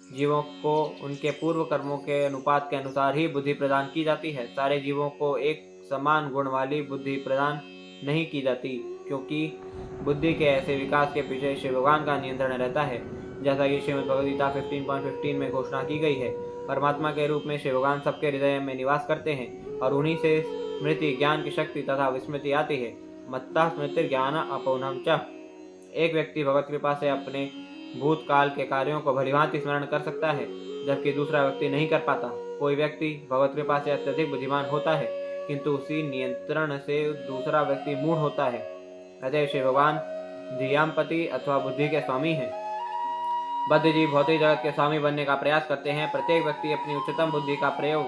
जीवों को उनके पूर्व कर्मों के अनुपात के अनुसार ही बुद्धि प्रदान की जाती है। सारे जीवों को एक समान गुण वाली बुद्धि प्रदान नहीं की जाती, क्योंकि बुद्धि के ऐसे विकास के पीछे शिव भगवान का नियंत्रण रहता है। जैसा कि श्रीमद् भगवद गीता 15.15 में घोषणा की गई है, परमात्मा के रूप में शिव भगवान सबके हृदय में निवास करते हैं और उन्हीं से स्मृति, ज्ञान की शक्ति तथा विस्मृति आती है। मत्ता स्मृति ज्ञान अपौनम च। एक व्यक्ति भगवत कृपा से अपने भूतकाल के कार्यों को भलीभांति स्मरण कर सकता है, जबकि दूसरा व्यक्ति नहीं कर पाता। कोई व्यक्ति भगवत कृपा से अत्यधिक बुद्धिमान होता है, किंतु उसी नियंत्रण से दूसरा व्यक्ति मूढ़ होता है। अतः शिव भगवान धियामपति अथवा बुद्धि के स्वामी हैं। बद्ध जीव भौतिक जगत के स्वामी बनने का प्रयास करते हैं। प्रत्येक व्यक्ति अपनी उच्चतम बुद्धि का प्रयोग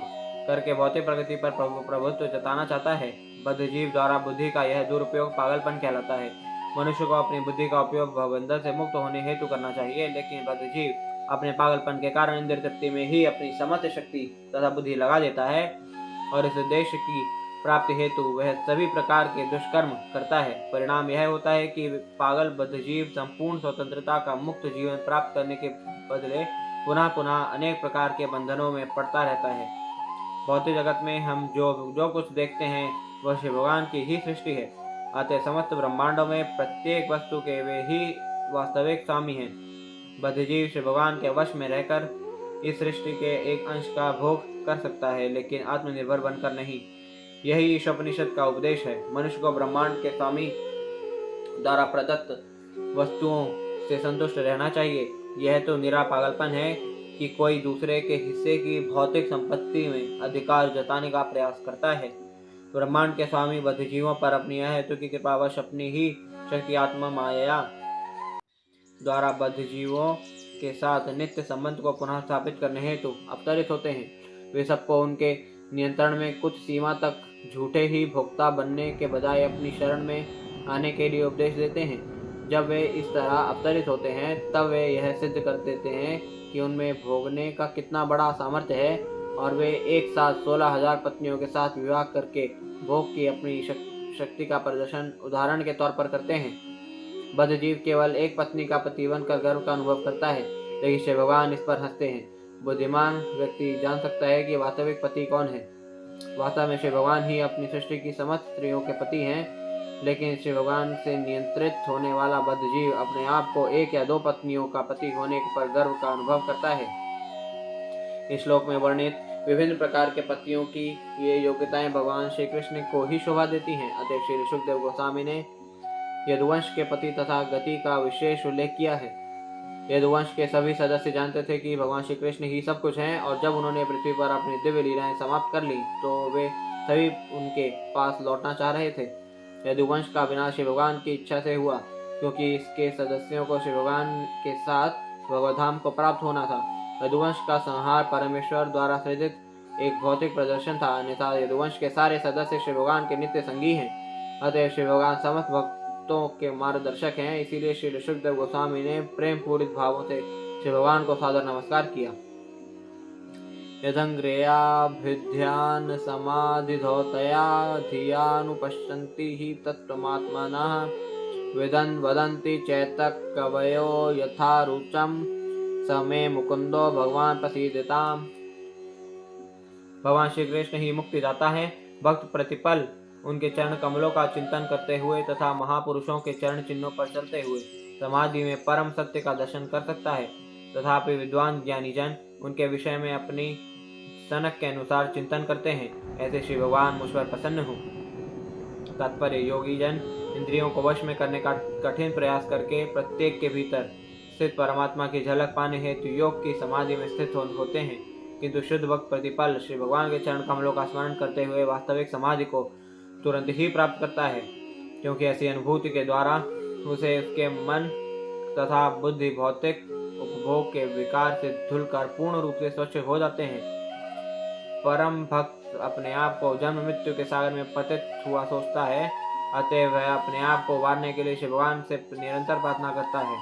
करके भौतिक प्रगति पर प्रभुत्व जताना चाहता है। बद्ध जीव द्वारा बुद्धि का यह दुरुपयोग पागलपन कहलाता है। मनुष्य को अपनी बुद्धि का उपयोग भवबंधन से मुक्त होने हेतु करना चाहिए, लेकिन बद्ध जीव अपने पागलपन के कारण इंद्रिय तृप्ति में ही अपनी समस्त शक्ति तथा बुद्धि लगा देता है और इस उद्देश्य की प्राप्ति हेतु वह सभी प्रकार के दुष्कर्म करता है। परिणाम यह होता है कि पागल बद्ध जीव संपूर्ण स्वतंत्रता का मुक्त जीवन प्राप्त करने के बदले पुनः पुनः अनेक प्रकार के बंधनों में पड़ता रहता है। भौतिक जगत में हम जो कुछ देखते हैं वह शिव भगवान की ही सृष्टि है। अतः समस्त ब्रह्मांडों में प्रत्येक वस्तु के वे ही वास्तविक स्वामी हैं। बद्ध जीव शिव भगवान के वश में रहकर इस सृष्टि के एक अंश का भोग कर सकता है, लेकिन आत्मनिर्भर बनकर नहीं। यही ईशोपनिषद का उपदेश है। मनुष्य को ब्रह्मांड के स्वामी द्वारा प्रदत्त वस्तुओं से संतुष्ट रहना चाहिए। यह तो निरा पागलपन है कि कोई दूसरे के हिस्से की भौतिक संपत्ति में अधिकार जताने का प्रयास करता है। ब्रह्मांड के स्वामी बद्ध जीवों पर अपनी हेतु की कृपावश अपनी ही शक्ति आत्मा माया द्वारा बद्ध जीवों के साथ नित्य संबंध को पुनः स्थापित करने हेतु अवतरित होते हैं। वे सबको उनके नियंत्रण में कुछ सीमा तक झूठे ही भोक्ता बनने के बजाय अपनी शरण में आने के लिए उपदेश देते हैं। जब वे इस तरह अवतरित होते हैं, तब वे यह सिद्ध कर देते हैं कि उनमें भोगने का कितना बड़ा सामर्थ्य है और वे एक साथ 16,000 पत्नियों के साथ विवाह करके भोग की अपनी शक्ति का प्रदर्शन उदाहरण के तौर पर करते हैं। बद्ध जीव केवल एक पत्नी का पति बनकर गर्व का अनुभव करता है, लेकिन शिव भगवान इस पर हंसते हैं। बुद्धिमान व्यक्ति जान सकता है कि वास्तविक पति कौन है। वास्तव में शिव भगवान ही अपनी सृष्टि की समस्त स्त्रियों के पति हैं, लेकिन शिव भगवान से नियंत्रित होने वाला बद्ध जीव अपने आप को एक या दो पत्नियों का पति होने पर गर्व का अनुभव करता है। इस श्लोक में वर्णित विभिन्न प्रकार के पतियों की ये योग्यताएं भगवान श्री कृष्ण को ही शोभा देती हैं। अतः श्री सुखदेव गोस्वामी ने यदुवंश के पति तथा गति का विशेष उल्लेख किया है। यदुवंश के सभी सदस्य जानते थे कि भगवान श्री कृष्ण ही सब कुछ हैं, और जब उन्होंने पृथ्वी पर अपनी दिव्य लीलाएं समाप्त कर ली तो वे सभी उनके पास लौटना चाह रहे थे। यदुवंश का विनाश शिव भगवान की इच्छा से हुआ, क्योंकि इसके सदस्यों को शिव भगवान के साथ भगवधाम को प्राप्त होना था। यदुवंश का संहार परमेश्वर द्वारा सृजित एक भौतिक प्रदर्शन था, अन्यथा यदुवंश के सारे सदस्य शिव भगवान के नित्य संगी हैं। अतः शिव भगवान समस्त भक्तों के मार्गदर्शक हैं। इसीलिए श्री सुखदेव गोस्वामी ने प्रेम पूरित भावों से श्री भगवान को सादर नमस्कार किया। यदंग्रेयाभिध्यान समाधिधौतया धियानुपश्यन्ति हि तत्त्वमात्मनः वेदन् वदन्ति चैतक कवयो यथा रुचम समे मुकुंदो भगवान प्रसीदताम। भगवान श्री कृष्ण ही मुक्ति दाता है। भक्त प्रतिपल उनके चरण कमलों का चिंतन करते हुए तथा महापुरुषों के चरण चिन्हों पर चलते हुए समाधि में परम सत्य का दर्शन कर सकता है। तथापि विद्वान ज्ञानी जन उनके विषय में अपनी सनक के अनुसार चिंतन करते हैं। ऐसे श्री भगवान मुझ पर प्रसन्न हो। तात्पर्य, योगी जन इंद्रियों को वश में करने का कठिन प्रयास करके प्रत्येक के भीतर स्थित परमात्मा की झलक पाने हेतु योग की समाधि में स्थित होते हैं, किंतु शुद्ध भक्त प्रतिपल श्री भगवान के चरण कमलों का स्मरण करते हुए वास्तविक समाधि को तुरंत ही प्राप्त करता है, क्योंकि ऐसी अनुभूति के द्वारा उसे उसके मन तथा बुद्धि भौतिक उपभोग के विकार से धुलकर पूर्ण रूप से स्वच्छ हो जाते हैं। परम भक्त अपने आप को जन्म मृत्यु के सागर में पतित हुआ सोचता है, अतः वह अपने आप को वारने के लिए शिव भगवान से निरंतर प्रार्थना करता है।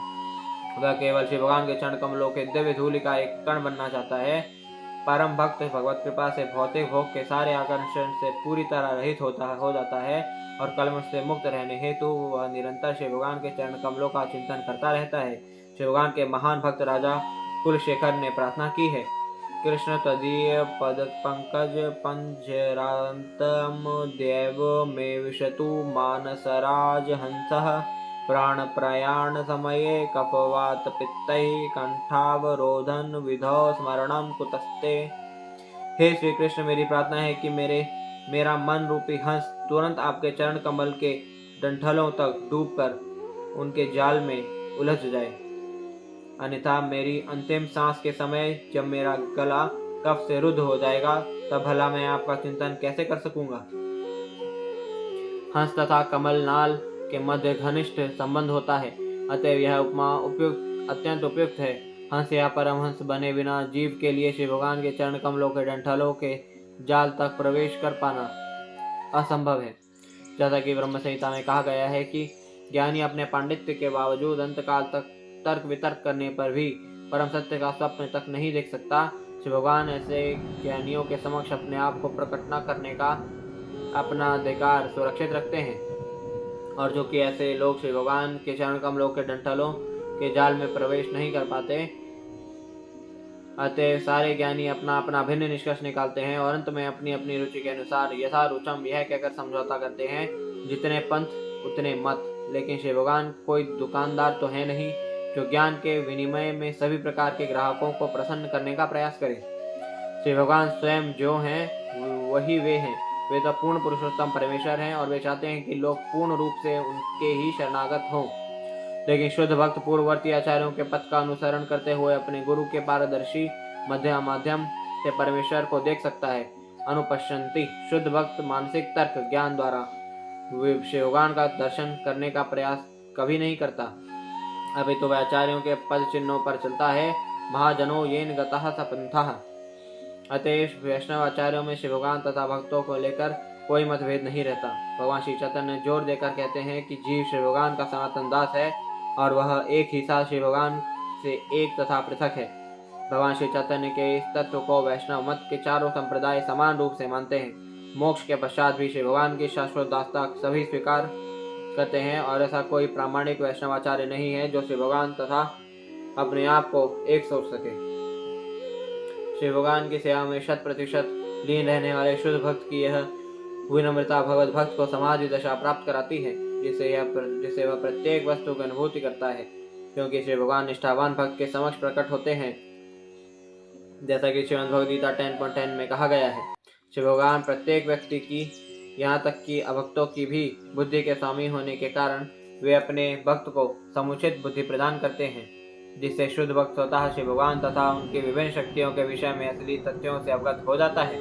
वह केवल शिव भगवान के चरण कमलों के दिव्य धूलि का एक कण बनना चाहता है। परम भक्त भगवत कृपा से भौतिक भोग के सारे आकर्षण से पूरी तरह रहित हो जाता है और कलमश से मुक्त रहने हेतु वह निरंतर शिव भगवान के चरण कमलों का चिंतन करता रहता है। शिव भगवान के महान भक्त राजा कुलशेखर ने प्रार्थना की है, कृष्ण तदीय पद पंकज पंजरांतम देव मे विशतु मानसराज हंसः प्राण प्रयाण समये कफवात पित्तैः कंठावरोधन विधौ स्मरणम कुतस्ते। हे श्री कृष्ण, मेरी प्रार्थना है कि मेरा मन रूपी हंस तुरंत आपके चरण कमल के डंठलों तक डूबकर उनके जाल में उलझ जाए, अन्यथा मेरी अंतिम सांस के समय जब मेरा गला कफ से रुद्ध हो जाएगा तब भला मैं आपका चिंतन कैसे कर सकूंगा। हंस तथा कमल नाल के मध्य घनिष्ठ संबंध होता है, अतएव यह उपमा अत्यंत उपयुक्त है। हंस या परमहंस बने बिना जीव के लिए श्री भगवान के चरण कमलों के डंठलों के जाल तक प्रवेश कर पाना असंभव है। जैसा कि ब्रह्म संहिता में कहा गया है कि ज्ञानी अपने पांडित्य के बावजूद अंतकाल तक तर्क वितर्क करने पर भी परम सत्य का स्वप्न तक नहीं देख सकता। श्री भगवान ऐसे ज्ञानियों के समक्ष अपने आप को प्रकट न करने का अपना अधिकार सुरक्षित रखते हैं, और जो कि ऐसे लोग श्री भगवान के चरण कमलों के डंठलों के जाल में प्रवेश नहीं कर पाते, अतः सारे ज्ञानी अपना अपना भिन्न निष्कर्ष निकालते हैं और अंत में अपनी अपनी रुचि के अनुसार यथा रुचम यह कहकर समझौता करते हैं, जितने पंथ उतने मत। लेकिन श्री भगवान कोई दुकानदार तो है नहीं जो ज्ञान के विनिमय में सभी प्रकार के ग्राहकों को प्रसन्न करने का प्रयास करे। श्री भगवान स्वयं जो हैं वही वे हैं। वे तो पूर्ण पुरुषोत्तम परमेश्वर हैं और वे चाहते हैं कि लोग पूर्ण रूप से उनके ही शरणागत हों। लेकिन शुद्ध भक्त पूर्ववर्ती आचार्यों के पथ का अनुसरण करते हुए अपने गुरु के पारदर्शी माध्यम से परमेश्वर को देख सकता है। अनुपश्यंती शुद्ध भक्त मानसिक तर्क ज्ञान द्वारा श्री भगवान का दर्शन करने का प्रयास कभी नहीं करता, अभी तो वह आचार्यों के पद चिन्हों पर चलता है। महाजनो येन गतः स पंथः। अतएव वैष्णव आचार्यों में शिव भगवान तथा भक्तों को लेकर कोई मतभेद नहीं रहता। भगवान श्री चैतन्य जोर देकर कहते हैं कि जीव श्री भगवान का सनातन दास है और वह एक ही साथ श्री भगवान से एक तथा पृथक है। भगवान श्री चैतन्य के इस तत्व को वैष्णव मत के चारों संप्रदाय समान रूप से मानते हैं। मोक्ष के पश्चात भी श्री भगवान की शाश्वत दासता सभी स्वीकार करते हैं और ऐसा कोई प्रामाणिक वैष्णवाचार्य नहीं है जो श्री भगवान तथा अपने आप को एक सोच सके। श्री भगवान की सेवा में 100% लीन रहने वाले शुद्ध भक्त की यह विनम्रता भगवत भक्त को समाधि दशा प्राप्त कराती है, जिससे वह प्रत्येक वस्तु की अनुभूति करता है, क्योंकि श्री भगवान निष्ठावान भक्त के समक्ष प्रकट होते हैं। जैसा कि श्रीमद् भगवद गीता 10.10 में कहा गया है, श्री भगवान प्रत्येक व्यक्ति की, यहाँ तक कि अभक्तों की भी बुद्धि के स्वामी होने के कारण वे अपने भक्त को समुचित बुद्धि प्रदान करते हैं, जिससे शुद्ध भक्त स्वतः श्री भगवान तथा उनकी विभिन्न शक्तियों के विषय में असली तथ्यों से अवगत हो जाता है।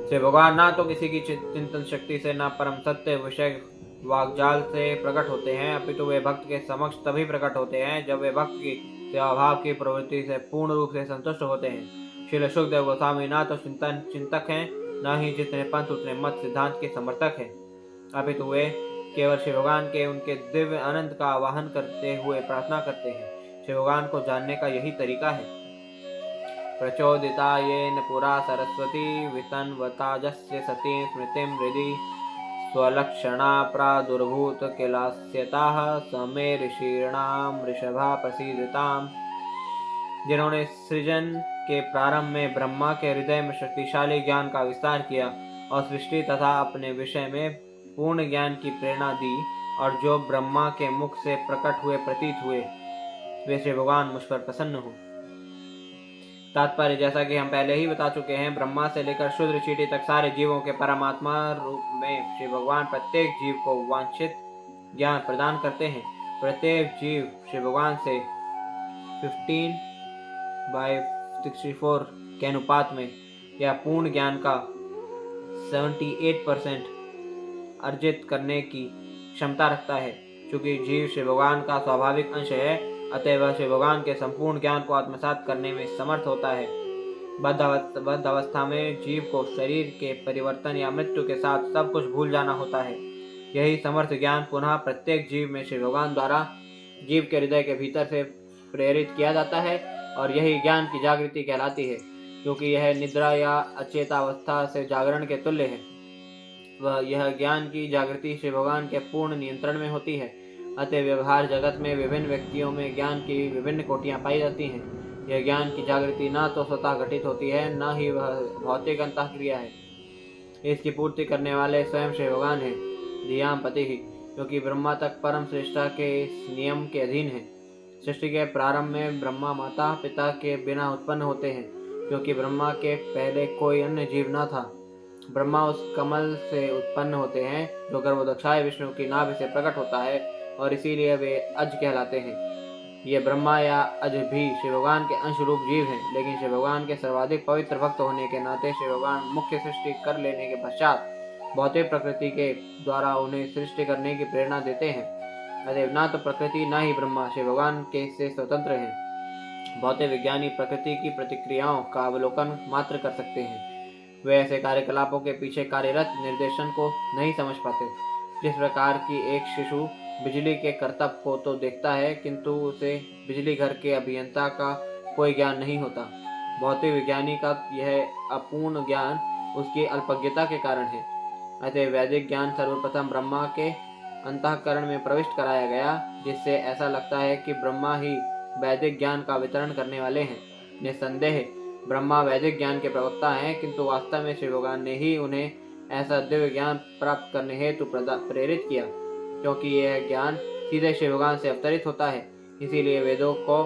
श्री भगवान ना तो किसी की चिंतन शक्ति से, ना परम सत्य विषय वाग्जाल से प्रकट होते हैं, अपितु वे भक्त के समक्ष तभी प्रकट होते हैं जब वे भक्त की सेवा भाव की प्रवृत्ति से पूर्ण रूप से संतुष्ट होते हैं। श्रील सुखदेव गोस्वामी ना तो चिंतक हैं, न ही जितने पंथ उतने मत सिद्धांत के समर्थक हैं, अपितु वे केवल श्री भगवान के उनके दिव्य आनंद का आवाहन करते हुए प्रार्थना करते हैं। शिव भगवान को जानने का यही तरीका है। प्रचोदिता येन पुरा सरस्वती वितन्वताजस्य सती स्मृतिं हृदि स्वलक्षणा प्रादुर्भूत किलास्यताः समे ऋषीणां ऋषभा प्रसीदिताम्। जिन्होंने सृजन के प्रारंभ में ब्रह्मा के हृदय में शक्तिशाली ज्ञान का विस्तार किया और सृष्टि तथा अपने विषय में पूर्ण ज्ञान की प्रेरणा दी, और जो ब्रह्मा के मुख से प्रकट हुए प्रतीत हुए, वे श्री भगवान मुझ पर प्रसन्न हो। तात्पर्य, जैसा कि हम पहले ही बता चुके हैं, ब्रह्मा से लेकर शूद्र चींटी तक सारे जीवों के परमात्मा रूप में श्री भगवान प्रत्येक जीव को वांछित ज्ञान प्रदान करते हैं। प्रत्येक जीव श्री भगवान से 15/64 के अनुपात में या पूर्ण ज्ञान का 78% अर्जित करने की क्षमता रखता है। चूंकि जीव श्री भगवान का स्वाभाविक अंश है, अतः वह श्री भगवान के संपूर्ण ज्ञान को आत्मसात करने में समर्थ होता है। बद्ध अवस्था में जीव को शरीर के परिवर्तन या मृत्यु के साथ सब कुछ भूल जाना होता है। यही समर्थ ज्ञान पुनः प्रत्येक जीव में श्री भगवान द्वारा जीव के हृदय के भीतर से प्रेरित किया जाता है, और यही ज्ञान की जागृति कहलाती है, क्योंकि यह निद्रा या अचेतावस्था से जागरण के तुल्य है। यह ज्ञान की जागृति श्री भगवान के पूर्ण नियंत्रण में होती है। अतः व्यवहार जगत में विभिन्न व्यक्तियों में ज्ञान की विभिन्न कोटियां पाई जाती हैं। यह ज्ञान की जागृति न तो स्वतः घटित होती है, न ही वह भौतिक अंतःक्रिया है। इसकी पूर्ति करने वाले स्वयं श्री भगवान है, धियाम पति ही, क्योंकि ब्रह्मा तक परम श्रेष्ठता के इस नियम के अधीन है। सृष्टि के प्रारंभ में ब्रह्मा माता पिता के बिना उत्पन्न होते हैं, क्योंकि ब्रह्मा के पहले कोई अन्य जीव न था। ब्रह्मा उस कमल से उत्पन्न होते हैं जो गर्भोदक्षाय विष्णु की नाभि से प्रकट होता है, और इसीलिए वे अज कहलाते हैं। ये ब्रह्मा या अज भी श्री भगवान के अंश रूप जीव हैं, लेकिन श्री भगवान के सर्वाधिक पवित्र भक्त होने के नाते श्री भगवान मुख्य सृष्टि कर लेने के पश्चात भौतिक प्रकृति के द्वारा उन्हें सृष्टि करने की प्रेरणा देते हैं। अतएव न तो प्रकृति न ही ब्रह्मा श्री भगवान के से स्वतंत्र हैं। भौतिक विज्ञानी प्रकृति की प्रतिक्रियाओं का अवलोकन मात्र कर सकते हैं। वे ऐसे कार्यकलापों के पीछे कार्यरत निर्देशन को नहीं समझ पाते। जिस प्रकार की एक शिशु बिजली के करतब को तो देखता है, किंतु उसे बिजली घर के अभियंता का कोई ज्ञान नहीं होता। भौतिक विज्ञानी का यह अपूर्ण ज्ञान उसकी अल्पज्ञता के कारण है। अतः वैदिक ज्ञान सर्वप्रथम ब्रह्मा के अंतःकरण में प्रविष्ट कराया गया, जिससे ऐसा लगता है कि ब्रह्मा ही वैदिक ज्ञान का वितरण करने वाले हैं। निस्संदेह ब्रह्मा वैदिक ज्ञान के प्रवक्ता हैं, किंतु वास्तव में श्री भगवान ने ही उन्हें ऐसा दिव्य ज्ञान प्राप्त करने हेतु प्रेरित किया, क्योंकि यह ज्ञान सीधे श्री भगवान से अवतरित होता है। इसीलिए वेदों को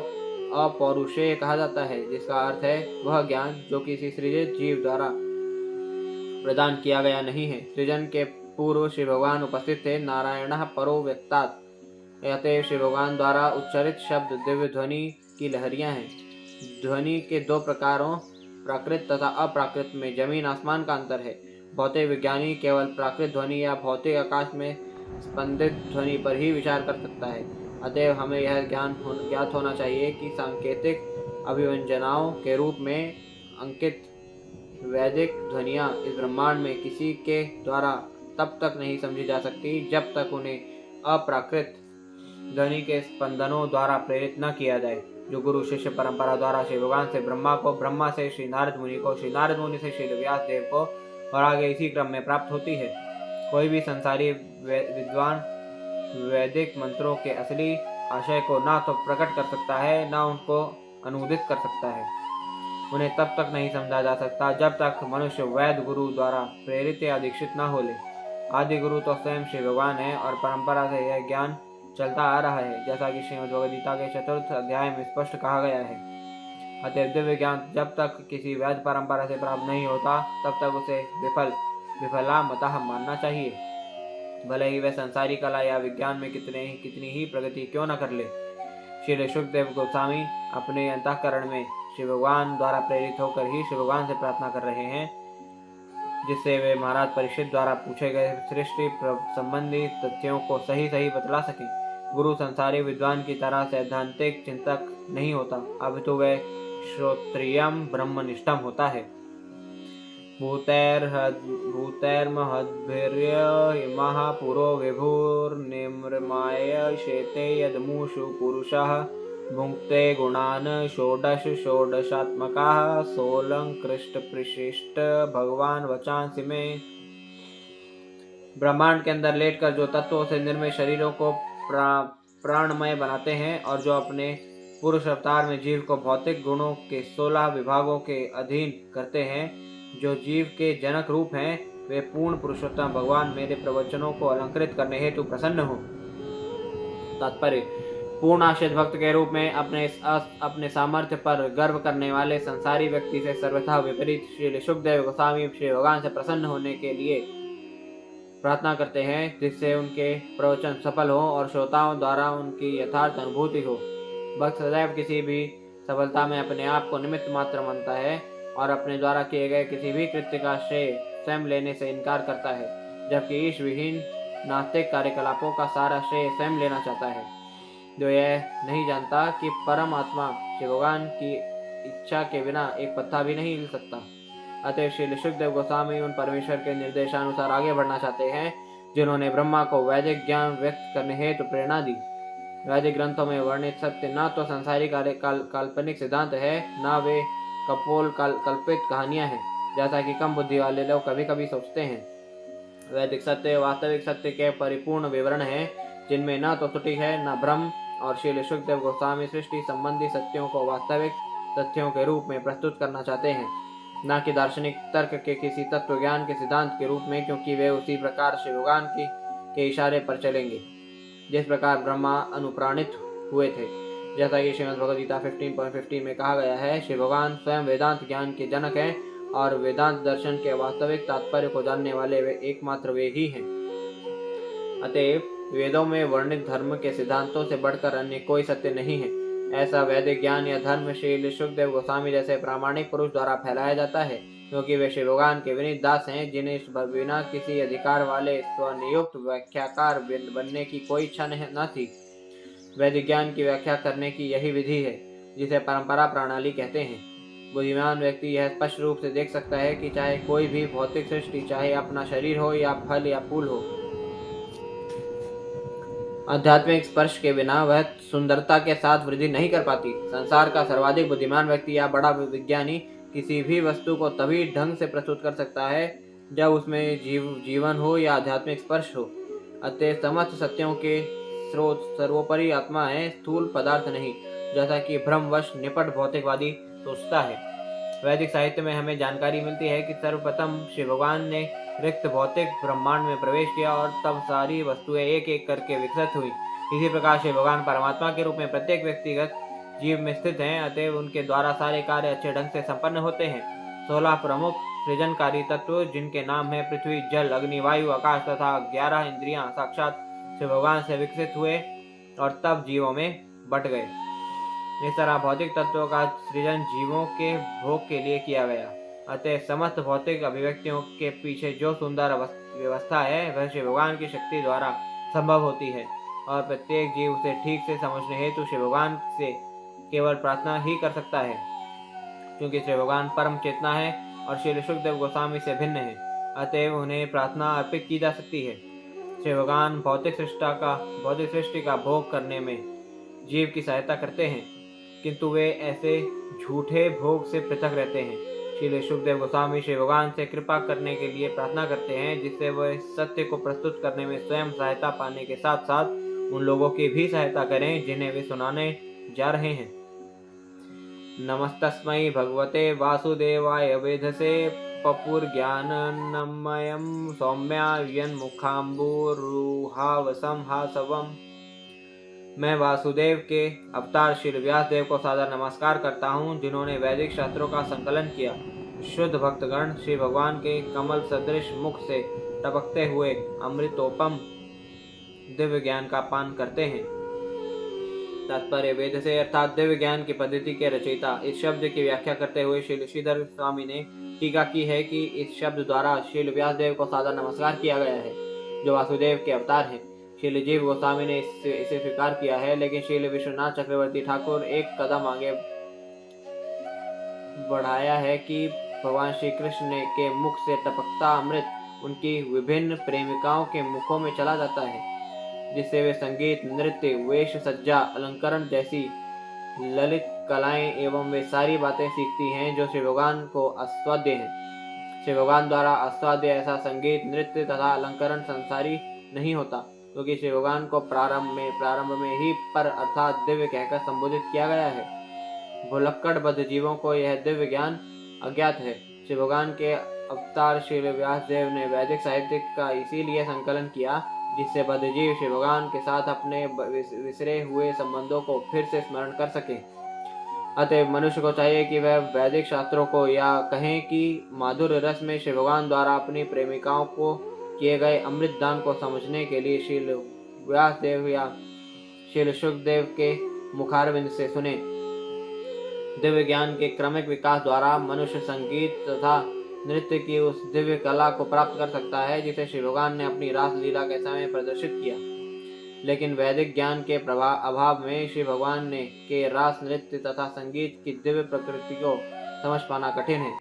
अपौरुषेय कहा जाता है, जिसका अर्थ है वह ज्ञान जो किसी सृजित जीव द्वारा प्रदान किया गया नहीं है। सृजन के पूर्व श्री भगवान उपस्थित थे। नारायणः परो व्यक्तात्। अतएव श्री भगवान द्वारा उच्चारित शब्द दिव्य ध्वनि की लहरियां हैं। ध्वनि के दो प्रकारों, प्राकृत तथा अप्राकृत, में जमीन आसमान का अंतर है। भौतिक विज्ञानी केवल प्राकृत ध्वनि या भौतिक आकाश में स्पंदित ध्वनि पर ही विचार कर सकता है। अतएव हमें यह ज्ञात होना चाहिए कि सांकेतिक अभिव्यंजनाओं के रूप में अंकित वैदिक ध्वनियाँ इस ब्रह्मांड में किसी के द्वारा तब तक नहीं समझी जा सकती जब तक उन्हें अप्राकृत ध्वनि के स्पंदनों द्वारा प्रेरित न किया जाए, जो गुरु शिष्य परंपरा द्वारा श्री भगवान से ब्रह्मा को, ब्रह्मा से श्री नारद मुनि को, श्री नारद मुनि से श्री व्यास देव को, और आगे इसी क्रम में प्राप्त होती है। कोई भी संसारी विद्वान वैदिक मंत्रों के असली आशय को ना तो प्रकट कर सकता है, ना उनको अनुदित कर सकता है। उन्हें तब तक नहीं समझा जा सकता जब तक मनुष्य वैद गुरु द्वारा प्रेरित या दीक्षित न हो ले। आदि गुरु तो स्वयं श्री भगवान है, और परंपरा से यह ज्ञान चलता आ रहा है, जैसा कि श्रीमद् भगवद गीता के 4th अध्याय में स्पष्ट कहा गया है। अतएव दिव्य ज्ञान जब तक किसी वैद परंपरा से प्राप्त नहीं होता, तब तक उसे विफला मतः मानना चाहिए, भले ही वह संसारी कला या विज्ञान में कितनी ही प्रगति क्यों न कर ले। श्री शुकदेव गोस्वामी अपने अंतःकरण में श्री भगवान द्वारा प्रेरित होकर ही श्री भगवान से प्रार्थना कर रहे हैं, जिससे वे महाराज परीक्षित द्वारा पूछे गए सृष्टि संबंधी तथ्यों को सही बतला सकें। गुरु संसारी विद्वान की तरह सैद्धांतिक चिंतक नहीं होता, अब तो वह श्रोत्रियम ब्रह्मनिष्ठम होता है। भूतैर्महद्भिर्यमः पुरो विभुर्निम्रमाय शेते यदमुषु पुरुषः भुङ्क्ते गुणान् षोडश षोडशात्मकाः सोऽलङ्कृष्ट प्रशिष्ट भगवान वचांसि में। ब्रह्मांड के अंदर लेटकर जो तत्वों से निर्मित शरीरों को प्राणमय बनाते हैं और जो अपने पुरुष अवतार में जीव को भौतिक गुणों के 16 विभागों के अधीन करते हैं, जो जीव के जनक रूप हैं, वे पूर्ण पुरुषोत्तम भगवान मेरे प्रवचनों को अलंकृत करने हेतु प्रसन्न हो। तात्पर्य: पूर्ण आश्रित भक्त के रूप में अपने सामर्थ्य पर गर्व करने वाले संसारी व्यक्ति से सर्वथा विपरीत श्री शुकदेव गोस्वामी श्री भगवान से प्रसन्न होने के लिए प्रार्थना करते हैं, जिससे उनके प्रवचन सफल हो और श्रोताओं द्वारा उनकी यथार्थ अनुभूति हो। भक्त सदैव किसी भी सफलता में अपने आप को निमित्त मात्र मानता है और अपने द्वारा किए गए किसी भी कृत्य का श्रेय स्वयं लेने से इनकार करता है, जबकि ईश विहीन नास्तिक कार्यकलापों का सारा श्रेय स्वयं लेना चाहता है, जो यह नहीं जानता कि परम आत्मा श्री भगवान की इच्छा के बिना एक पत्ता भी नहीं हिल सकता। अतः श्री शुकदेव गोस्वामी उन परमेश्वर के निर्देशानुसार आगे बढ़ना चाहते हैं, जिन्होंने ब्रह्मा को वैदिक ज्ञान व्यक्त करने हेतु प्रेरणा दी। वैदिक ग्रंथों में वर्णित सत्य न तो सांसारिक काल्पनिक सिद्धांत है, न वे कपोल कल्पित कहानियां हैं, जैसा कि कम बुद्धि वाले लोग कभी कभी सोचते हैं। वैदिक सत्य वास्तविक सत्य के परिपूर्ण विवरण है, जिनमें न तो त्रुटि है न भ्रम, और श्री शुकदेव गोस्वामी सृष्टि संबंधी सत्यों को वास्तविक तथ्यों के रूप में प्रस्तुत करना चाहते हैं, न कि दार्शनिक तर्क के किसी तत्व ज्ञान के सिद्धांत के रूप में, क्योंकि वे उसी प्रकार श्री भगवान के इशारे पर चलेंगे जिस प्रकार ब्रह्मा अनुप्राणित हुए थे। जैसा कि श्रीमद् भगवद गीता 15.15 में कहा गया है, श्री भगवान स्वयं वेदांत ज्ञान के जनक हैं और वेदांत दर्शन के वास्तविक तात्पर्य को जानने वाले वे एकमात्र वे ही हैं। अतएव वेदों में वर्णित धर्म के सिद्धांतों से बढ़कर अन्य कोई सत्य नहीं है। ऐसा वैदिक ज्ञान या धर्म श्री शुकदेव गोस्वामी जैसे प्रामाणिक पुरुष द्वारा फैलाया जाता है, क्योंकि वे श्री भगवान के विनीत दास हैं, जिन्हें बिना किसी अधिकार वाले स्वनियुक्त व्याख्याकार बनने की कोई इच्छा न थी। वैदिक ज्ञान की व्याख्या करने की यही विधि है, जिसे परंपरा प्रणाली कहते हैं। बुद्धिमान व्यक्ति यह स्पष्ट रूप से देख सकता है कि चाहे कोई भी भौतिक सृष्टि, चाहे अपना शरीर हो या फल या फूल हो, आध्यात्मिक स्पर्श के बिना वह सुंदरता के साथ वृद्धि नहीं कर पाती। संसार का सर्वाधिक बुद्धिमान व्यक्ति या बड़ा विज्ञानी किसी भी वस्तु को तभी ढंग से प्रस्तुत कर सकता है जब उसमें जीवन हो या आध्यात्मिक स्पर्श हो। अतः समस्त सत्यों के स्रोत सर्वोपरि आत्मा है, स्थूल पदार्थ नहीं, जैसा कि भ्रमवश निपट भौतिकवादी सोचता है। वैदिक साहित्य में हमें जानकारी मिलती है कि सर्वप्रथम श्री भगवान ने रिक्त भौतिक ब्रह्मांड में प्रवेश किया और तब सारी वस्तुएं एक एक करके विकसित हुई। इसी प्रकार श्री भगवान परमात्मा के रूप में प्रत्येक व्यक्तिगत जीव में स्थित हैं, अतएव उनके द्वारा सारे कार्य अच्छे ढंग से संपन्न होते हैं। 16 प्रमुख सृजनकारी तत्व, जिनके नाम है पृथ्वी, जल, अग्नि, वायु, आकाश तथा 11 इंद्रियां, साक्षात श्री भगवान से विकसित हुए और तब जीवों में बट गए। इस तरह भौतिक तत्वों का सृजन जीवों के भोग के लिए किया गया। अतः समस्त भौतिक अभिव्यक्तियों के पीछे जो सुंदर व्यवस्था है, वह श्री भगवान की शक्ति द्वारा संभव होती है और प्रत्येक जीव उसे ठीक से समझने हेतु श्री भगवान से केवल प्रार्थना ही कर सकता है, क्योंकि श्री भगवान परम चेतना है और श्री शुकदेव गोस्वामी से भिन्न है। अतएव उन्हें प्रार्थना अर्पित की जा सकती है। श्री भगवान भौतिक सृष्टि का भोग करने में जीव की सहायता करते हैं, किंतु वे ऐसे झूठे भोग से पृथक रहते हैं। श्री शुकदेव गोस्वामी श्री भगवान से कृपा करने के लिए प्रार्थना करते हैं, जिससे वह सत्य को प्रस्तुत करने में स्वयं सहायता पाने के साथ साथ उन लोगों की भी सहायता करें जिन्हें वे सुनाने जा रहे हैं। नमस्तस्मै भगवते वासुदेवाय वेधसे पपुर्ज्ञानमयं सौम्यायन्मुखाम्बुरुहावसं हासवम्। मैं वासुदेव के अवतार श्री व्यासदेव को सादर नमस्कार करता हूँ, जिन्होंने वैदिक शास्त्रों का संकलन किया। शुद्ध भक्तगण श्री भगवान के कमल सदृश मुख से टपकते हुए अमृतोपम दिव्य ज्ञान का पान करते हैं। तात्पर्य: वेद से अर्थात दिव्य ज्ञान की पद्धति के रचयिता। इस शब्द की व्याख्या करते हुए श्री श्रीधर स्वामी ने टीका की है कि इस शब्द द्वारा श्री व्यासदेव को सादर नमस्कार किया गया है, जो वासुदेव के अवतार हैं। श्री जीव गोस्वामी ने इसे स्वीकार किया है, लेकिन श्री विश्वनाथ चक्रवर्ती ठाकुर एक कदम आगे बढ़ाया है कि भगवान श्री कृष्ण के मुख से टपकता अमृत उनकी विभिन्न प्रेमिकाओं के मुखों में चला जाता है, जिससे वे संगीत, नृत्य, वेश सज्जा, अलंकरण जैसी ललित कलाएं एवं वे सारी बातें सीखती हैं जो श्री भगवान को आस्वाद्य हैं। श्री भगवान द्वारा आस्वाद्य ऐसा संगीत, नृत्य तथा अलंकरण संसारी नहीं होता, क्योंकि श्री भगवान को प्रारंभ में ही पर अर्थात दिव्य कहकर संबोधित किया गया है। भुलक्कड़ बद्ध जीवों को यह दिव्य ज्ञान अज्ञात है। श्री भगवान के अवतार श्री व्यास देव ने वैदिक साहित्य का इसीलिए संकलन किया जिससे बद्ध जीव श्री भगवान के साथ अपने विसरे हुए संबंधों को फिर से स्मरण कर सके। अतः मनुष्य को चाहिए कि वह वैदिक शास्त्रों को या कहें कि माधुर्य रस में श्री भगवान द्वारा अपनी प्रेमिकाओं को किए गए अमृत दान को समझने के लिए श्रील व्यास देव या श्रील शुकदेव के मुखारविंद से सुने। दिव्य ज्ञान के क्रमिक विकास द्वारा मनुष्य संगीत तथा नृत्य की उस दिव्य कला को प्राप्त कर सकता है जिसे श्री भगवान ने अपनी रास लीला के समय प्रदर्शित किया। लेकिन वैदिक ज्ञान के अभाव में श्री भगवान ने के रास नृत्य तथा संगीत की दिव्य प्रकृति को समझ पाना कठिन है,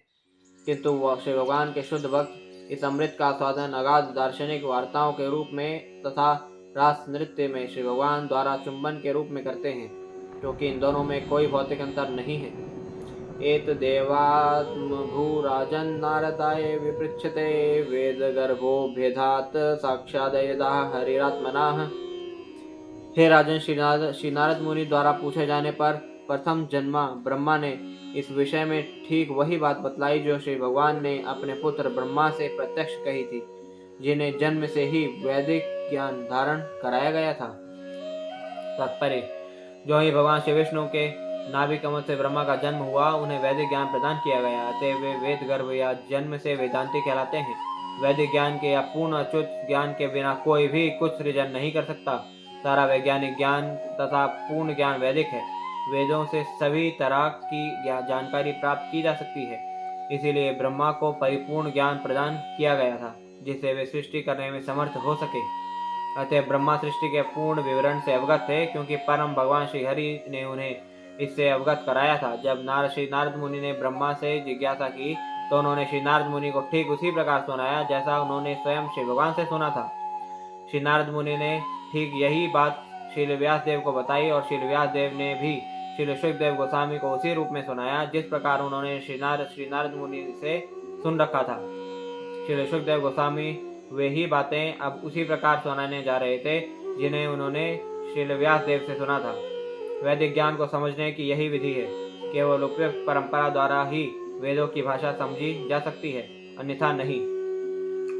किंतु वह श्री भगवान के शुद्ध भक्त इस अमृत का स्वादन अगाध दार्शनिक वार्ताओं के रूप में तथा रास नृत्य में श्री भगवान द्वारा चुंबन के रूप में करते हैं, क्योंकि इन दोनों में कोई भौतिक अंतर नहीं है। एत देवात्मभूराजन् नारदाय विपृच्छते वेद गर्भो भेदात साक्षादयदा हरिरात्मनाः। हे राजन, श्री नारद मुनि द्वारा पूछे जाने पर प्रथम जन्मा ब्रह्मा ने इस विषय में ठीक वही बात बतलाई जो श्री भगवान ने अपने पुत्र ब्रह्मा से प्रत्यक्ष कही थी, जिन्हें जन्म से ही वैदिक ज्ञान धारण कराया गया था। तात्पर्य: जो ही भगवान श्री विष्णु के नाभि कमल से ब्रह्मा का जन्म हुआ, उन्हें वैदिक ज्ञान प्रदान किया गया, अतः वे वेद गर्भ या जन्म से वेदांती कहलाते हैं। वैदिक ज्ञान के या पूर्ण अच्युत ज्ञान के बिना कोई भी कुछ सृजन नहीं कर सकता। सारा वैज्ञानिक ज्ञान तथा पूर्ण ज्ञान वैदिक है। वेदों से सभी तरह की जानकारी प्राप्त की जा सकती है, इसीलिए ब्रह्मा को परिपूर्ण ज्ञान प्रदान किया गया था, जिससे वे सृष्टि करने में समर्थ हो सके। अतः ब्रह्मा सृष्टि के पूर्ण विवरण से अवगत थे, क्योंकि परम भगवान श्री हरि ने उन्हें इससे अवगत कराया था। जब श्री नारद मुनि ने ब्रह्मा से जिज्ञासा की तो उन्होंने श्री नारद मुनि को ठीक उसी प्रकार सुनाया जैसा उन्होंने स्वयं श्री भगवान से सुना था। श्री नारद मुनि ने ठीक यही बात श्री व्यास देव को बताई और श्री व्यास देव ने भी श्री शुकदेव गोस्वामी को उसी रूप में सुनाया जिस प्रकार उन्होंने श्री नारद मुनि से सुन रखा था। श्री शुकदेव गोस्वामी वे ही बातें अब उसी प्रकार सुनाने जा रहे थे जिन्हें उन्होंने श्री व्यास देव से सुना था। वैदिक ज्ञान को समझने की यही विधि है। केवल उपयुक्त परंपरा द्वारा ही वेदों की भाषा समझी जा सकती है, अन्यथा नहीं।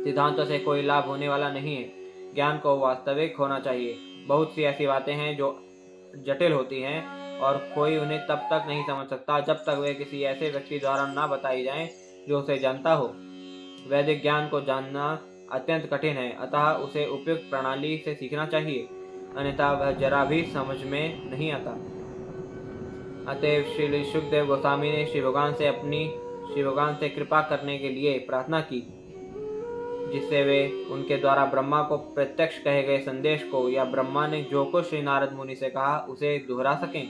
सिद्धांतों से कोई लाभ होने वाला नहीं है। ज्ञान को वास्तविक होना चाहिए। बहुत सी ऐसी बातें हैं जो जटिल होती हैं और कोई उन्हें तब तक नहीं समझ सकता जब तक वे किसी ऐसे व्यक्ति द्वारा ना बताई जाएं जो उसे जानता हो। वैदिक ज्ञान को जानना अत्यंत कठिन है, अतः उसे उपयुक्त प्रणाली से सीखना चाहिए, अन्यथा वह जरा भी समझ में नहीं आता। अतएव श्री शुकदेव गोस्वामी ने श्री भगवान से कृपा करने के लिए प्रार्थना की, जिससे वे उनके द्वारा ब्रह्मा को प्रत्यक्ष कहे गए संदेश को या ब्रह्मा ने जो कुछ श्री नारद मुनि से कहा उसे दोहरा सकें।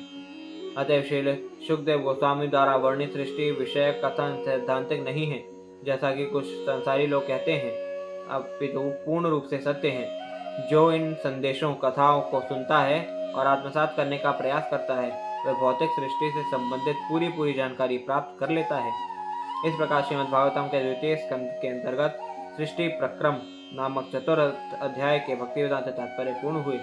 अतएव श्री शुकदेव गोस्वामी द्वारा वर्णित सृष्टि विषय कथन सैद्धांतिक नहीं है, जैसा कि कुछ संसारी लोग कहते हैं, अपितु पूर्ण रूप से सत्य है। जो इन संदेशों कथाओं को सुनता है और आत्मसात करने का प्रयास करता है, वह भौतिक सृष्टि से संबंधित पूरी जानकारी प्राप्त कर लेता है। इस प्रकार श्रीमद् भागवतम के द्वितीय स्कंद के अंतर्गत सृष्टि प्रक्रम नामक चतुर्थ अध्याय के भक्ति वेदांत तात्पर्य पूर्ण हुए।